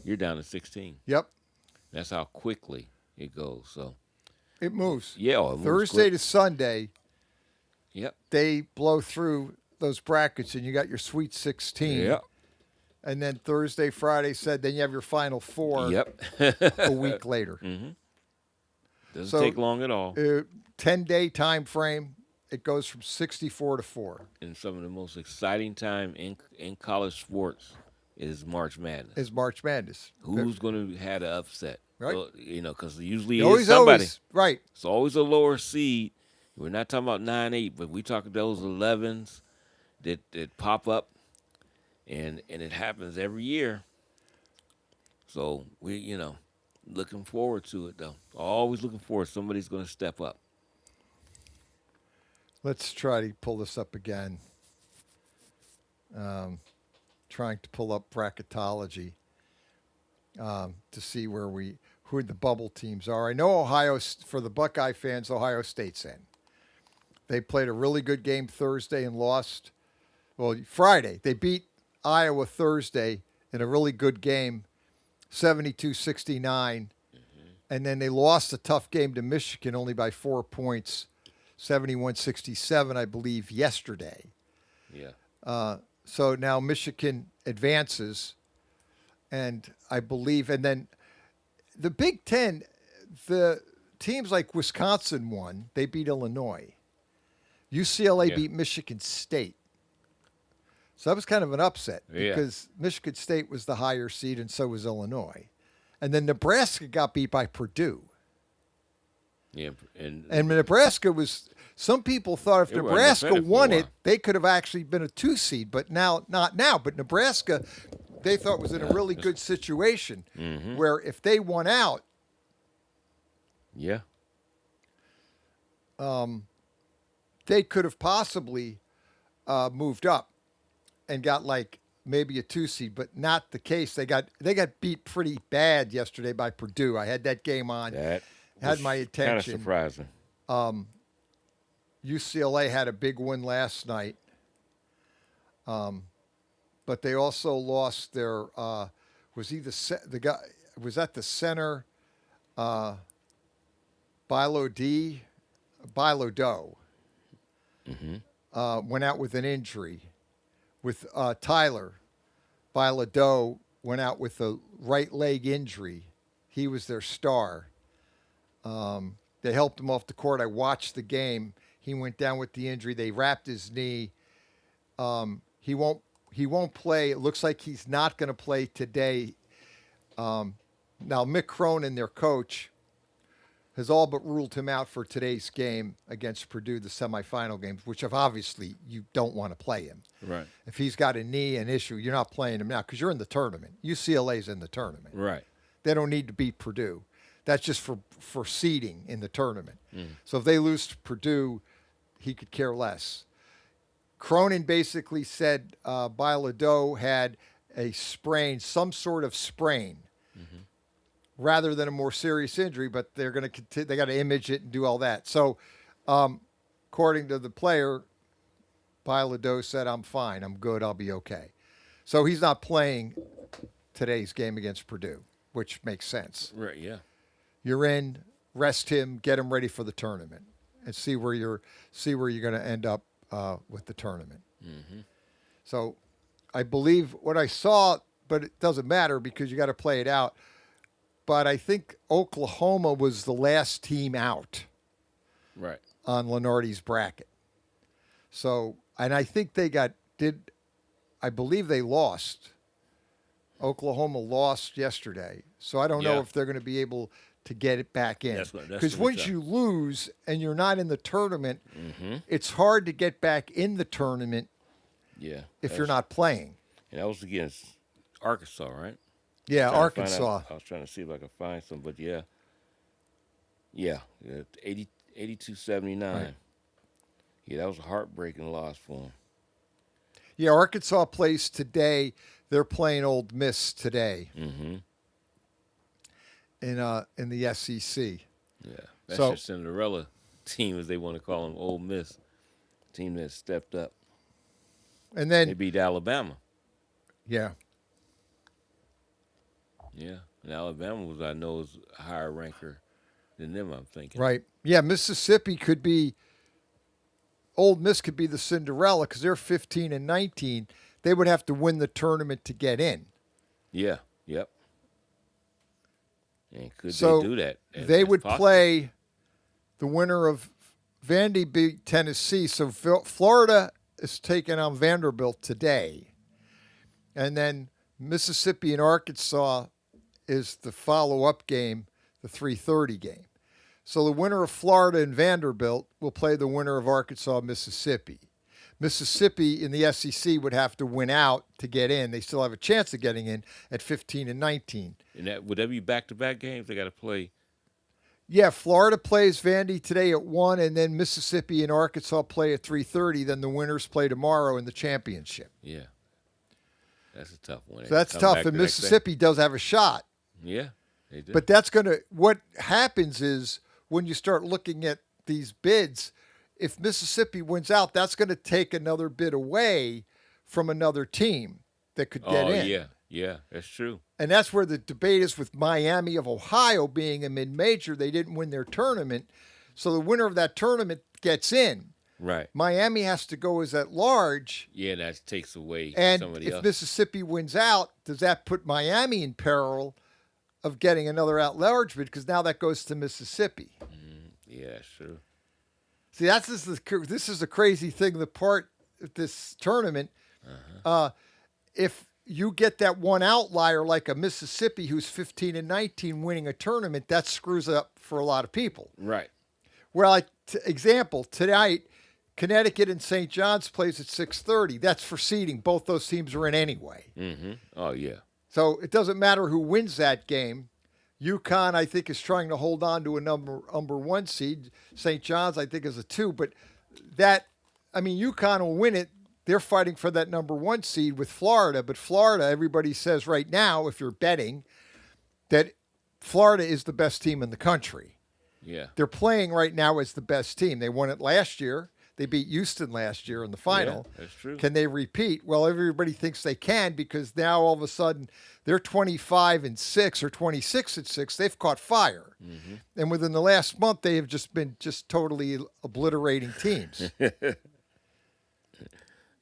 you're down to 16. Yep. That's how quickly it goes. So it moves. Yeah, it moves Thursday quick. to Sunday. Yep. They blow through those brackets, and you got your Sweet 16. Yep. And then Thursday, Friday, then you have your Final Four. Yep. A week later. Mm-hmm. Doesn't take long at all. 10-day time frame. It goes from 64 to 4. And some of the most exciting time in college sports is March Madness. Who's going to have the upset? Right. So, because usually always, it's somebody. Always, right. It's always a lower seed. We're not talking about 9-8, but we talking those 11s that pop up, and it happens every year. So we, looking forward to it, though. Always looking forward. Somebody's going to step up. Let's try to pull this up again. Trying to pull up bracketology to see who the bubble teams are. I know for the Buckeye fans, Ohio State's in. They played a really good game Thursday and lost. Well, Friday. They beat Iowa Thursday in a really good game, 72-69. Mm-hmm. And then they lost a tough game to Michigan only by 4 points, 71-67, I believe, yesterday. Yeah. So now Michigan advances, and I believe, and then the Big Ten, the teams like Wisconsin won. They beat Illinois. UCLA beat Michigan State. So that was kind of an upset because Michigan State was the higher seed, and so was Illinois. And then Nebraska got beat by Purdue. Yeah, and Nebraska was. Some people thought if Nebraska won it, they could have actually been a 2 seed, but not now. But Nebraska, they thought was in a really good situation where if they won out, they could have possibly moved up and got like maybe a 2 seed, but not the case. They got beat pretty bad yesterday by Purdue. I had that game on. That had my attention. Kind of surprising. UCLA had a big win last night, but they also lost their. Was he the guy? Was that the center? Bilodeau. Went out with an injury. With Tyler, Bilodeau went out with a right leg injury. He was their star. They helped him off the court. I watched the game. He went down with the injury. They wrapped his knee. He won't play. It looks like he's not going to play today. Now Mick Cronin, their coach, has all but ruled him out for today's game against Purdue, the semifinal games, which obviously you don't want to play him. Right. If he's got an issue, you're not playing him now because you're in the tournament. UCLA's in the tournament. Right. They don't need to beat Purdue. That's just for seeding in the tournament. So if they lose to Purdue, he could care less. Cronin basically said Bilodeau had a sprain, some sort of sprain, rather than a more serious injury, but they're going to they got to image it and do all that. So according to the player, Bilodeau said, I'm fine, I'm good, I'll be okay. So he's not playing today's game against Purdue, which makes sense. Right, yeah. You're in, rest him, get him ready for the tournament, and see where you're going to end up with the tournament. So I believe what I saw, but it doesn't matter because you got to play it out. But I think Oklahoma was the last team out, right, on Lenardi's bracket. So, and I think I believe they lost. Oklahoma lost yesterday, so I don't know if they're going to be able to get it back in. Because once you lose and you're not in the tournament, it's hard to get back in the tournament. Yeah, if you're not playing. And that was against Arkansas, right? Yeah, Arkansas. I was trying to see if I could find some, but 82-79. Right. Yeah, that was a heartbreaking loss for them. Yeah, Arkansas plays today. They're playing Ole Miss today in the SEC. Yeah, that's So your Cinderella team, as they want to call them, Ole Miss team that stepped up. and then They beat Alabama. yeah, Yeah, and Alabama was, I know, is a higher ranker than them. I'm thinking. right. Yeah, Mississippi could be. Old Miss could be the Cinderella because they're 15 and 19. They would have to win the tournament to get in. Yeah. Yep. And could So they do that? they That's would possible. play the winner of Vandy beat Tennessee. So Florida is taking on Vanderbilt today. And then Mississippi and Arkansas is the follow-up game, the 3:30 game. So the winner of Florida and Vanderbilt will play the winner of Arkansas and Mississippi. Mississippi in the SEC would have to win out to get in. They still have a chance of getting in at 15 and 19. And that would that be back-to-back games? They got to play. Yeah, Florida plays Vandy today at 1, and then Mississippi and Arkansas play at 3:30. Then the winners play tomorrow in the championship. Yeah. That's a tough one. So that's Come tough, back and the next day. Mississippi does have a shot. Yeah, they do. But that's going to – what happens is when you start looking at these bids, if Mississippi wins out, that's going to take another bid away from another team that could get in. Oh, yeah, that's true. And that's where the debate is with Miami of Ohio being a mid-major. They didn't win their tournament, so the winner of that tournament gets in. Right. Miami has to go as at large. Yeah, that takes away And somebody if else. Mississippi wins out, does that put Miami in peril of getting another at large bid? Because now that goes to Mississippi. Yeah, sure. See, this is the crazy thing. The part of this tournament, if you get that one outlier like a Mississippi who's 15 and 19 winning a tournament, that screws up for a lot of people. Right. Well, example, tonight, Connecticut and St. John's plays at 6:30. That's for seeding. Both those teams are in anyway. Mm-hmm. Oh, yeah. So it doesn't matter who wins that game. UConn, I think, is trying to hold on to a number one seed. St. John's, I think, is a 2. But UConn will win it. They're fighting for that number 1 seed with Florida. But Florida, everybody says right now, if you're betting, that Florida is the best team in the country. Yeah. They're playing right now as the best team. They won it last year. They beat Houston last year in the final. Yeah, that's true. Can they repeat? Well, everybody thinks they can because now all of a sudden they're 25-6 or 26-6. They've caught fire. Mm-hmm. And within the last month, they have just been totally obliterating teams.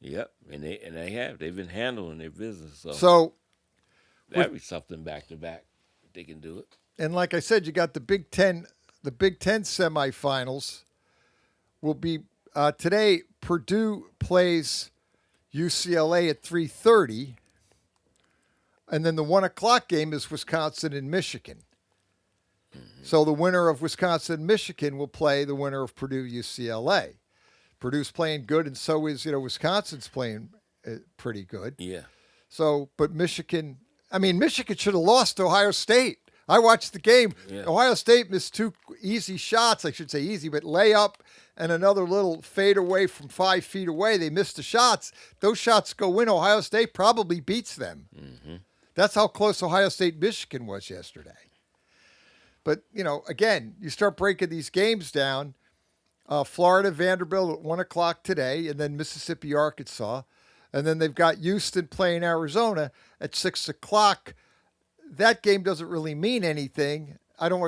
Yep, and they've been handling their business. So that'd be something back to back. They can do it. And like I said, you got the Big Ten. The Big Ten semifinals will be today. Purdue plays UCLA at 3:30, and then the 1:00 game is Wisconsin and Michigan. So the winner of Wisconsin and Michigan will play the winner of Purdue UCLA. Purdue's playing good, and so is Wisconsin's playing pretty good. Yeah. So, but Michigan should have lost to Ohio State. I watched the game. Yeah. Ohio State missed 2 easy shots. I should say easy, but layup and another little fade away from 5 feet away. They missed the shots. Those shots go in. Ohio State probably beats them. Mm-hmm. That's how close Ohio State-Michigan was yesterday. But, again, you start breaking these games down. Florida, Vanderbilt at 1:00 today, and then Mississippi, Arkansas. And then they've got Houston playing Arizona at 6:00. That game doesn't really mean anything.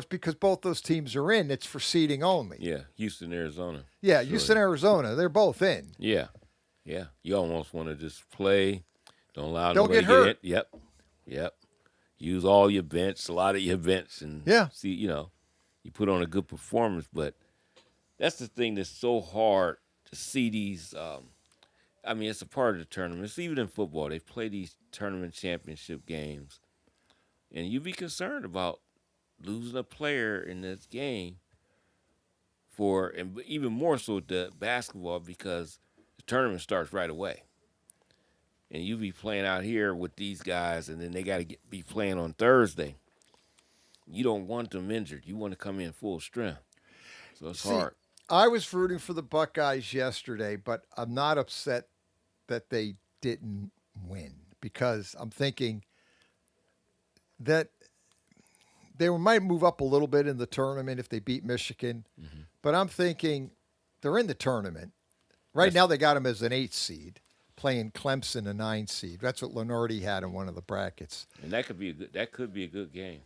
Because both those teams are in. It's for seeding only. Yeah, Houston, Arizona. Yeah, Sure. Houston, Arizona. They're both in. Yeah, yeah. You almost want to just play. Don't allow Don't nobody get to hurt. get in. Yep. Use all your bench, a lot of your bench, and see, you put on a good performance. But that's the thing that's so hard to see these. It's a part of the tournaments. Even in football, they play these tournament championship games, and you be concerned about losing a player in this game and even more so the basketball because the tournament starts right away. And you be playing out here with these guys, and then they got to be playing on Thursday. You don't want them injured. You want to come in full strength. So it's hard. I was rooting for the Buckeyes yesterday, but I'm not upset that they didn't win because I'm thinking that they might move up a little bit in the tournament if they beat Michigan. Mm-hmm. But I'm thinking they're in the tournament. Right now they got them as an 8 seed, playing Clemson, a 9 seed. That's what Lenardi had in one of the brackets. And that could be a good game.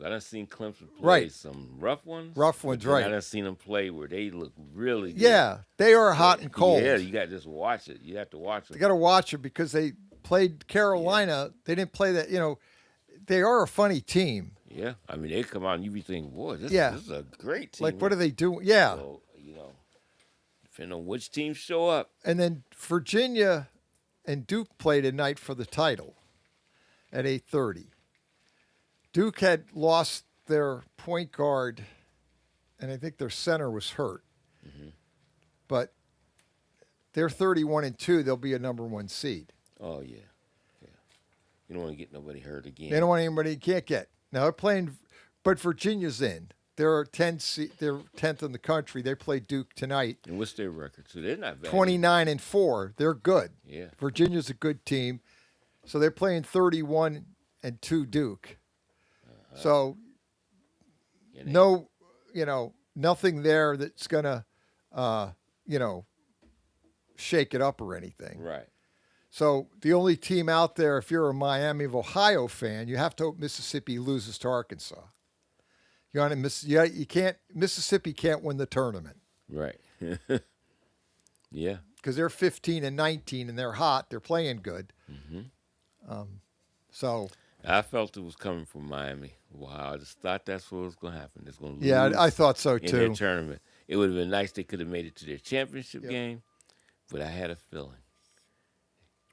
I done seen Clemson play some rough ones. Right. I done seen them play where they look really good. Yeah, they are hot and cold. Yeah, you got to just watch it. You have to watch it. You got to watch it because they played Carolina. Yeah. They didn't play that. They are a funny team. Yeah, I mean, they come out and you be thinking, boy, this is a great team. Like, what are they doing? Yeah. So, depending on which teams show up. And then Virginia and Duke played tonight for the title at 8:30. Duke had lost their point guard, and I think their center was hurt. Mm-hmm. But they're 31-2. They'll be a number 1 seed. Oh, yeah. You don't want to get nobody hurt again. They don't want anybody you can't get. Now, they're playing, but Virginia's in. They're 10th in the country. They play Duke tonight. And what's their record? So they're not bad. 29-4. They're good. Yeah. Virginia's a good team. So they're playing 31-2 Duke. So, nothing there that's going to, shake it up or anything. Right. So the only team out there, if you're a Miami of Ohio fan, you have to hope Mississippi loses to Arkansas. Mississippi can't win the tournament. Right. Yeah. Because they're 15-19 and they're hot. They're playing good. Mm-hmm. So I felt it was coming from Miami. Wow, I just thought that's what was going to happen. It's going to lose. Yeah, I thought so too. In their tournament, it would have been nice. They could have made it to their championship game, but I had a feeling.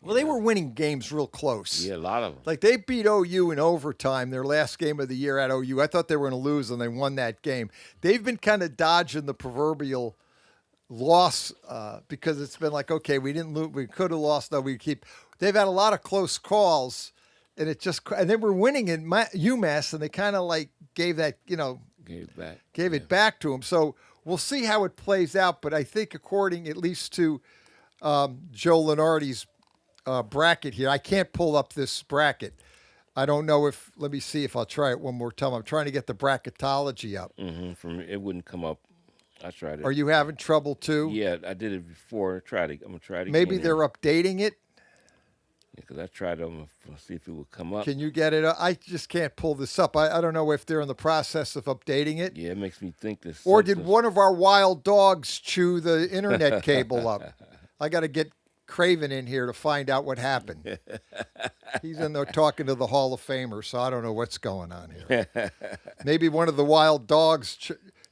Well, they were winning games real close. Yeah, a lot of them. Like they beat OU in overtime, their last game of the year at OU. I thought they were going to lose, and they won that game. They've been kind of dodging the proverbial loss because it's been like, okay, we didn't lose, we could have lost. No, we keep. They've had a lot of close calls. And and they were winning in UMass, and they kind of like gave that, gave it back to them. So we'll see how it plays out. But I think, according at least to Joe Lenardi's bracket here, I can't pull up this bracket. I don't know if. Let me see if I'll try it one more time. I'm trying to get the bracketology up. Mm-hmm. It wouldn't come up. I tried it. Are you having trouble too? Yeah, I did it before. I'm gonna try it again. Maybe they're updating it. Because I tried them to see if it would come up. Can you get it? I just can't pull this up. I don't know if they're in the process of updating it. Yeah, it makes me think this. Or did one of our wild dogs chew the internet cable up? I got to get Craven in here to find out what happened. He's in there talking to the Hall of Famer, so I don't know what's going on here. Maybe one of the wild dogs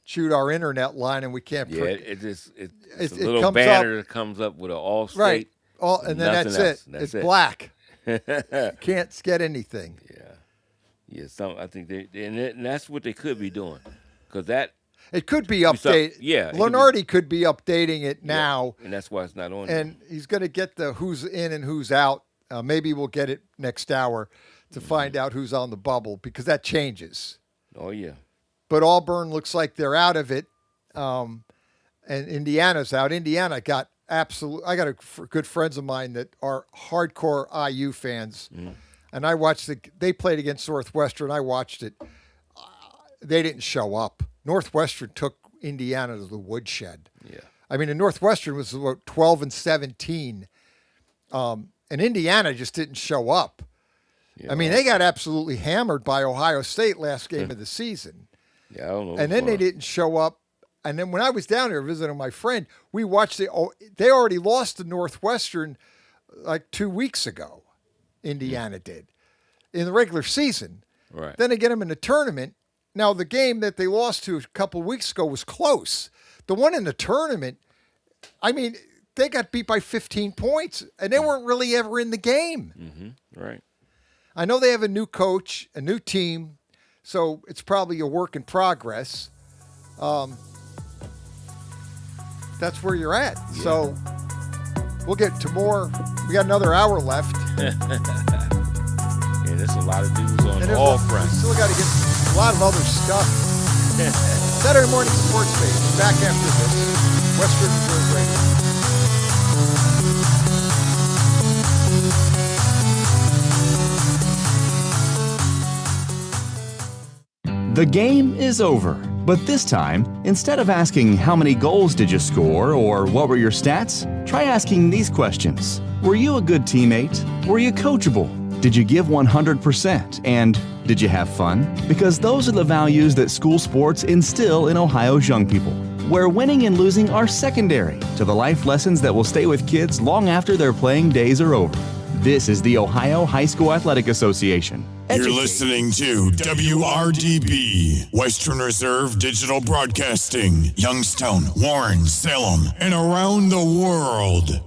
chewed our internet line and we can't. Yeah, it's a little banner that comes up with an all-state. Right. And then that's else. it. It's black. Can't get anything. Yeah. I think and that's what they could be doing, because that it could be updated. Yeah, Lenardi could be updating it now, and that's why it's not on. And he's going to get the who's in and who's out. Maybe we'll get it next hour to find out who's on the bubble, because that changes. Oh yeah. But Auburn looks like they're out of it, and Indiana's out. Indiana got. I got good friends of mine that are hardcore IU fans, and I watched they played against Northwestern. I watched it. They didn't show up. Northwestern took Indiana to the woodshed. Yeah. I mean, and Northwestern was 12-17, and Indiana just didn't show up. Yeah, I mean, they got absolutely hammered by Ohio State last game of the season. Yeah, I don't know. And then they didn't show up. And then when I was down there visiting my friend, we watched they already lost to Northwestern like 2 weeks ago. Indiana did in the regular season. Right. Then they get them in the tournament. Now, the game that they lost to a couple of weeks ago was close. The one in the tournament, I mean, they got beat by 15 points, and they weren't really ever in the game. Mm-hmm. Right. I know they have a new coach, a new team, so it's probably a work in progress. That's where you're at. Yeah. So we'll get to more. We got another hour left. Yeah, there's a lot of news on all fronts. We still got to get a lot of other stuff. Saturday Morning Sports Page. Back after this. Western Reserve Radio. The game is over, but this time, instead of asking how many goals did you score or what were your stats, try asking these questions. Were you a good teammate? Were you coachable? Did you give 100%? And did you have fun? Because those are the values that school sports instill in Ohio's young people, where winning and losing are secondary to the life lessons that will stay with kids long after their playing days are over. This is the Ohio High School Athletic Association. You're listening to WRDB, Western Reserve Digital Broadcasting, Youngstown, Warren, Salem, and around the world.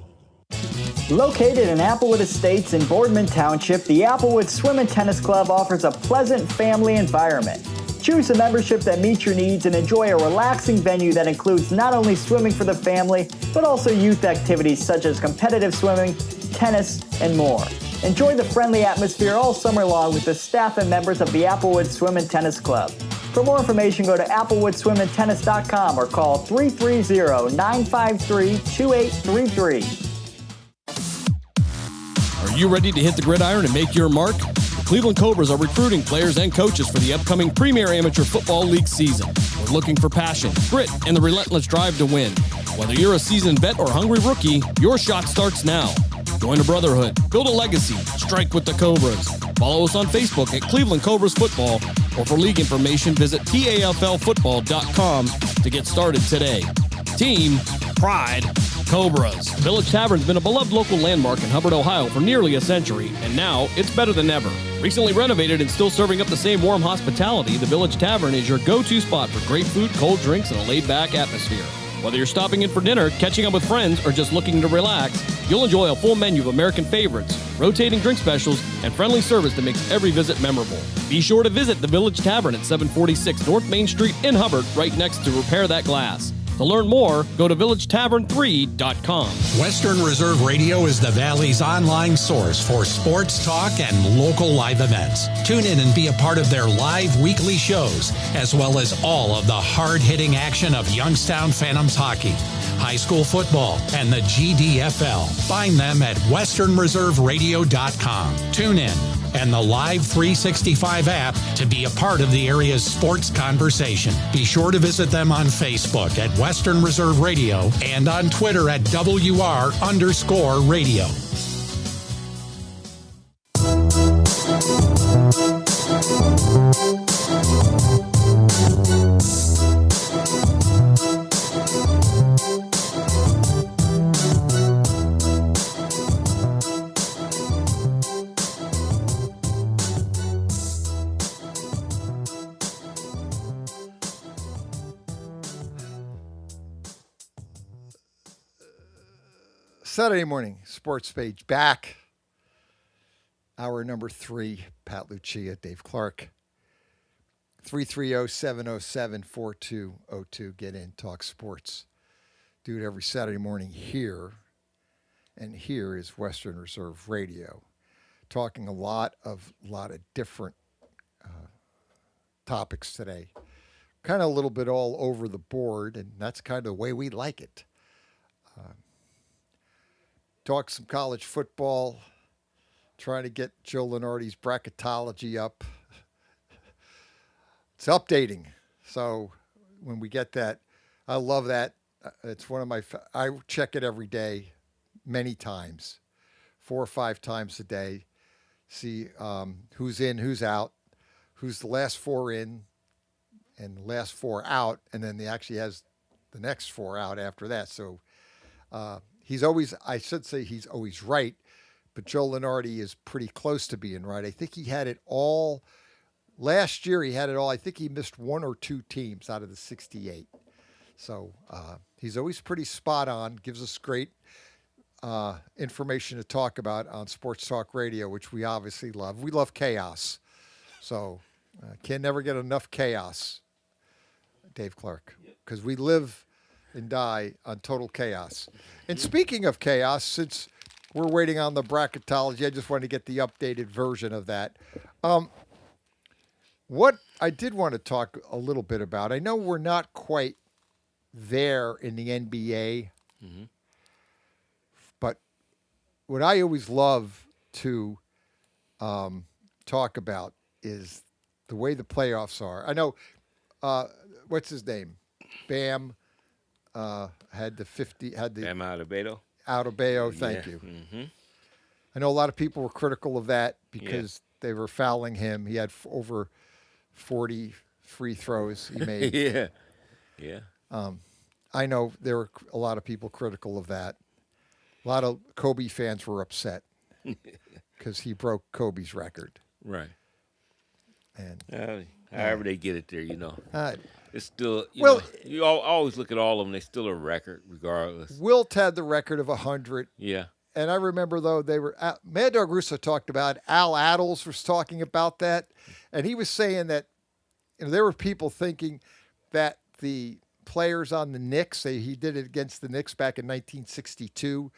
Located in Applewood Estates in Boardman Township, the Applewood Swim and Tennis Club offers a pleasant family environment. Choose a membership that meets your needs and enjoy a relaxing venue that includes not only swimming for the family, but also youth activities such as competitive swimming, tennis, and more. Enjoy the friendly atmosphere all summer long with the staff and members of the Applewood Swim and Tennis Club. For more information, go to applewoodswimandtennis.com or call 330-953-2833. Are you ready to hit the gridiron and make your mark? The Cleveland Cobras are recruiting players and coaches for the upcoming Premier Amateur Football League season. We're looking for passion, grit, and the relentless drive to win. Whether you're a seasoned vet or hungry rookie, your shot starts now. Join a brotherhood, build a legacy, strike with the Cobras. Follow us on Facebook at Cleveland Cobras Football, or for league information, visit PAFLfootball.com to get started today. Team, pride, Cobras. Village Tavern's been a beloved local landmark in Hubbard, Ohio for nearly a century, and now it's better than ever. Recently renovated and still serving up the same warm hospitality, the Village Tavern is your go-to spot for great food, cold drinks, and a laid-back atmosphere. Whether you're stopping in for dinner, catching up with friends, or just looking to relax, you'll enjoy a full menu of American favorites, rotating drink specials, and friendly service that makes every visit memorable. Be sure to visit the Village Tavern at 746 North Main Street in Hubbard, right next to Repair That Glass. To learn more, go to villagetavern3.com. Western Reserve Radio is the Valley's online source for sports talk and local live events. Tune in and be a part of their live weekly shows, as well as all of the hard-hitting action of Youngstown Phantoms hockey, high school football, and the GDFL. Find them at westernreserveradio.com. Tune in and the Live 365 app to be a part of the area's sports conversation. Be sure to visit them on Facebook at Western Reserve Radio and on Twitter at WR_radio. Saturday morning sports page back. Hour number 3, Pat Lucia, Dave Clark. 330-707-4202. Get in, talk sports. Do it every Saturday morning here. And here is Western Reserve Radio. Talking a lot of different topics today. Kind of a little bit all over the board, and that's kind of the way we like it. Talk some college football, trying to get Joe Lenardi's bracketology up. It's updating. So when we get that, I love that. It's one of my, I check it every day, many times, 4 or 5 times a day. See who's in, who's out, who's the last 4 in and the last 4 out. And then he actually has the next 4 out after that. So, he's always, I should say he's always right, but Joe Lenardi is pretty close to being right. I think he had it all, last year he had it all. I think he missed 1 or 2 teams out of the 68. So he's always pretty spot on, gives us great information to talk about on Sports Talk Radio, which we obviously love. We love chaos. So can never get enough chaos, Dave Clark, because we live and die on total chaos. And speaking of chaos, since we're waiting on the bracketology, I just wanted to get the updated version of that. What I did want to talk a little bit about, I know we're not quite there in the NBA, but what I always love to talk about is the way the playoffs are. I know, what's his name? Bam had the 50, had the Bam Adebayo. Adebayo, thank you. Mm-hmm. I know a lot of people were critical of that because they were fouling him. He had over 40 free throws he made. Yeah. I know there were a lot of people critical of that. A lot of Kobe fans were upset because he broke Kobe's record. Right. And however they get it there, it's still, you always look at all of them. They're still a record regardless. Wilt had the record of 100. Yeah. And I remember, though, Mad Dog Russo talked about it. Al Attles was talking about that. And he was saying that there were people thinking that the players on the Knicks, he did it against the Knicks back in 1962,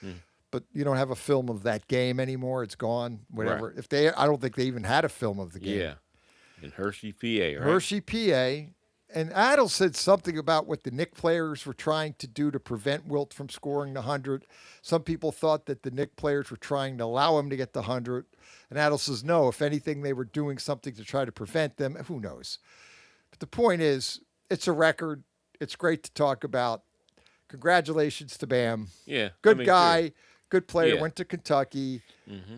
but you don't have a film of that game anymore. It's gone, whatever. Right. I don't think they even had a film of the game. Yeah. In Hershey, PA, right? Hershey, PA. And Adel said something about what the Knicks players were trying to do to prevent Wilt from scoring the 100. Some people thought that the Knicks players were trying to allow him to get the 100. And Adel says, no, if anything, they were doing something to try to prevent them. Who knows? But the point is, it's a record. It's great to talk about. Congratulations to Bam. Yeah. Good guy, good player. Yeah. Went to Kentucky. Mm-hmm.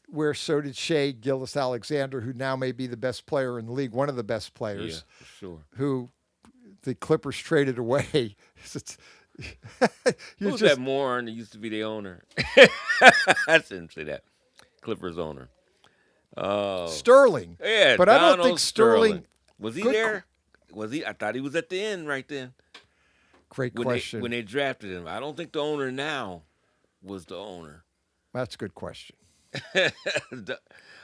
Where so did Shea Gilgeous-Alexander, who now may be the best player in the league, one of the best players. Yeah, for sure. Who the Clippers traded away. Who's that moron that used to be the owner? I shouldn't say that. Clippers owner. Sterling. Yeah, but I don't think Sterling. Was he there? Was he? I thought he was at the end right then. Great question. When they drafted him, I don't think the owner now was the owner. That's a good question.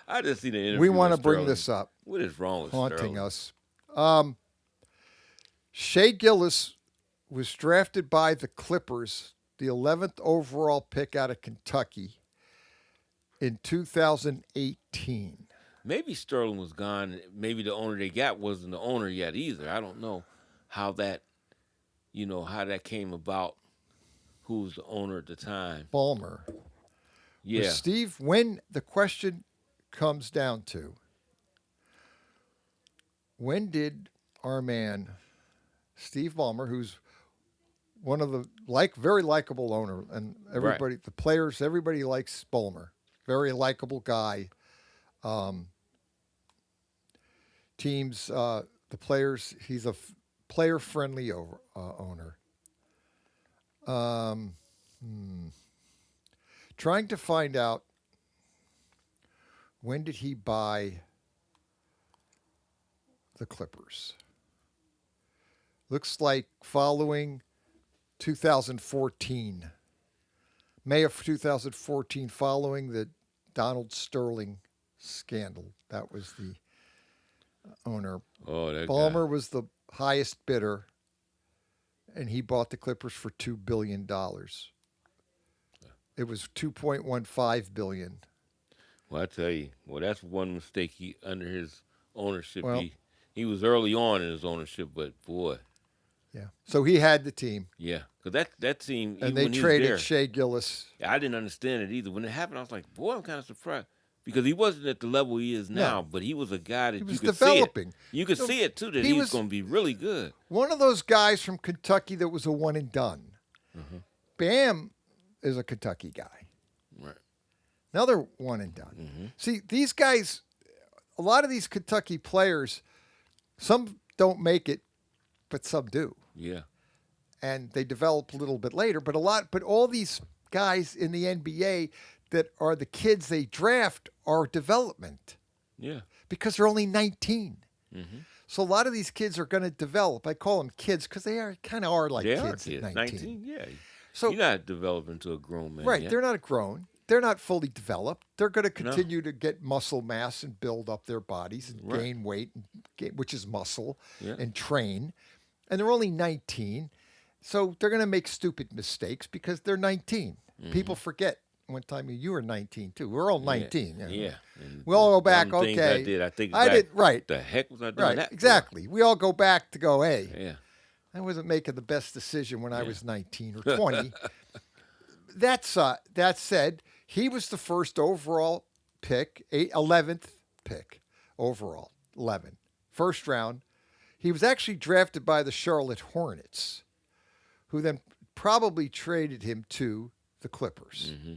I just seen an interview. We want to with bring Sterling. this up. What is wrong with haunting Sterling? us? Shea Gillis was drafted by the Clippers, the 11th overall pick out of Kentucky in 2018. Maybe Sterling was gone. Maybe the owner they got wasn't the owner yet either. I don't know how that came about. Who was the owner at the time? Ballmer. Yeah. But Steve, when the question comes down to when did our man Steve Ballmer, who's one of the very likable owner, and everybody, the players, everybody likes Ballmer, very likable guy. Teams, the players, he's a player-friendly owner. Trying to find out when did he buy the Clippers. Looks like following 2014. May of 2014, following the Donald Sterling scandal. That was the owner. Oh, that Ballmer was the highest bidder, and he bought the Clippers for $2 billion. It was $2.15 billion. Well, I tell you, that's one mistake under his ownership. Well, he was early on in his ownership, but boy. Yeah. So he had the team. Yeah, because that team. And they traded Shea Gillis. I didn't understand it either. When it happened, I was like, boy, I'm kind of surprised. Because he wasn't at the level he is now, but he was a guy that you could developing. See it. You could see it, too, that he was going to be really good. One of those guys from Kentucky that was a one and done. Mm-hmm. Bam is a Kentucky guy. Right. Another one and done. Mm-hmm. See, these guys, a lot of these Kentucky players, some don't make it, but some do. Yeah. And they develop a little bit later, but all these guys in the NBA that are the kids they draft are development. Yeah. Because they're only 19. Mm-hmm. So a lot of these kids are going to develop. I call them kids because they kind of are like they kids are kids. at 19, yeah. So you're not developing to a grown man. Right. Yet. They're not grown. They're not fully developed. They're going to continue to get muscle mass and build up their bodies and gain weight, which is muscle, and train. And they're only 19. So they're going to make stupid mistakes because they're 19. Mm-hmm. People forget. One time you were 19 too. We're all 19. Yeah. You know? We all go back. Okay. I think I did right. The heck was I doing that? Exactly. We all go back to go. Hey, yeah. I wasn't making the best decision when I was 19 or 20. That said, he was the first overall pick, 11th pick overall, 11. first round. He was actually drafted by the Charlotte Hornets, who then probably traded him to the Clippers. Mm-hmm.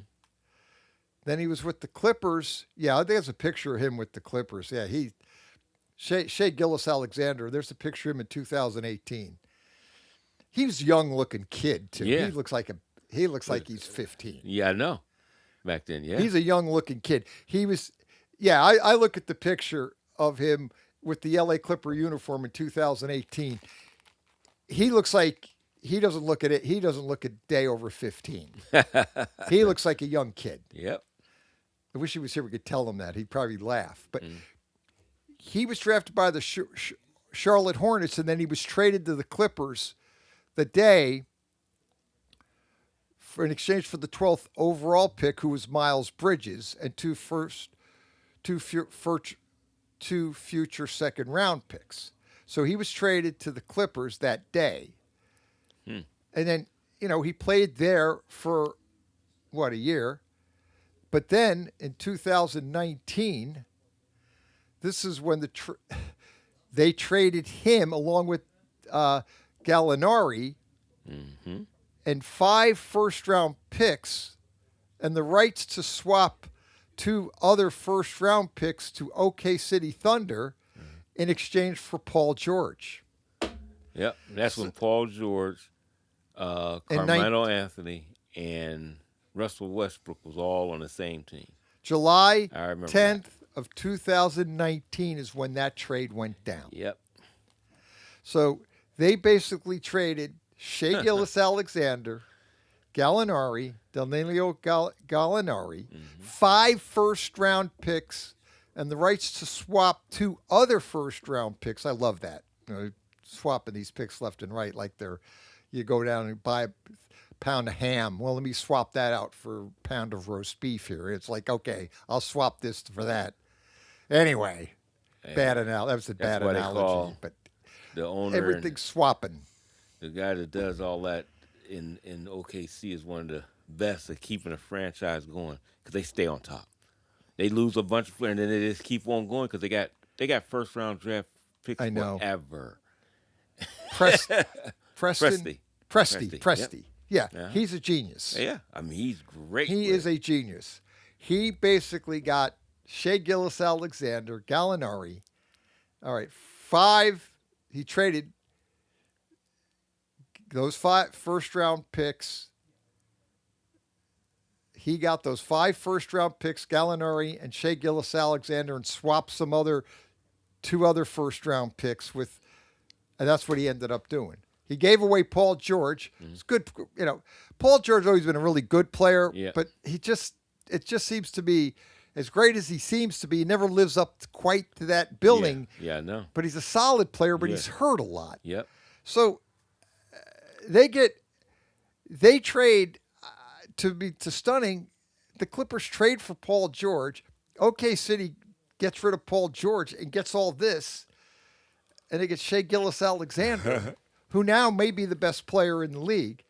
Then he was with the Clippers. Yeah, I think there's a picture of him with the Clippers. Yeah, Shea Gilgeous-Alexander. There's a picture of him in 2018. He was a young-looking kid too. Yeah. He looks like he's 15. Yeah, I know. Back then, yeah. He's a young-looking kid. He was. Yeah, I look at the picture of him with the LA Clipper uniform in 2018. He looks like he doesn't look at it. He doesn't look a day over 15. He looks like a young kid. Yep. I wish he was here. We could tell him that. He'd probably laugh. But he was drafted by the Charlotte Hornets, and then he was traded to the Clippers the day in exchange for the 12th overall pick, who was Miles Bridges, and two future second round picks. So he was traded to the Clippers that day. And then, he played there for, a year. But then in 2019, this is when they traded him along with Gallinari and 5 first-round picks and the rights to swap 2 other first-round picks to OK City Thunder in exchange for Paul George. Yep, that's when Paul George, Carmelo Anthony, and Russell Westbrook was all on the same team. July I remember 10th of 2019 is when that trade went down. Yep. So they basically traded Shea Gilgeous-Alexander, Gallinari, Danilo Gallinari, 5 first-round picks, and the rights to swap 2 other first-round picks. I love that. Swapping these picks left and right like you go down and buy a pound of ham. Well, let me swap that out for a pound of roast beef here. It's like, okay, I'll swap this for that. Anyway, bad analogy. That was a bad analogy. But the owner, everything's swapping. The guy that does all that in OKC is one of the best at keeping a franchise going because they stay on top. They lose a bunch of players and then they just keep on going because they got first round draft picks forever. Presti. Yep. Yeah, he's a genius. Yeah, I mean, he's great. He is a genius. He basically got Shea Gilgeous-Alexander, Gallinari. All right, 5. He traded those 5 first-round picks. He got those 5 first-round picks, Gallinari and Shea Gilgeous-Alexander, and swapped 2 other first-round picks with, and that's what he ended up doing. He gave away Paul George. It's good, Paul George has always been a really good player, but it just seems to be, as great as he seems to be, he never lives up quite to that billing. Yeah, I know. But he's a solid player, but he's hurt a lot. Yep. So they trade to stunning. The Clippers trade for Paul George. OK City gets rid of Paul George and gets all this, and they get Shea Gilgeous-Alexander, who now may be the best player in the league.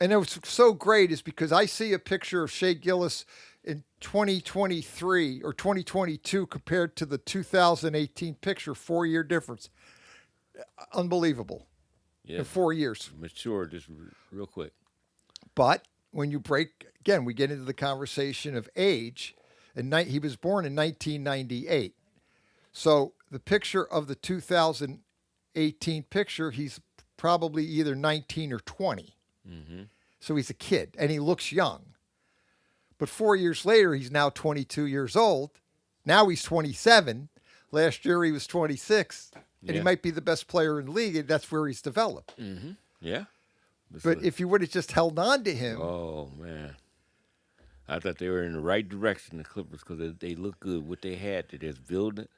And what's so great is because I see a picture of Shea Gilgeous in 2023 or 2022 compared to the 2018 picture, 4-year difference. Unbelievable. Yeah. In 4 years. Matured just real quick. But when you again, we get into the conversation of age. And he was born in 1998. So the picture of the 2018 picture, he's probably either 19 or 20. So he's a kid, and he looks young. But 4 years later, he's now 22 years old. Now he's 27. Last year, he was 26. And he might be the best player in the league, and that's where he's developed. Yeah. But if you would have just held on to him. Oh, man. I thought they were in the right direction, the Clippers, because they look good. What they had, they're just building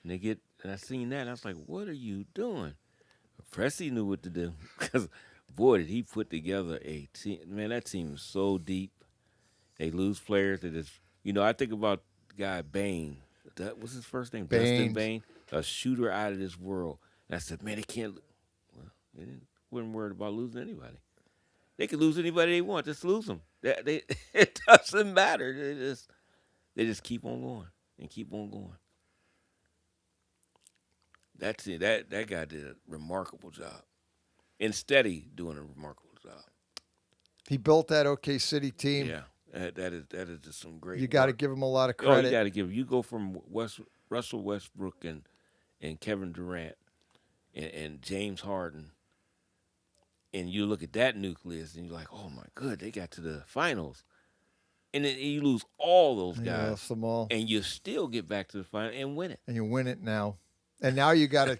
it. And I seen that, and I was like, what are you doing? Presti knew what to do. Because, boy, did he put together a team. Man, that team is so deep. They lose players. They just, I think about the guy Bain. What's his first name? Dustin Bain. A shooter out of this world. And I said, man, they can't. Well, they weren't worried about losing anybody. They can lose anybody they want. Just lose them. It doesn't matter. They just keep on going and keep on going. That's it. That guy did a remarkable job. And Steady doing a remarkable job. He built that OK City team. Yeah, that is just some great. You got to work. give him a lot of Oh, credit. you got to give. You go from Russell Westbrook and Kevin Durant and James Harden, and you look at that nucleus, and you're like, oh my good, they got to the finals, and then you lose all those You guys, lost them all. and you still get back to the final and win it. And you win it now. And now you got to.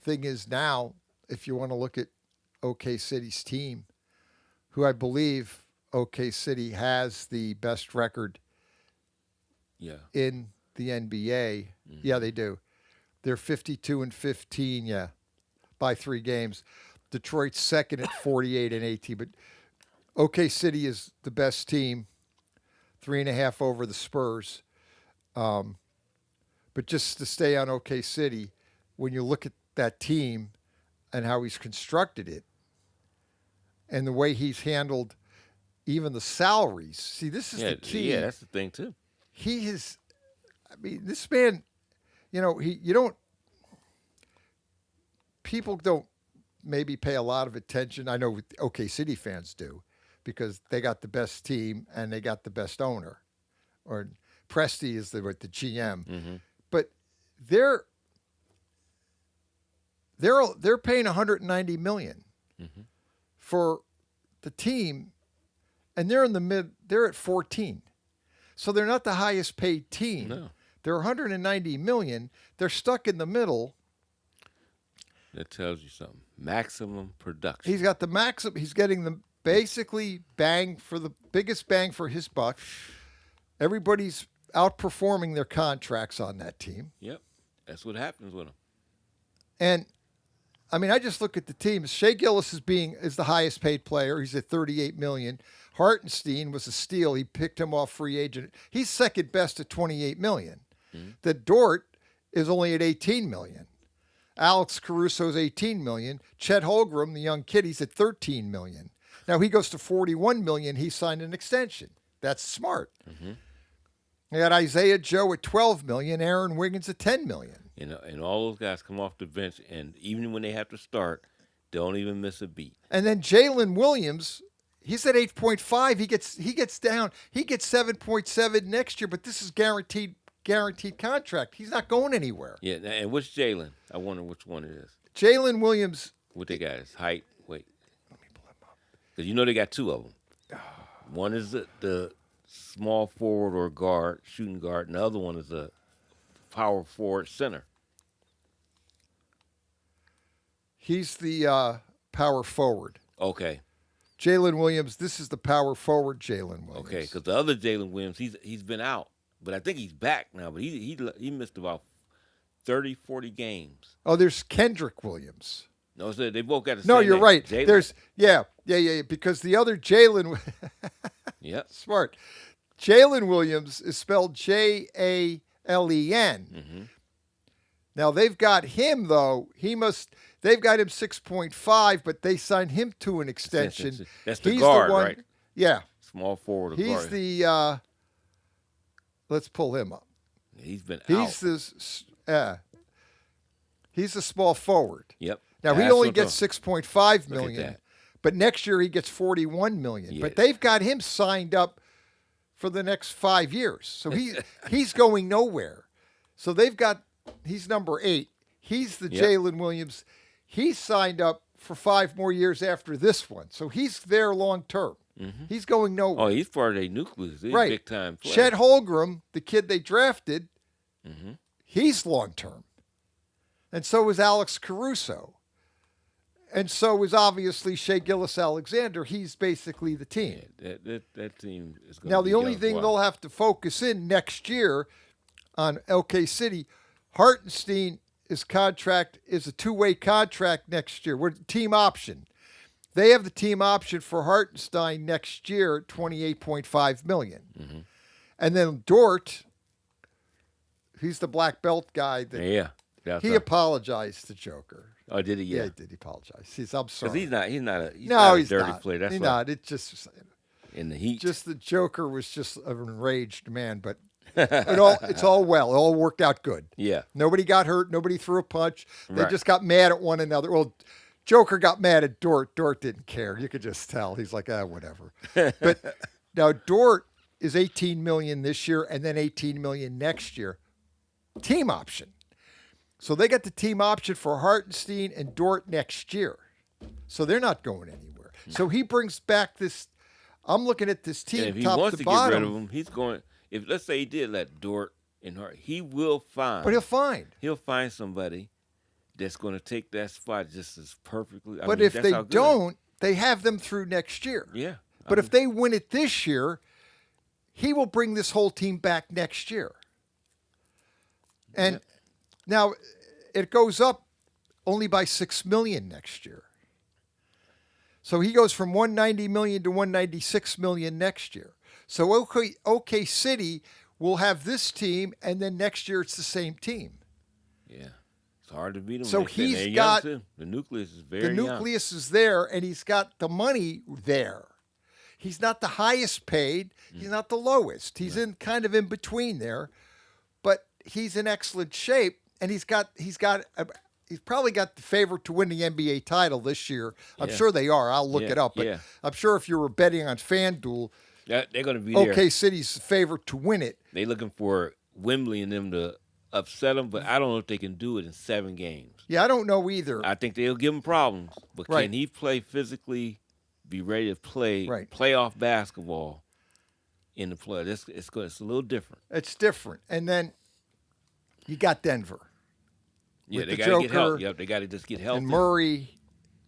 Thing is now, if you want to look at OK City's team, who I believe OK City has the best record. Yeah. In the NBA. Mm-hmm. Yeah, they do. They're 52-15, yeah, by 3 games. Detroit's second at 48-18, but OK City is the best team, 3.5 over the Spurs. But just to stay on OK City, when you look at that team and how he's constructed it and the way he's handled even the salaries. See, this is the key. Yeah, that's the thing, too. He has, I mean, this man, people don't maybe pay a lot of attention. I know OK City fans do because they got the best team and they got the best owner. Or Presti is the GM. Mm-hmm. But they're paying $190 million for the team, and they're in the mid. They're at 14, so they're not the highest paid team. No. They're $190 million. They're stuck in the middle. That tells you something. Maximum production. He's got the maximum. He's getting the basically biggest bang for his buck. Everybody's outperforming their contracts on that team. Yep, that's what happens with them. And I mean, I just look at the teams. Shea Gillis is the highest paid player. He's at $38 million. Hartenstein was a steal. He picked him off free agent. He's second best at $28 million. Mm-hmm. The Dort is only at $18 million. Alex Caruso's $18 million. Chet Holmgren, the young kid, he's at $13 million. Now he goes to $41 million. He signed an extension. That's smart. Mm-hmm. They got Isaiah Joe at $12 million. Aaron Wiggins at $10 million. And all those guys come off the bench, and even when they have to start, don't even miss a beat. And then Jalen Williams, he's at 8.5. He gets down. He gets 7.7 next year, but this is guaranteed contract. He's not going anywhere. Yeah, and which Jalen? I wonder which one it is. Jalen Williams. What they got? His height? Wait. Let me pull him up. Because you know they got 2 of them. One is the small forward or guard, shooting guard, and the other one is a power forward center. He's the power forward. Okay. Jalen Williams, this is the power forward Jalen Williams. Okay, because the other Jalen Williams, he's been out. But I think he's back now. But he missed about 30, 40 games. Oh, there's Kendrick Williams. No, so they both got the same No, you're name. right. Jalen. There's yeah, because the other Jalen Yep. Smart. Jalen Williams is spelled Jalen. Mm-hmm. Now they've got him though. They've got him 6.5, but they signed him to an extension. That's the He's guard, the one, right? Yeah. Small forward. He's guard. the. Let's pull him up. He's been He's out. He's a small forward. Yep. Now he only gets 6.5 million, but next year he gets 41 million. Yeah. But they've got him signed up for the next 5 years, so he's going nowhere. So he's number 8. He's the Jalen Williams. He's signed up for 5 more years after this one, so he's there long term. Mm-hmm. He's going nowhere. Oh, he's part of their nucleus. He's right. Big time player. Chet Holmgren, the kid they drafted, mm-hmm. He's long term. And so is Alex Caruso. And so is obviously Shea Gilgeous-Alexander. He's basically the team. Yeah, that team is going now, the only thing they'll have to focus in next year on OK City, Hartenstein, his contract is a 2-way contract next year. We're team option. They have the team option for Hartenstein next year at $28.5 million. Mm-hmm. And then Dort, he's the black belt guy. He apologized to Joker. Oh, did he? Yeah, he did. He apologized. I'm sorry. Because he's not a dirty player. That's he's not. It's just in the heat. Just the Joker was just an enraged man. But It's all well. It all worked out good. Yeah. Nobody got hurt. Nobody threw a punch. They Right. just got mad at one another. Well, Joker got mad at Dort. Dort didn't care. You could just tell. He's like, whatever. But now Dort is $18 million this year and then $18 million next year. Team option. So they got the team option for Hartenstein and Dort next year. So they're not going anywhere. So he brings back this. I'm looking at this team And if he top wants to to bottom. get rid of him, he's going. If let's say he did let Dort and Hart, he will find. But he'll find somebody that's going to take that spot just as perfectly. But if they don't, they have them through next year. Yeah. But if they win it this year, he will bring this whole team back next year. And now it goes up only by $6 million next year. So he goes from $190 million to $196 million next year. So OK City will have this team, and then next year it's the same team. Yeah. It's hard to beat them. So like he's they're got young, too. The nucleus is very the nucleus is there, and he's got the money there. He's not the highest paid. He's not the lowest. He's in kind of in between there, but he's in excellent shape, and he's probably got the favorite to win the NBA title this year. I'm sure they are. I'll look it up, but I'm sure if you were betting on FanDuel, they're going to be there. OK City's the favorite to win it. They're looking for Wembley and them to upset them, but I don't know if they can do it in 7 games. Yeah, I don't know either. I think they'll give him problems, but Right. can he play physically, be ready to play Right. playoff basketball in the play? It's a little different. It's different. And then you got Denver. Yeah, with they the got to get Joker healthy. Yep, they got to just get healthy. And Murray,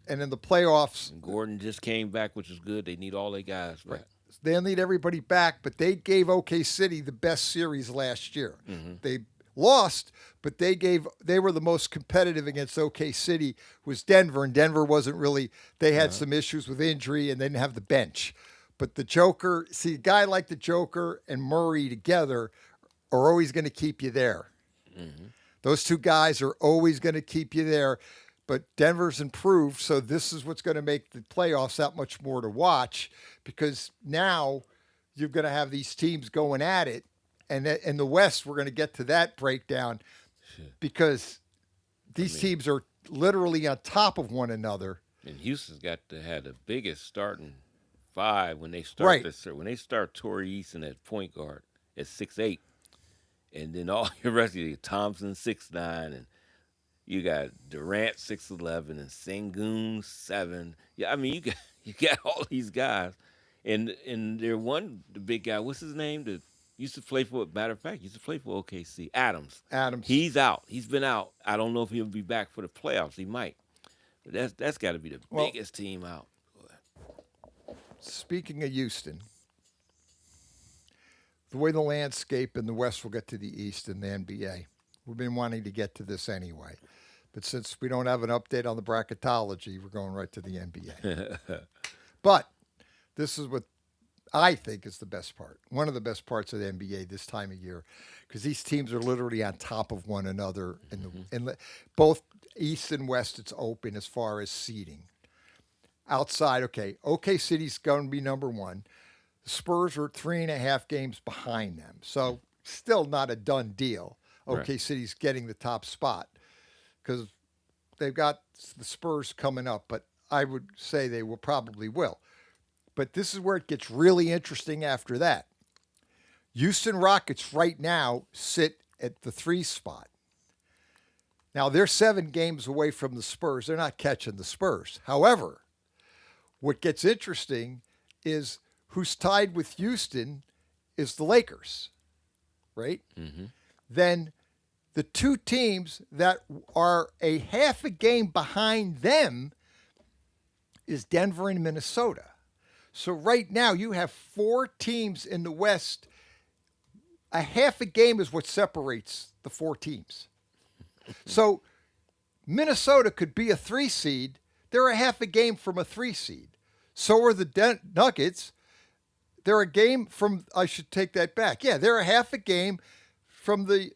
and in the playoffs, And Gordon just came back, which is good. They need all their guys back. they'll need everybody back, but they gave OK City the best series last year. Mhm. They lost, but they were the most competitive against OK City was Denver, and Denver wasn't really, they had some issues with injury and they didn't have the bench. But the Joker, see, a guy like the Joker and Murray together are always going to keep you there. Mm-hmm. Those two guys are always going to keep you there. But Denver's improved, so this is what's going to make the playoffs that much more to watch, because now you're going to have these teams going at it. And in the West, we're going to get to that breakdown because these teams are literally on top of one another. And Houston's got to have the biggest starting 5 when they start Right. when they start Torrey Eason at point guard at 6'8", and then all the rest of you, Thompson 6'9", and you got Durant 6'11", and Sengun 7. Yeah, I mean you got all these guys, and the big guy, what's his name? That used to play for OKC. Adams. He's out. He's been out. I don't know if he'll be back for the playoffs. He might. But that's got to be the biggest team out. Speaking of Houston, the way the landscape in the West will get to the East in the NBA. We've been wanting to get to this anyway. But since we don't have an update on the bracketology, we're going right to the NBA. But this is what I think is the best part. One of the best parts of the NBA this time of year, because these teams are literally on top of one another. In both East and West, it's open as far as seeding. Outside, OK City's going to be number 1. The Spurs are 3.5 games behind them. So still not a done deal. OK City's getting the top spot because they've got the Spurs coming up, but I would say they probably will. But this is where it gets really interesting after that. Houston Rockets right now sit at the 3 spot. Now, they're 7 games away from the Spurs. They're not catching the Spurs. However, what gets interesting is who's tied with Houston is the Lakers, right? Mm-hmm. Then the 2 teams that are a half a game behind them is Denver and Minnesota. So right now you have 4 teams in the West. A half a game is what separates the 4 teams. So Minnesota could be a 3 seed. They're a half a game from a 3 seed. So are the Nuggets. They're a game from, I should take that back. Yeah, they're a half a game from the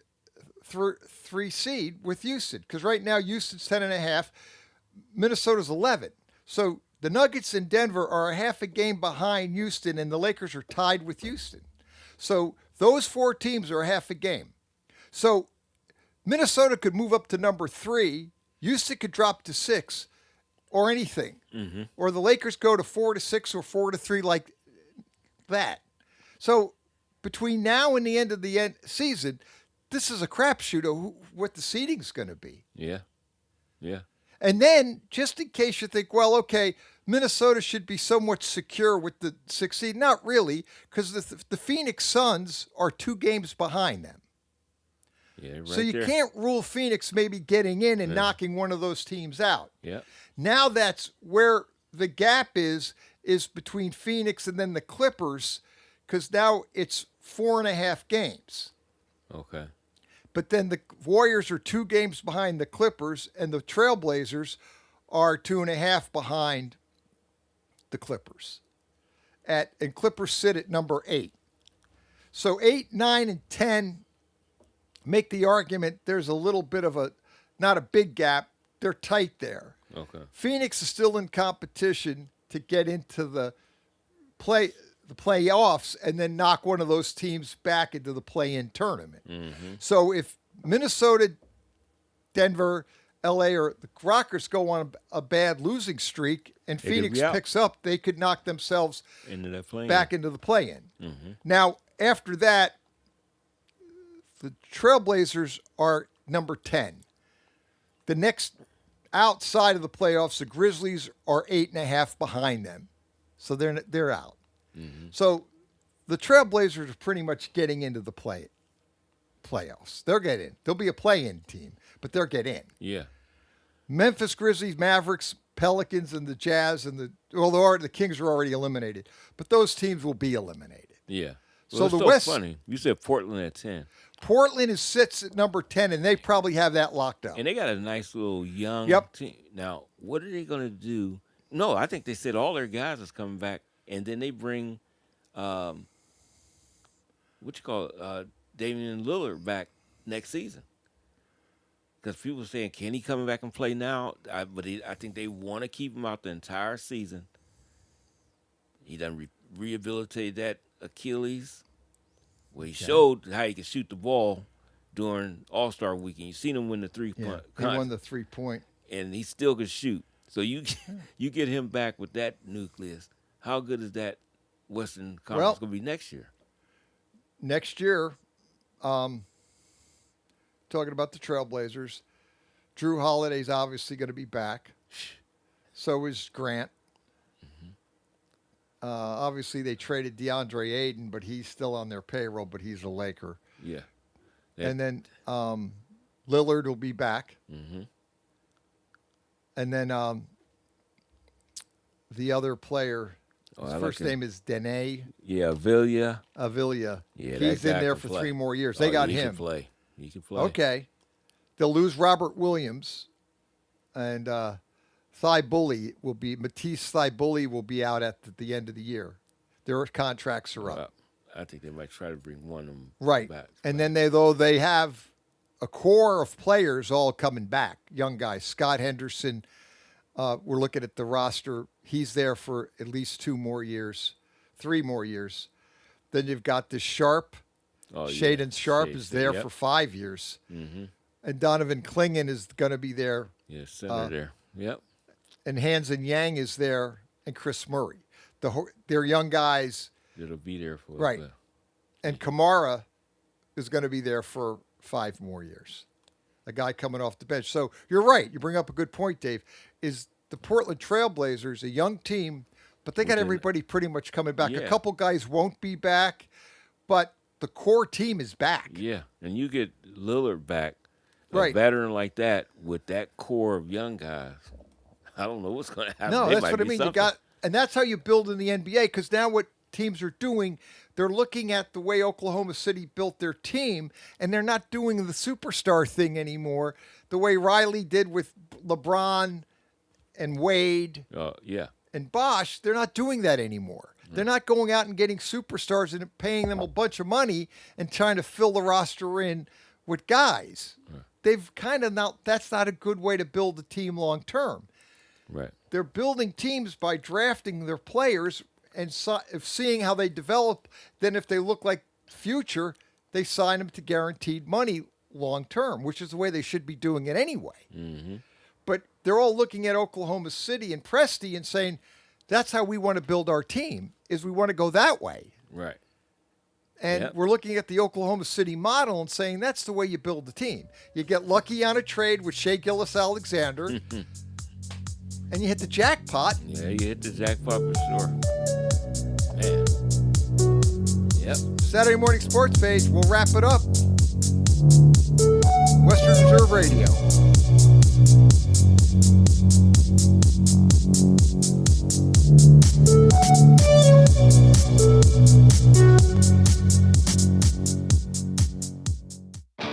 3 seed with Houston. Because right now Houston's 10.5, Minnesota's 11. So the Nuggets and Denver are a half a game behind Houston, and the Lakers are tied with Houston. So Those 4 teams are half a game. So Minnesota could move up to number 3. Houston could drop to 6 or anything. Mm-hmm. Or the Lakers go to 4-6 or 4-3 like that. So between now and the end of the season, this is a crapshoot of what the seeding's going to be. Yeah. Yeah. And then, just in case you think, well, okay, Minnesota should be somewhat secure with the 6th seed. Not really, because the Phoenix Suns are 2 games behind them. Yeah, right so you there. can't rule Phoenix maybe getting in and knocking one of those teams out. Yeah. Now that's where the gap is between Phoenix and then the Clippers, because now it's 4.5 games. Okay. But then the Warriors are 2 games behind the Clippers, and the Trailblazers are 2.5 behind the Clippers. And Clippers sit at number 8. So 8, 9, and 10 make the argument there's a little bit of not a big gap. They're tight there. Okay. Phoenix is still in competition to get into the playoffs and then knock one of those teams back into the play-in tournament. Mm-hmm. So if Minnesota, Denver, LA, or the Rockets go on a bad losing streak and Phoenix picks up, they could knock themselves back into the play-in. Mm-hmm. Now, after that, the Trailblazers are number 10. The next outside of the playoffs, the Grizzlies are 8.5 behind them. So they're out. Mm-hmm. So the Trailblazers are pretty much getting into the playoffs. They'll get in. They'll be a play-in team, but they'll get in. Yeah. Memphis Grizzlies, Mavericks, Pelicans, and the Jazz, and the Kings are already eliminated, but those teams will be eliminated. Yeah. So Well, the so West. Funny. You said Portland at 10. Portland sits at number 10, and they probably have that locked up. And they got a nice little young team. Now, what are they going to do? No, I think they said all their guys is coming back, and then they bring, Damian Lillard back next season. Because people are saying, can he come back and play now? I think they want to keep him out the entire season. He done rehabilitated that Achilles. Well, he showed how he could shoot the ball during All-Star Weekend. You seen him win the 3-point. He won the 3-point. And he still could shoot. So you get him back with that nucleus. How good is that Western Conference going to be next year? Next year, talking about the Trailblazers, Drew Holiday's obviously going to be back. So is Grant. Obviously, they traded DeAndre Ayton, but he's still on their payroll, but he's a Laker. Yeah. And then Lillard will be back. Mm-hmm. And then the other player, his first name is Dene. Yeah, Avila. Yeah, he's in there for play. 3 more years. They got him. He can play. Okay. They'll lose Robert Williams, and Matisse Thybully will be out at the end of the year. Their contracts are up. I think they might try to bring one of them back. And then they have a core of players all coming back, young guys. Scott Henderson, we're looking at the roster. He's there for at least 3 more years. Then you've got the Sharp. Shaden Sharp is there for 5 years. Mm-hmm. And Donovan Clingan is going to be there. Yeah, center there. Yep. And Hansen Yang is there, and Chris Murray. They're young guys. That'll be there for right. And Kamara is going to be there for 5 more years. A guy coming off the bench. So you're right. You bring up a good point, Dave. Is the Portland Trailblazers a young team, but they got everybody pretty much coming back. Yeah. A couple guys won't be back, but the core team is back. Yeah, and you get Lillard back, right. A veteran like that with that core of young guys. I don't know what's going to happen. No, They that's might what I be mean. something. And that's how you build in the NBA, because now what teams are doing, they're looking at the way Oklahoma City built their team, and they're not doing the superstar thing anymore, the way Riley did with LeBron and Wade and Bosh. They're not doing that anymore. They're not going out and getting superstars and paying them a bunch of money and trying to fill the roster in with guys. They've kind of that's not a good way to build a team long term. Right. They're building teams by drafting their players and seeing how they develop. Then if they look like future, they sign him to guaranteed money long term, which is the way they should be doing it anyway. Mm-hmm. But they're all looking at Oklahoma City and Presti and saying, that's how we want to build our team, is we want to go that way. Right. And we're looking at the Oklahoma City model and saying that's the way you build the team. You get lucky on a trade with Shea Gilgeous-Alexander, and you hit the jackpot. Yeah, you hit the jackpot for sure. Man. Yep. Saturday Morning Sports Page, we'll wrap it up. Western Reserve Radio.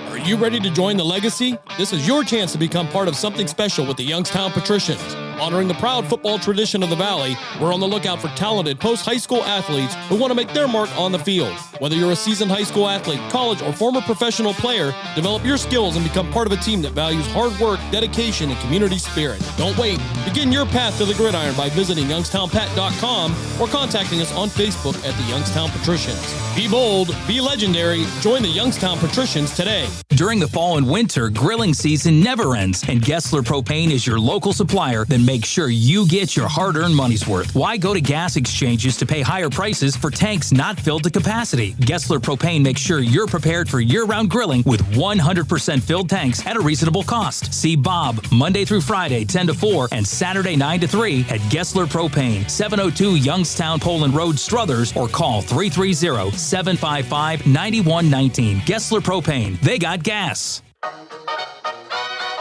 Are you ready to join the legacy? This is your chance to become part of something special with the Youngstown Patricians. Honoring the proud football tradition of the Valley, we're on the lookout for talented post-high school athletes who want to make their mark on the field. Whether you're a seasoned high school athlete, college, or former professional player, develop your skills and become part of a team that values hard work, dedication, and community spirit. Don't wait. Begin your path to the gridiron by visiting youngstownpat.com or contacting us on Facebook at the Youngstown Patricians. Be bold, be legendary, join the Youngstown Patricians today. During the fall and winter, grilling season never ends, and Gessler Propane is your local supplier that makes sure you get your hard-earned money's worth. Why go to gas exchanges to pay higher prices for tanks not filled to capacity? Gessler Propane makes sure you're prepared for year-round grilling with 100% filled tanks at a reasonable cost. See Bob Monday through Friday, 10 to 4, and Saturday, 9 to 3 at Gessler Propane, 702 Youngstown Poland Road, Struthers, or call 330-755-9119. Gessler Propane. They got gas.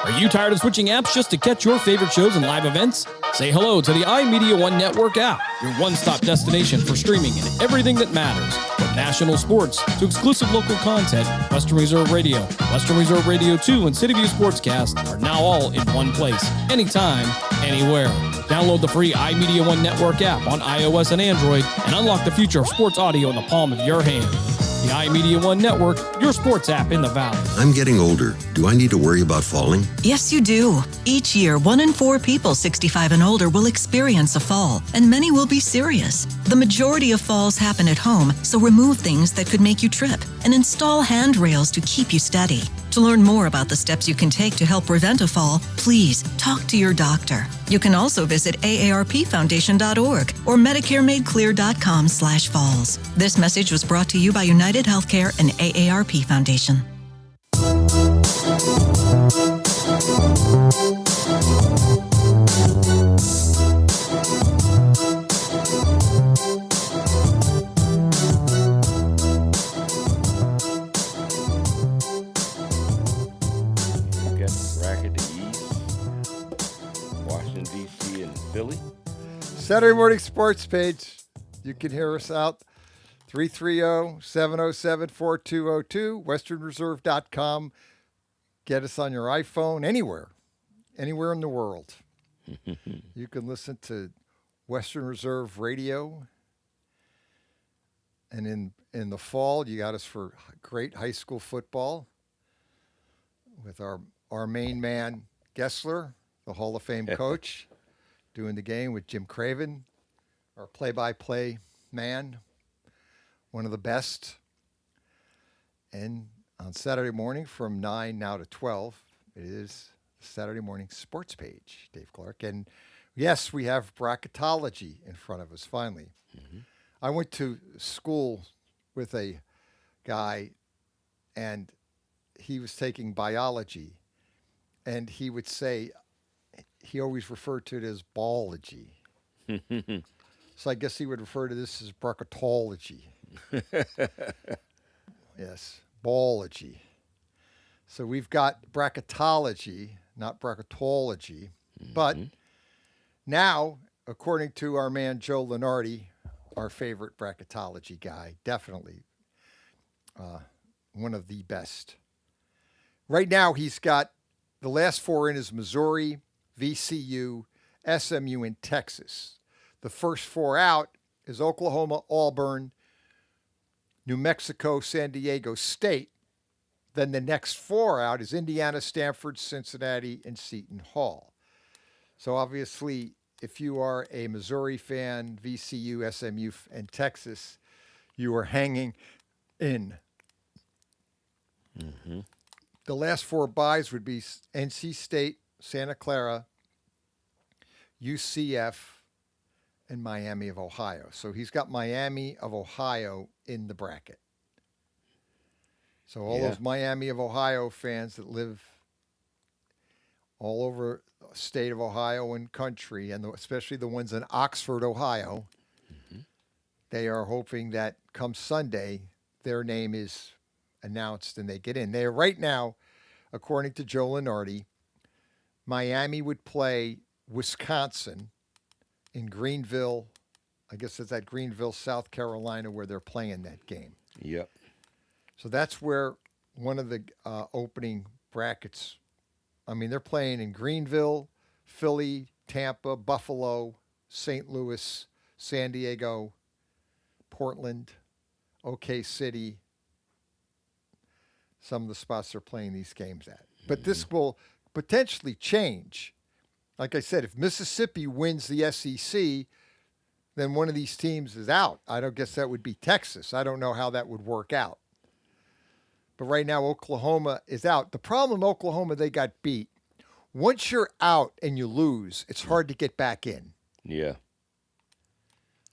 Are you tired of switching apps just to catch your favorite shows and live events? Say hello to the iMedia1 Network app, your one-stop destination for streaming and everything that matters. From national sports to exclusive local content, Western Reserve Radio, Western Reserve Radio 2, and City View Sportscast are now all in one place, anytime, anywhere. Download the free iMedia1 Network app on iOS and Android and unlock the future of sports audio in the palm of your hand. The iMedia1 Network, your sports app in the Valley. I'm getting older. Do I need to worry about falling? Yes, you do. Each year, 1 in 4 people 65 and older will experience a fall, and many will be serious. The majority of falls happen at home, so remove things that could make you trip and install handrails to keep you steady. To learn more about the steps you can take to help prevent a fall, please talk to your doctor. You can also visit aarpfoundation.org or medicaremadeclear.com/falls. This message was brought to you by United Healthcare and AARP Foundation. Philly. Saturday Morning Sports Page. You can hear us out 330-707-4202, westernreserve.com. Get us on your iPhone anywhere in the world. You can listen to Western Reserve Radio. And in the fall, you got us for great high school football with our main man, Gessler, the Hall of Fame coach. Doing the game with Jim Craven, our play-by-play man, one of the best. And on Saturday morning from 9 now to 12, it is the Saturday Morning Sports Page, Dave Clark. And yes, we have bracketology in front of us finally. Mm-hmm. I went to school with a guy, and he was taking biology, and he would say, he always referred to it as ballology. So I guess he would refer to this as bracketology. Yes, ballology. So we've got bracketology, not bracketology. Mm-hmm. But now, according to our man Joe Lenardi, our favorite bracketology guy, definitely one of the best. Right now, he's got the last 4 in is Missouri, VCU, SMU, and Texas. The first 4 out is Oklahoma, Auburn, New Mexico, San Diego State. Then the next 4 out is Indiana, Stanford, Cincinnati, and Seton Hall. So obviously, if you are a Missouri fan, VCU, SMU, and Texas, you are hanging in. Mm-hmm. The last 4 byes would be NC State, Santa Clara, UCF, and Miami of Ohio. So he's got Miami of Ohio in the bracket. So all those Miami of Ohio fans that live all over the state of Ohio and country, and especially the ones in Oxford, Ohio, they are hoping that come Sunday, their name is announced and they get in. They are right now, according to Joe Lenardi, Miami would play Wisconsin in Greenville. I guess it's at Greenville, South Carolina, where they're playing that game. Yep. So that's where one of the opening brackets, I mean, they're playing in Greenville, Philly, Tampa, Buffalo, St. Louis, San Diego, Portland, OK City. Some of the spots they're playing these games at. But this will potentially change. Like I said, if Mississippi wins the SEC, then one of these teams is out. I don't guess that would be Texas. I don't know how that would work out. But right now, Oklahoma is out. The problem, Oklahoma, they got beat. Once you're out and you lose, it's hard to get back in. Yeah.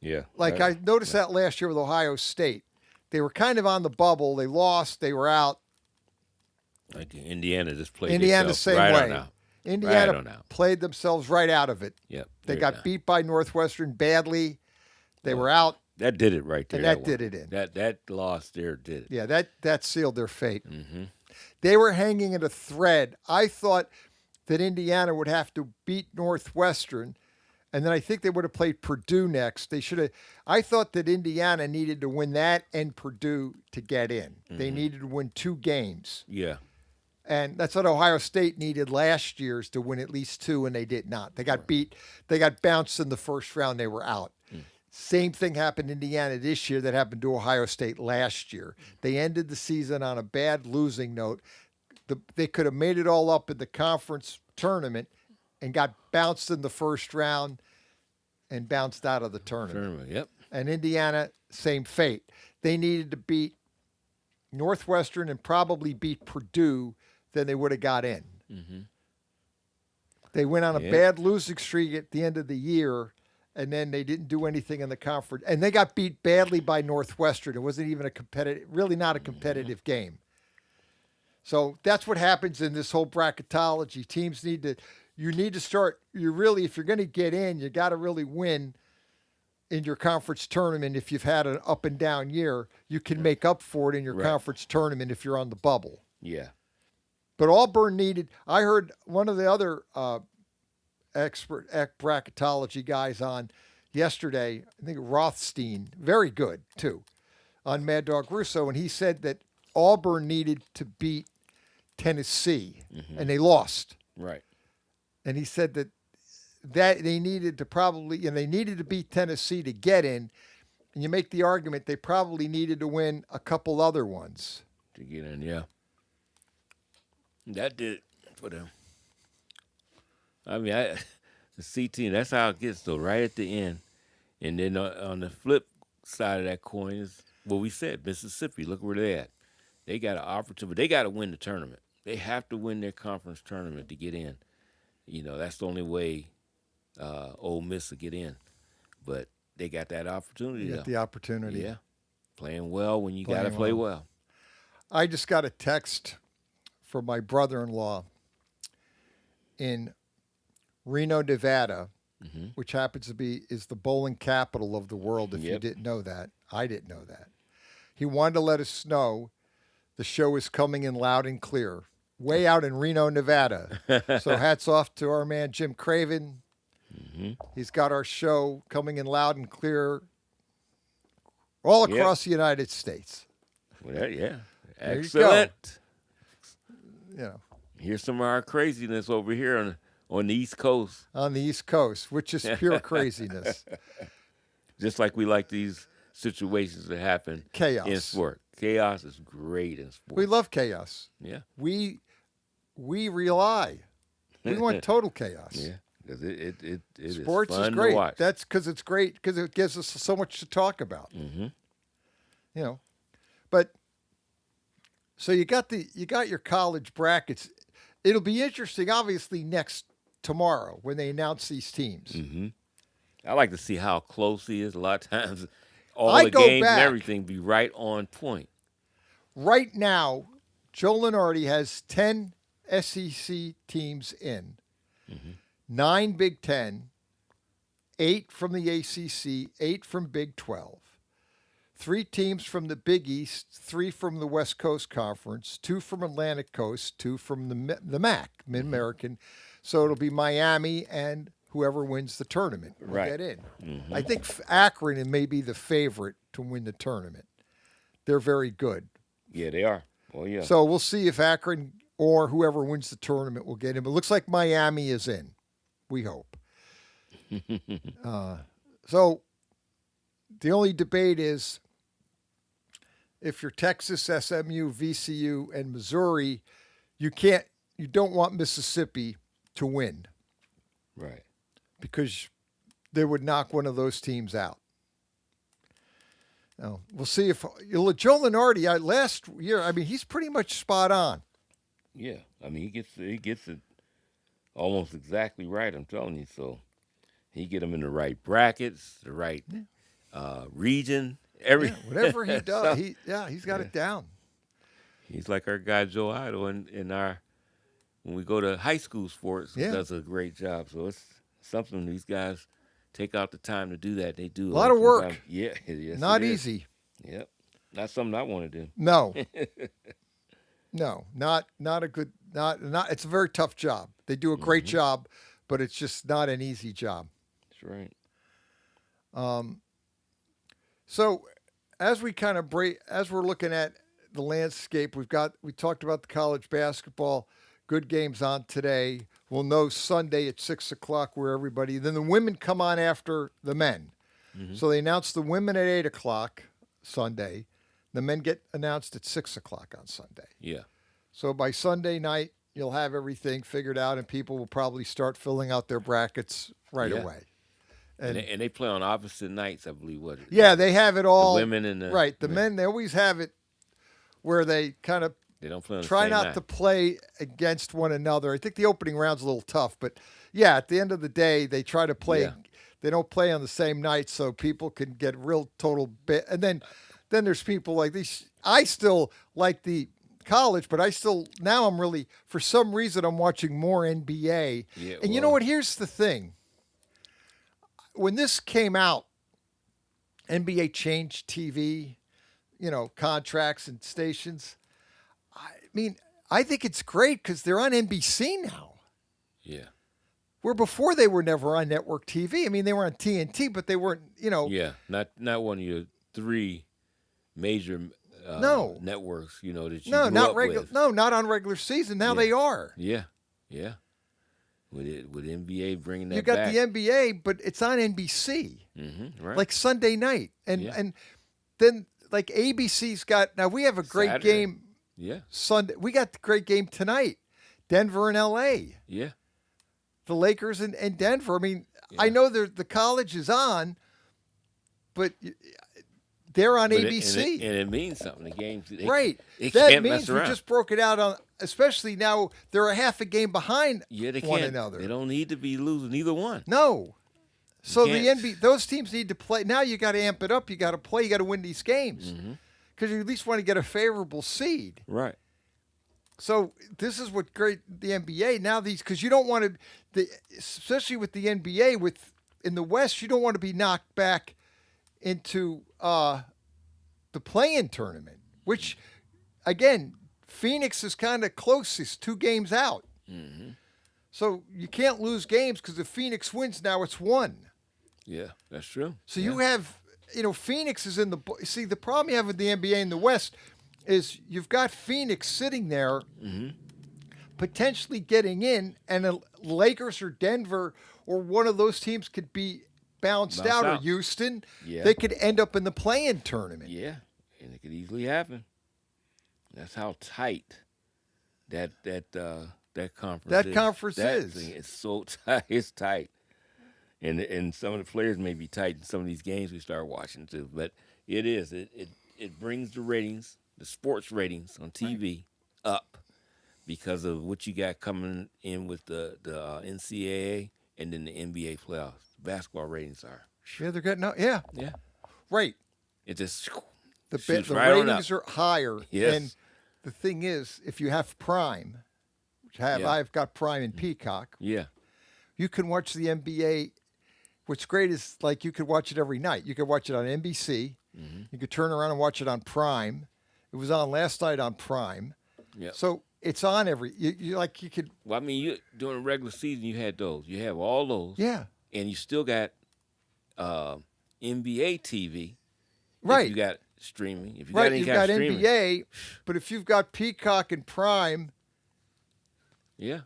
Yeah. Like I noticed that last year with Ohio State. They were kind of on the bubble. They lost. They were out. Like Indiana just played Indiana the same right way. On out. Indiana right on out. played themselves right out of it. Yep. They got beat by Northwestern badly. They were out. That did it right there. And that did it in. That loss there did it. Yeah, that sealed their fate. Mm-hmm. They were hanging in a thread. I thought that Indiana would have to beat Northwestern, and then I think they would have played Purdue next. They should have. I thought that Indiana needed to win that and Purdue to get in. They needed to win 2 games. Yeah. And that's what Ohio State needed last year, is to win at least 2, and they did not. They got beat. They got bounced in the first round. They were out. Same thing happened to Indiana this year that happened to Ohio State last year. They ended the season on a bad losing note. They could have made it all up in the conference tournament and got bounced in the first round and bounced out of the tournament. Yep. And Indiana, same fate. They needed to beat Northwestern and probably beat Purdue, then they would have got in. Mm-hmm. They went on a bad losing streak at the end of the year, and then they didn't do anything in the conference. And they got beat badly by Northwestern. It wasn't even really not a competitive game. So that's what happens in this whole bracketology. Teams you need to start, if you're going to get in, you got to really win in your conference tournament. If you've had an up and down year, you can make up for it in your conference tournament if you're on the bubble. Yeah. But Auburn I heard one of the other expert bracketology guys on yesterday, I think Rothstein, very good too, on Mad Dog Russo, and he said that Auburn needed to beat Tennessee, and they lost. Right. And he said that they needed to beat Tennessee to get in, and you make the argument they probably needed to win a couple other ones to get in. Yeah. That did it for them. I mean, the C team, that's how it gets, though, right at the end. And then on the flip side of that coin is what we said, Mississippi. Look where they're at. They got an opportunity. They got to win the tournament. They have to win their conference tournament to get in. That's the only way Ole Miss will get in. But they got that opportunity. You got the opportunity. Yeah. Playing well when you got to play well. I just got a text from my brother-in-law in Reno, Nevada, which happens to is the bowling capital of the world, if you didn't know that. I didn't know that. He wanted to let us know the show is coming in loud and clear, way out in Reno, Nevada. So hats off to our man, Jim Craven. He's got our show coming in loud and clear all across the United States. Well, yeah. There Excellent. Here's some of our craziness over here on the East Coast. On the East Coast, which is pure craziness. Just like we like these situations that happen in sport. Chaos is great in sport. We love chaos. Yeah. We rely. We want total chaos. Yeah. Because it sports is fun great. to watch. That's because it's great because it gives us so much to talk about. But so you got your college brackets. It'll be interesting, obviously, tomorrow when they announce these teams. Mm-hmm. I like to see how close he is. A lot of times, all the games and everything be right on point. Right now, Joe Lunardi has 10 SEC teams in, 9 Big Ten, 8 from the ACC, 8 from Big 12, 3 teams from the Big East, 3 from the West Coast Conference, 2 from Atlantic Coast, 2 from the MAC, Mid-American. So it'll be Miami and whoever wins the tournament will get in. Mm-hmm. I think Akron may be the favorite to win the tournament. They're very good. Yeah, they are. Oh, yeah. So we'll see if Akron or whoever wins the tournament will get in. It looks like Miami is in. We hope. So the only debate is if you're Texas, SMU, VCU, and Missouri, you don't want Mississippi to win. Right. Because they would knock one of those teams out. Now, we'll see if Joe Lunardi last year, I mean, he's pretty much spot on. Yeah. I mean, he gets it almost exactly right, I'm telling you. So he get them in the right brackets, the right region, whatever he does, he's got it down. He's like our guy Joe Idle in our when we go to high school sports. He does a great job. So it's something these guys take out the time to do that. They do a lot of work. Sometimes. Yeah, yes, not easy. Yep, not something I want to do. No, no, not a good. Not. It's a very tough job. They do a great job, but it's just not an easy job. That's right. So as we kind of as we're looking at the landscape, we talked about the college basketball. Good games on today. We'll know Sunday at 6:00 where everybody. Then the women come on after the men. Mm-hmm. So they announce the women at 8:00 Sunday. The men get announced at 6:00 on Sunday. Yeah. So by Sunday night, you'll have everything figured out, and people will probably start filling out their brackets right away. And they play on opposite nights, I believe. They have it all. The women and the men. They always have it where they kind of. They don't play on the try same not night. to play against one another. I think the opening round's a little tough, but at the end of the day, they try to play. Yeah. They don't play on the same night, so people can get real total bit. And then there's people like these. I still like the college, but now I'm really, for some reason, I'm watching more NBA. Yeah, and you know what? Here's the thing. When this came out, NBA changed TV, contracts and stations. I mean, I think it's great because they're on NBC now. Yeah. Where before they were never on network TV. I mean, they were on TNT, but they weren't, Yeah, not one of your 3 major networks, that you grew not up regular. with. No, not on regular season. Now they are. Yeah, yeah. With NBA bringing that you got back. the NBA, but it's on NBC. Mm-hmm, right. Like Sunday night, and then like ABC's got. Now we have a great Saturday. game. Yeah. Sunday. We got the great game tonight. Denver and LA. Yeah. The Lakers and Denver. I mean, I know the college is on, but they're on ABC. And it means something. The games. Right. They that can't means mess we around. just broke it out on, especially now they're a half a game behind one another. They don't need to be losing either one. No. So the NBA, those teams need to play. Now you got to amp it up. You got to play. You got to win these games because you at least want to get a favorable seed. Right. So this is what great the NBA now because you don't want to, especially with the NBA in the West, you don't want to be knocked back into the play-in tournament, which again Phoenix is kind of closest, 2 games out. Mm-hmm. So you can't lose games because if Phoenix wins, now it's 1. Yeah, that's true. So you have, Phoenix is in the. See, the problem you have with the NBA in the West is you've got Phoenix sitting there, potentially getting in, and the Lakers or Denver or one of those teams could be bounced out, or Houston. Yeah. They could end up in the play-in tournament. Yeah, and it could easily happen. That's how tight that conference is. Thing is so tight. It's tight. And some of the players may be tight in some of these games we start watching too. But it is. it brings the ratings, the sports ratings on TV up because of what you got coming in with the NCAA and then the NBA playoffs. Basketball ratings are. Yeah, they're getting up. Yeah. Yeah. Right. It just The shoots right on ratings up. are higher. Yes. And the thing is, if you have Prime, which I've got Prime and Peacock. Yeah. You can watch the NBA. What's great is like you could watch it every night. You could watch it on NBC. Mm-hmm. You could turn around and watch it on Prime. It was on last night on Prime. Yep. So it's on every. You could. Well, I mean, during the regular season, you had those. You have all those. Yeah. And you still got NBA TV. Right. If you got streaming. If you Right. got any You've kind got of streaming. NBA, but if you've got Peacock and Prime. Yeah.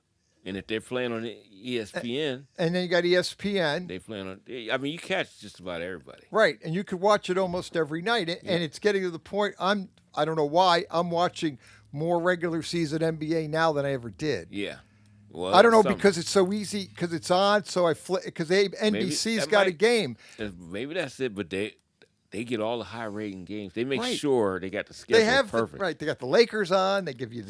And if they're playing on ESPN. And then you got ESPN. They playing on. I mean, you catch just about everybody. Right. And you could watch it almost every night. And it's getting to the point. I don't know why. I'm watching more regular season NBA now than I ever did. Yeah. Well, I don't know because it's so easy because it's on. So I flip because NBC's got a game. Maybe that's it. But they get all the high rating games. They make Right. sure they got the schedule perfect. They got the Lakers on. They give you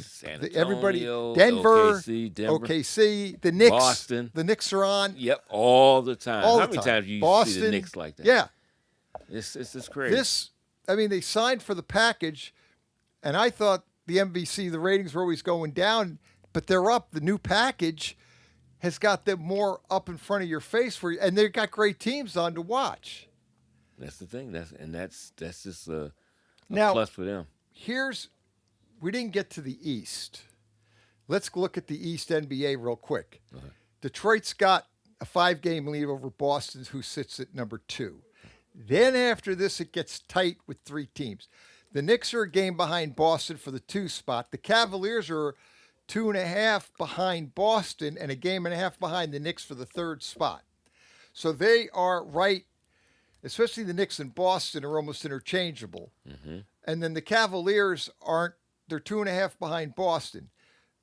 everybody. Antonio, Denver, Denver, OKC, the Knicks, Boston. The Knicks are on. Yep, all the time. All How the many time. times do you Boston, see the Knicks like that? Yeah, it's crazy. They signed for the package, and I thought the NBC, the ratings were always going down, but they're up. The new package has got them more up in front of your face and they've got great teams on to watch. That's the thing. That's just a now, plus for them. We didn't get to the East. Let's look at the East NBA real quick. Okay. Detroit's got a 5-game lead over Boston, who sits at number 2. Then after this, it gets tight with 3 teams. The Knicks are a game behind Boston for the 2 spot. The Cavaliers are 2.5 behind Boston and a game and a half behind the Knicks for the 3rd spot. So they are right. Especially the Knicks and Boston are almost interchangeable. Mm-hmm. And then the Cavaliers they're 2.5 behind Boston.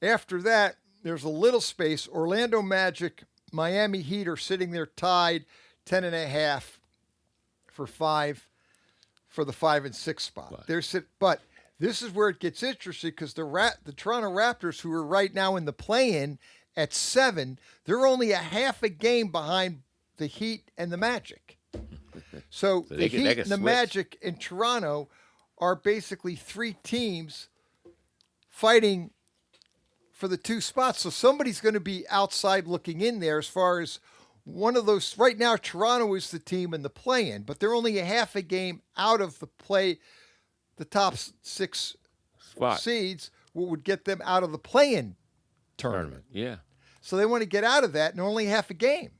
After that, there's a little space. Orlando Magic, Miami Heat are sitting there tied 10.5 for the 5 and 6 spot. Right. But this is where it gets interesting because the Toronto Raptors, who are right now in the play-in at 7, they're only a half a game behind the Heat and the Magic. So the Heat and the Magic in Toronto are basically 3 teams fighting for the 2 spots. So somebody's going to be outside looking in there as far as one of those. Right now, Toronto is the team in the play-in, but they're only a half a game out of the top 6 seeds, what would get them out of the play-in tournament. Yeah. So they want to get out of that and only half a game.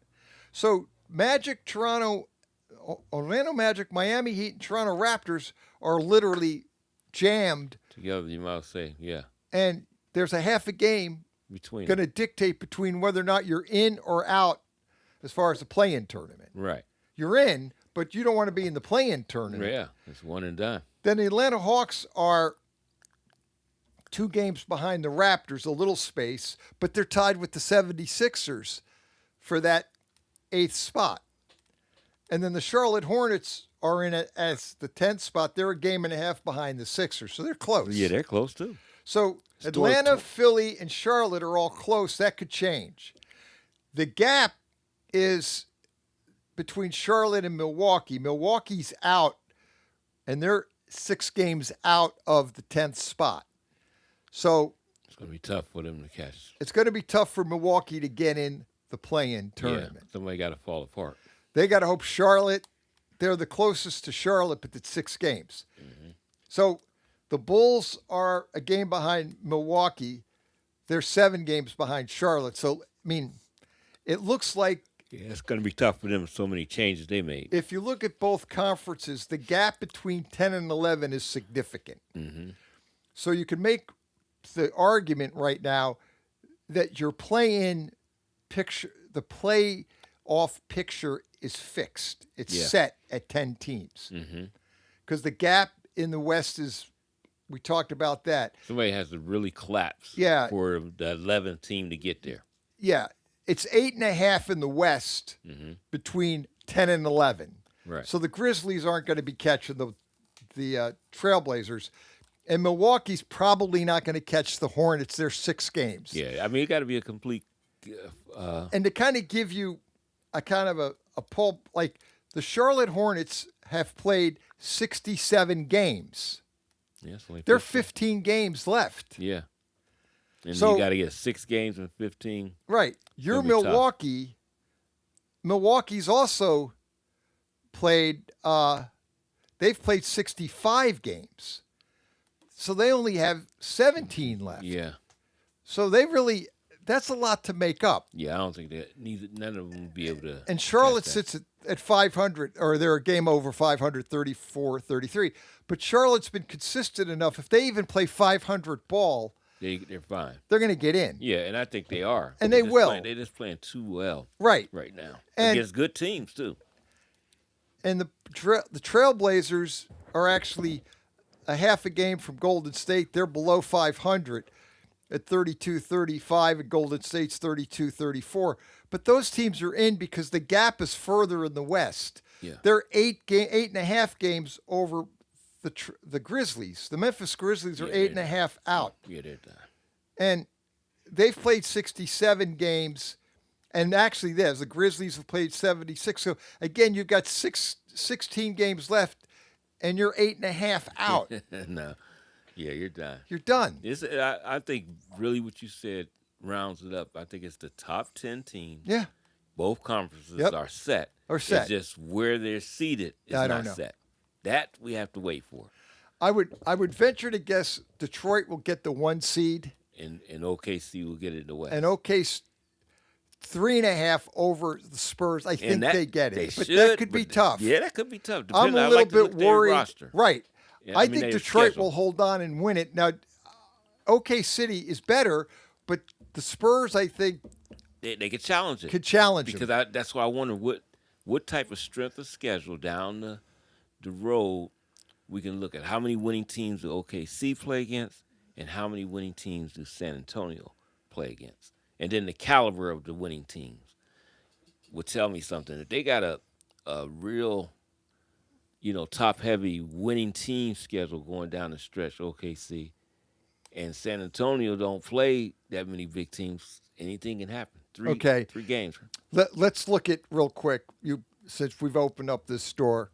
So Magic, Toronto, Orlando Magic, Miami Heat, and Toronto Raptors are literally jammed together. You might say, yeah. And there's a half a game between going to dictate between whether or not you're in or out as far as the play-in tournament. Right. You're in, but you don't want to be in the play-in tournament. Yeah, it's one and done. Then the Atlanta Hawks are 2 games behind the Raptors, a little space, but they're tied with the 76ers for that 8th spot. And then the Charlotte Hornets are in it as the 10th spot. They're a game and a half behind the Sixers, so they're close. Yeah, they're close too. So Atlanta, Philly, and Charlotte are all close. That could change. The gap is between Charlotte and Milwaukee. Milwaukee's out, and they're 6 games out of the 10th spot. So it's going to be tough for them to catch. It's going to be tough for Milwaukee to get in the play-in tournament. Yeah, somebody got to fall apart. They got to hope Charlotte, they're the closest to Charlotte, but it's 6 games. Mm-hmm. So the Bulls are a game behind Milwaukee. They're 7 games behind Charlotte. So, it looks like... Yeah, it's going to be tough for them, so many changes they made. If you look at both conferences, the gap between 10 and 11 is significant. Mm-hmm. So you can make the argument right now that your play-in picture, the play-off picture is fixed. It's set at 10 teams. Because the gap in the West is, we talked about that. Somebody has to really collapse for the 11th team to get there. Yeah. It's 8.5 in the West between 10 and 11. Right. So the Grizzlies aren't going to be catching the Trailblazers. And Milwaukee's probably not going to catch the Hornets. They're 6 games. Yeah, I mean, it got to be a complete. And to kind of give you a kind of a pull, like the Charlotte Hornets have played 67 games. Yeah, it's only There are 15 games left. Yeah. And So- you got to get 6 games in 15. Right. You're Gonna be tough. Milwaukee. Milwaukee's also played, they've played 65 games. So they only have 17 left. Yeah. So they really, that's a lot to make up. Yeah, I don't think that none of them will be able to. And Charlotte catch that. sits at 500, or they're a game over 500, 34, 33. But Charlotte's been consistent enough. If they even play 500 ball, They're fine. they're going to get in. Yeah, and I think they are. And They're they just will. They're just playing too well. Right. Right now. And- Against good teams, too. And the Trailblazers are actually a half a game from Golden State. They're below 500 at 32-35, and Golden State's 32-34. But those teams are in because the gap is further in the West. Yeah. They're 8.5 games over the Grizzlies. The Memphis Grizzlies are 8.5 out. Yeah, they're done. And they've played 67 games. And actually, the Grizzlies have played 76. So, again, you've got 16 games left, and you're 8.5 out. No. Yeah, you're done. You're done. I think really what you said rounds it up. I think it's the top 10 teams. Yeah. Both conferences Yep. are set. Are set. It's just where they're seated is I don't not know. set. That we have to wait for. I would venture to guess Detroit will get the 1 seed, And OKC will get it in the West. and OKC 3.5 over the Spurs. I think they get it, but that should, could be but tough. Yeah, that could be tough. I'm Depending- a I little like to look bit at their worried. roster. Right. Yeah, I mean, think their Detroit schedule. will hold on and win it. Now, OK City is better, but the Spurs, I think, They could challenge it. could challenge because them. that's why I wonder what type of strength of schedule down the road we can look at. How many winning teams do OKC play against, and how many winning teams do San Antonio play against? And then the caliber of the winning teams would tell me something. If they got a real, top-heavy winning team schedule going down the stretch, OKC, and San Antonio don't play that many big teams, anything can happen. Three games. Let's look at real quick. Since we've opened up this store,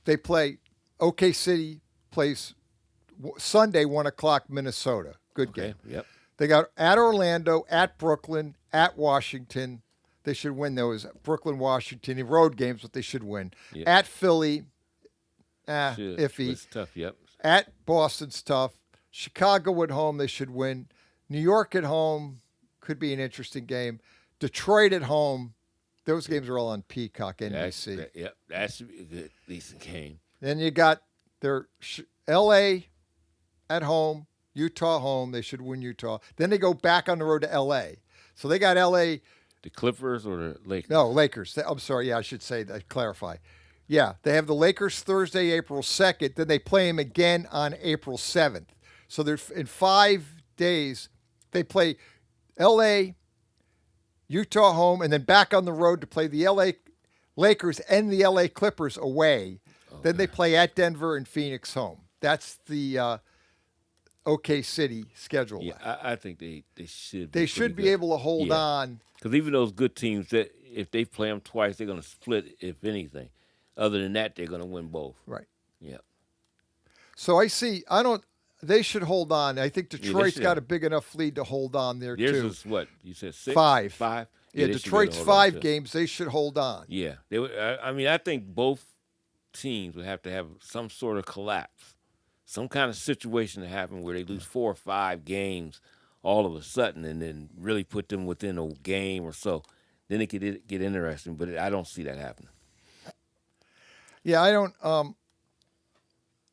they play. OK City plays Sunday 1:00 Minnesota. Good game. Yep. They got at Orlando, at Brooklyn, at Washington. They should win those. Brooklyn, Washington, road games, but they should win. Yep. At Philly, Should. iffy. It's tough. Yep. At Boston's tough. Chicago at home, they should win. New York at home could be an interesting game. Detroit at home, those games are all on Peacock, NBC. Yep. That should be a good, decent game. Then you got their L.A. at home, Utah home. They should win Utah. Then they go back on the road to L.A. So they got L.A. The Clippers or the Lakers? No, Lakers. I'm sorry. Yeah, I should say that. Clarify. Yeah, they have the Lakers Thursday, April 2nd. Then they play them again on April 7th. So they're in 5 days. They play L.A., Utah home, and then back on the road to play the L.A. Lakers and the L.A. Clippers away. Okay. Then they play at Denver and Phoenix home. That's the OK City schedule. Yeah, I think they should. They should be able to hold on. Because even those good teams, that if they play them twice, they're going to split, if anything. Other than that, they're going to win both. Right. Yeah. So they should hold on. I think Detroit's got a big enough lead to hold on there, Theirs too. is what? You said 6? 5. 5? Yeah, Detroit's 5 games. They should hold on. Yeah. I think both teams would have to have some sort of collapse, some kind of situation to happen where they lose 4 or 5 games all of a sudden and then really put them within a game or so. Then it could get interesting, but I don't see that happening. Yeah, I don't.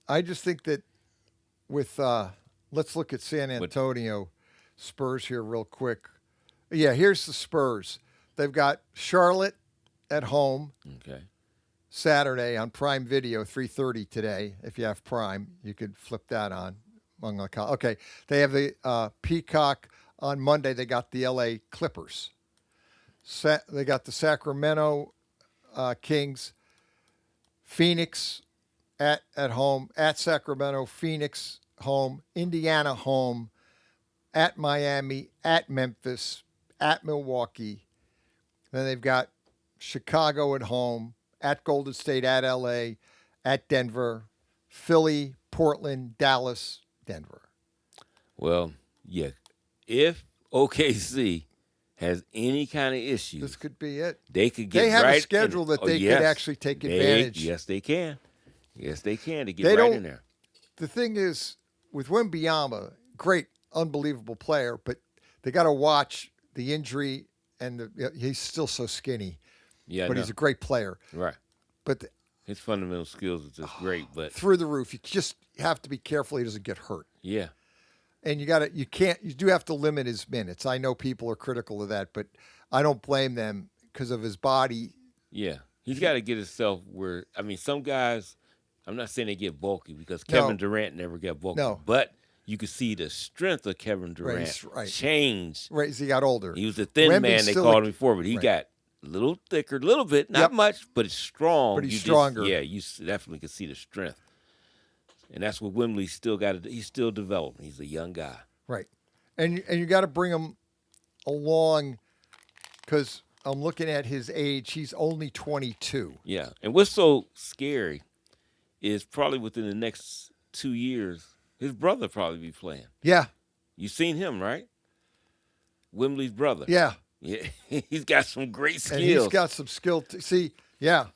I just think that with let's look at San Antonio Spurs here real quick. Yeah, here's the Spurs. They've got Charlotte at home. Okay. Saturday on Prime Video, 3:30 today. If you have Prime, you could flip that on. Okay, they have the Peacock on Monday. They got the L.A. Clippers. They got the Sacramento Kings, Phoenix at home, at Sacramento, Phoenix home, Indiana home, at Miami, at Memphis, at Milwaukee. Then they've got Chicago at home, at Golden State, at LA, at Denver, Philly, Portland, Dallas, Denver. Well, yeah. If OKC has any kind of issues, this could be it. They could get They have right a schedule in, that they yes, could actually take advantage. Yes, they can. Yes, they can to get They right don't- in there. The thing is, with Wembanyama, great, unbelievable player, but they got to watch the injury, and he's still so skinny. Yeah, but no. he's a great player. Right. But His fundamental skills are just great, but through the roof. You just have to be careful he doesn't get hurt. yeah. And you do have to limit his minutes. I know people are critical of that, but I don't blame them because of his body. Yeah. He's got to get himself where, I mean, some guys, I'm not saying they get bulky because Kevin Durant never got bulky. No. But you can see the strength of Kevin Durant change. Right, as he got older. He was a thin Wemby's man, they still called him before, but he right. got a little thicker, a little bit, not much, but it's strong. But he's You stronger. You definitely can see the strength. And that's what Wembley's still got to, he's still developing. He's a young guy. Right. And you got to bring him along because I'm looking at his age. He's only 22. Yeah. And what's so scary is probably within the next 2 years, his brother probably be playing. Yeah. You seen him, right? Wembley's brother. Yeah. Yeah. He's got some great skills. And he's got some skill. See, yeah.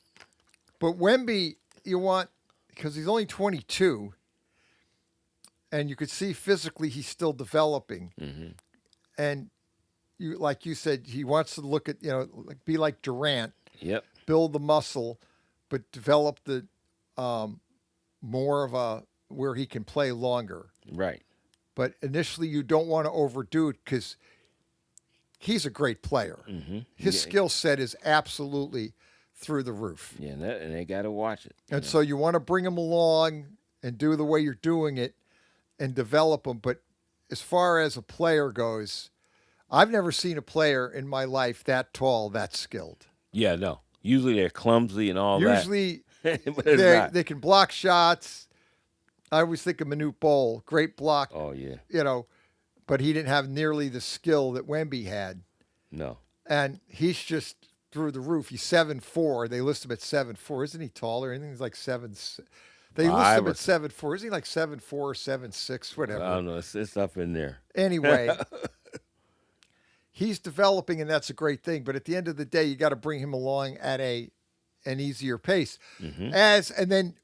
But Wemby, you want, because he's only 22, and you could see physically he's still developing. Mm-hmm. And you, like you said, he wants to look at, be like Durant. Yep. Build the muscle, but develop the more of a where he can play longer. Right. But initially, you don't want to overdo it because he's a great player. Mm-hmm. His skill set is absolutely through the roof. Yeah, and they got to watch it. And so you want to bring him along and do the way you're doing it and develop him. But as far as a player goes, I've never seen a player in my life that tall, that skilled. Yeah, no. Usually they're clumsy and all Usually that. Usually they can block shots. I always think of Manute Bol, great block. Oh, yeah. But he didn't have nearly the skill that Wemby had. No. And he's just through the roof. He's 7'4". They list him at 7'4". Isn't he taller? I think he's like 7. They list him at 7'4". Isn't he like 7'4", 7'6", whatever? I don't know. It's up in there. Anyway, he's developing, and that's a great thing. But at the end of the day, you got to bring him along at an easier pace. Mm-hmm. And then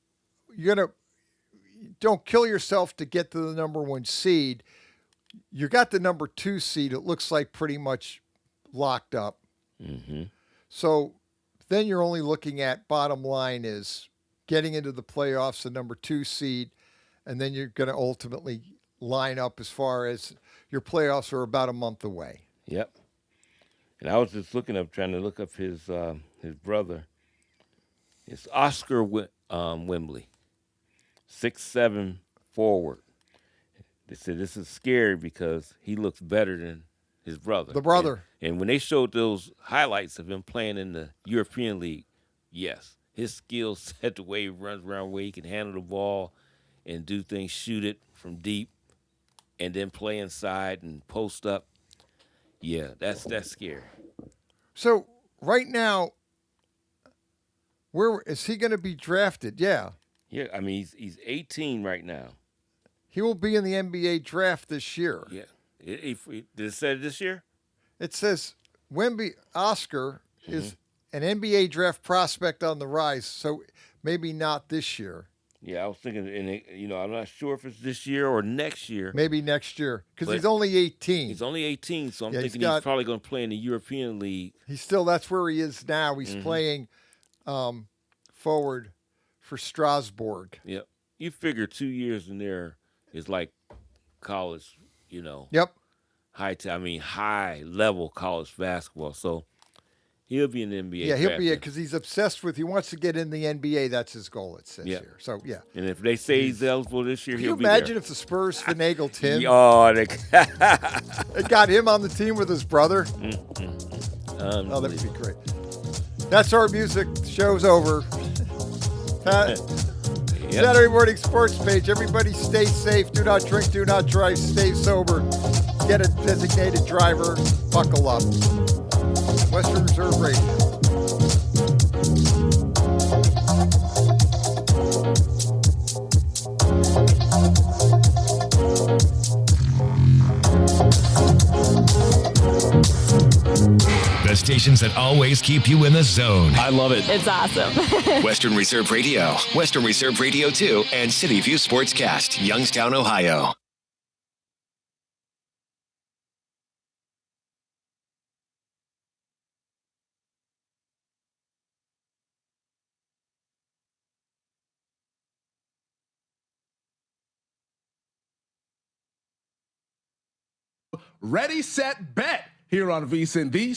you're gonna don't kill yourself to get to the number 1 seed. You got the number 2 seed. It looks like pretty much locked up. Mm-hmm. So then you're only looking at, bottom line is getting into the playoffs, the number 2 seed, and then you're going to ultimately line up as far as your playoffs are about a month away. Yep. And I was just trying to look up his brother. It's Oscar Wembley, 6'7" forward. They said this is scary because he looks better than his brother. The brother. And when they showed those highlights of him playing in the European League, yes, his skill set, the way he runs around, where he can handle the ball and do things, shoot it from deep, and then play inside and post up. Yeah, that's scary. So right now, where is he going to be drafted? Yeah. Yeah, I mean, he's 18 right now. He will be in the NBA draft this year. Yeah. Did it say this year? It says Wemby Oscar is an NBA draft prospect on the rise, so maybe not this year. Yeah, I was thinking, and I'm not sure if it's this year or next year. Maybe next year, because he's only 18. He's only 18, so I'm thinking he's he's probably going to play in the European League. That's where he is now. He's playing forward for Strasbourg. Yep. You figure 2 years in there is like college, Yep. High level college basketball. So he'll be in the NBA. Yeah, he'll draft be then. because he's obsessed with. He wants to get in the NBA. That's his goal. It says here. So yeah. And if they say he's eligible this year, Can he'll you be imagine there. if the Spurs finagled him? Oh, they got him on the team with his brother. Oh, that'd be great. That's our music. The show's over. Pat, Yep. Saturday morning sports page. Everybody stay safe. Do not drink. Do not drive. Stay sober. Get a designated driver. Buckle up. Western Reserve Radio. The stations that always keep you in the zone. I love it. It's awesome. Western Reserve Radio, Western Reserve Radio 2, and City View Sportscast, Youngstown, Ohio. Ready, set, bet here on VSiN, the